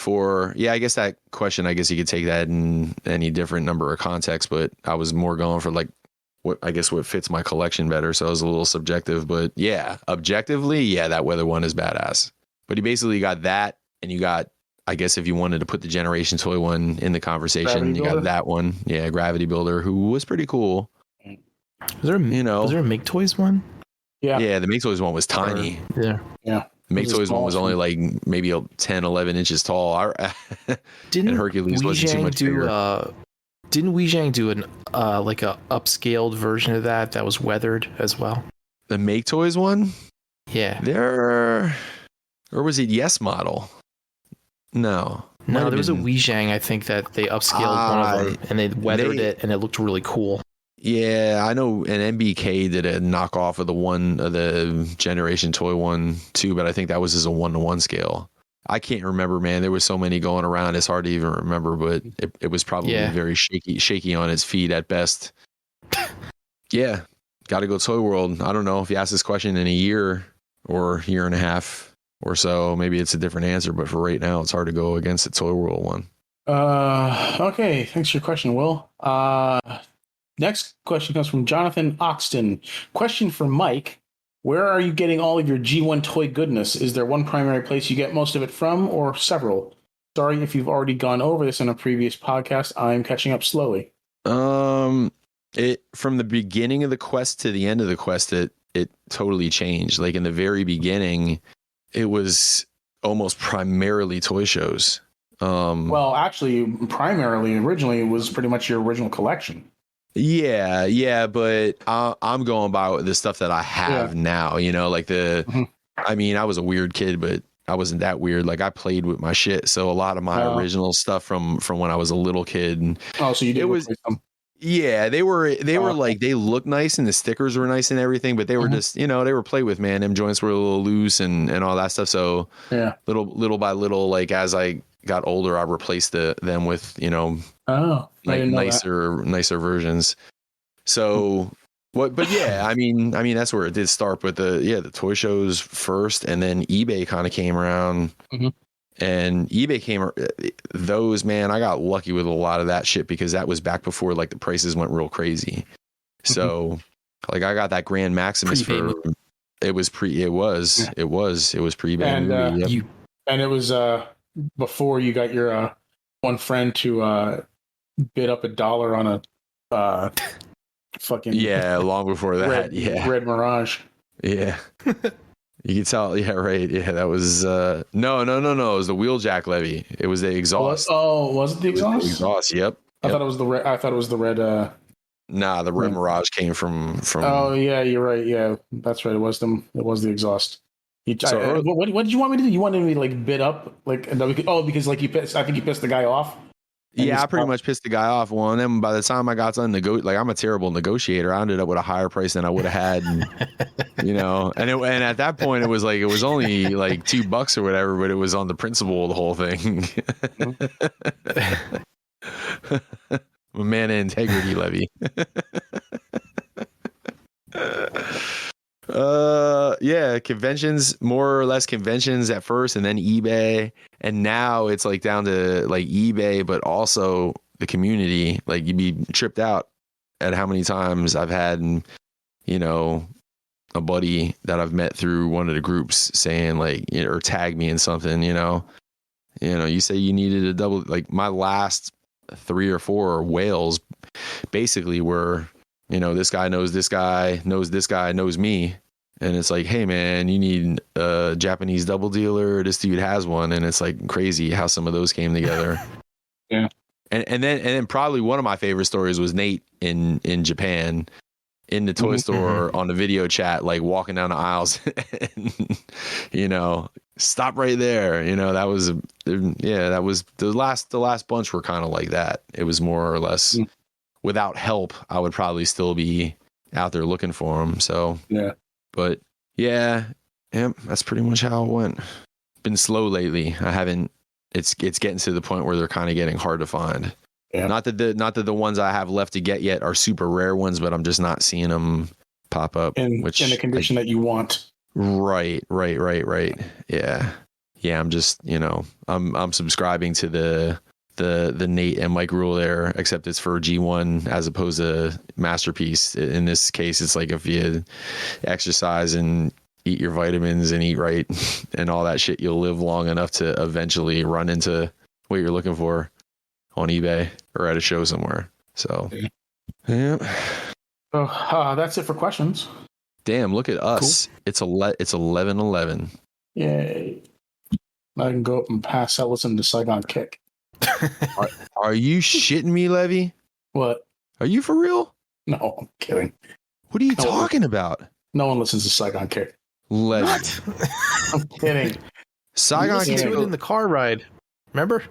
I guess that question, I guess you could take that in any different number of contexts, but I was more going for like what fits my collection better, so it was a little subjective, but yeah, objectively, yeah, that weather one is badass. But you basically got that, and you got, I guess if you wanted to put the Generation Toy one in the conversation, you got that one. Yeah, Gravity Builder, who was pretty cool. Was there a Make Toys one? Yeah. Yeah, the Make Toys one was tiny. Yeah. The Make Toys one was only like maybe 10, 11 inches tall. And Hercules wasn't too much bigger. Didn't Weijang do an like a upscaled version of that was weathered as well? The Make Toys one? Yeah. Or was it Yes Model? No, there was a Weijang, I think, that they upscaled one of them and they weathered it, and it looked really cool. Yeah, I know an MBK did a knockoff of the Generation Toy one too, but I think that was just a 1-to-1 scale. I can't remember, man. There was so many going around, it's hard to even remember, but it was probably very shaky on its feet at best. Yeah, got to go Toy World. I don't know if you ask this question in a year or year and a half or so, maybe it's a different answer, but for right now, it's hard to go against the Toy World one. Okay, thanks for your question, Will. Next question comes from Jonathan Oxton. Question for Mike. Where are you getting all of your G1 toy goodness? Is there one primary place you get most of it from, or several? Sorry if you've already gone over this in a previous podcast. I'm catching up slowly. It from the beginning of the quest to the end of the quest, it totally changed. Like in the very beginning, it was almost primarily toy shows. Well, actually, originally, it was pretty much your original collection. Yeah, but I'm going by the stuff that I have now, you know, like I mean, I was a weird kid, but I wasn't that weird. Like I played with my shit. So a lot of my original stuff from when I was a little kid. Oh, so you did replace them. Yeah, they were like, they looked nice and the stickers were nice and everything, but they were just, you know, they were play with, man. Them joints were a little loose and all that stuff. So little by little, like as I got older, I replaced them with, nicer versions. So but yeah, I mean that's where it did start. But the toy shows first, and then eBay kind of came around. Mm-hmm. And eBay those, man, I got lucky with a lot of that shit because that was back before like the prices went real crazy. So like I got that Grand Maximus it was pre-eBay and movie. And it was before you got your one friend to bid up $1 on a fucking long before that. red Mirage. Yeah. You can tell, yeah, right. Yeah, that was no. It was the wheeljack levy. It was the exhaust. Was it the exhaust? The exhaust, yep. I thought it was the red. I thought it was the red. Nah, the red Mirage came from. Oh yeah, you're right. Yeah, that's right. It was them. It was the exhaust. What did you want me to do? You wanted me to like bid up like because like you pissed. I think you pissed the guy off. Yeah, I pretty much pissed the guy off. Well, and then by the time I got to like I'm a terrible negotiator. I ended up with a higher price than I would have had, and, and at that point it was only like $2 or whatever, but it was on the principle of the whole thing. A man of integrity, Levy. Conventions, more or less conventions at first, and then eBay, and now it's like down to like eBay, but also the community. Like you'd be tripped out at how many times I've had, a buddy that I've met through one of the groups saying like, or tag me in something, you say you needed a double. Like my last 3 or 4 whales basically were, this guy knows this guy knows me. And it's like, hey man, you need a Japanese double dealer. This dude has one. And it's like crazy how some of those came together. Yeah. And then probably one of my favorite stories was Nate in Japan in the toy store on the video chat, like walking down the aisles and, stop right there. That was the last bunch were kind of like that. It was more or less without help. I would probably still be out there looking for them. So, yeah. But that's pretty much how it went. Been slow lately. I haven't. It's getting to the point where they're kind of getting hard to find. Yeah. Not that the ones I have left to get yet are super rare ones, but I'm just not seeing them pop up in the condition that you want. Right. Yeah. I'm just I'm subscribing to the Nate and Mike rule there, except it's for G1 as opposed to Masterpiece. In this case, it's like if you exercise and eat your vitamins and eat right and all that shit, you'll live long enough to eventually run into what you're looking for on eBay or at a show somewhere. So, yeah. So that's it for questions. Damn, look at us. Cool. It's 11:11. Yay. I can go up and pass Ellison to Saigon Kick. Are you shitting me, Levy? What? Are you for real? No, I'm kidding. What are you talking about? No one listens to Saigon Kick. Levy. What? I'm kidding. Saigon Kick in the car ride. Remember?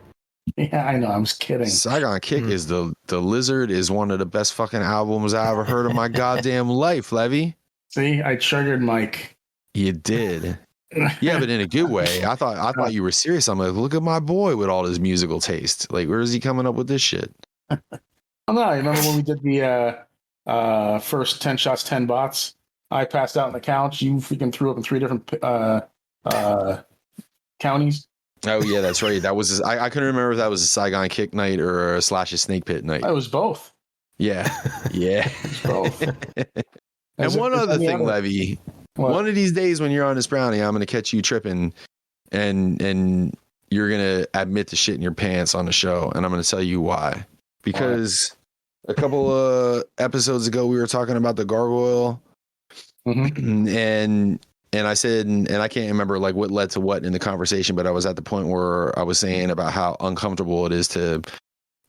Yeah, I know. I was kidding. Saigon Kick is the Lizard is one of the best fucking albums I ever heard in my goddamn life, Levy. See, I triggered Mike. You did. Yeah, but in a good way. I thought you were serious. I'm like, look at my boy with all his musical taste. Like, where is he coming up with this shit? Oh no! I remember when we did the first 10 shots, 10 bots. I passed out on the couch. You freaking threw up in 3 different counties. Oh yeah, that's right. That was I couldn't remember if that was a Saigon Kick night or a Slash a Snake Pit night. It was both. Yeah. It was both. And one other thing, Levy. What? One of these days when you're on this brownie, I'm gonna catch you tripping, and you're gonna admit to shit in your pants on the show, and I'm gonna tell you why. Because a couple of episodes ago we were talking about the gargoyle, and I said, and I can't remember like what led to what in the conversation, but I was at the point where I was saying about how uncomfortable it is to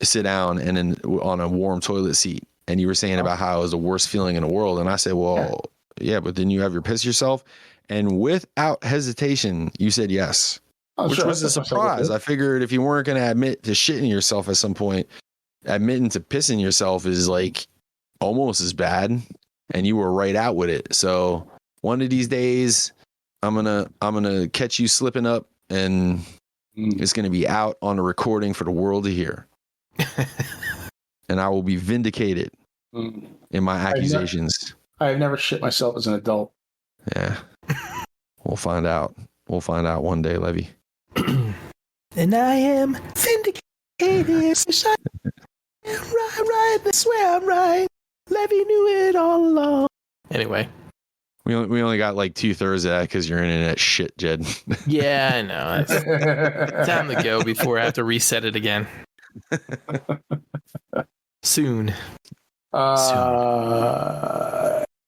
sit down and on a warm toilet seat, and you were saying about how it was the worst feeling in the world, and I said, well. Yeah, but then you have your piss yourself, and without hesitation, you said yes, which was a surprise. I figured if you weren't going to admit to shitting yourself at some point, admitting to pissing yourself is like almost as bad, and you were right out with it. So one of these days, I'm gonna catch you slipping up and It's going to be out on a recording for the world to hear. And I will be vindicated in my accusations. I have never shit myself as an adult. Yeah. We'll find out. We'll find out one day, Levy. And I am vindicated. Yes, I am right. I swear I'm right. Levy knew it all along. Anyway. We only got like 2/3 of that because your internet shit, Jed. Yeah, I know. It's time to go before I have to reset it again. Soon.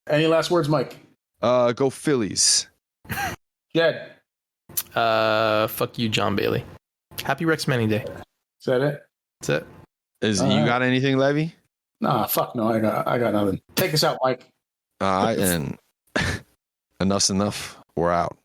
Any last words, Mike? Go Phillies. Jed. Fuck you, John Bailey. Happy Rex Manning Day. Is that it? That's it. You got anything, Levy? Nah, fuck no. I got nothing. Take us out, Mike. And enough's enough. We're out.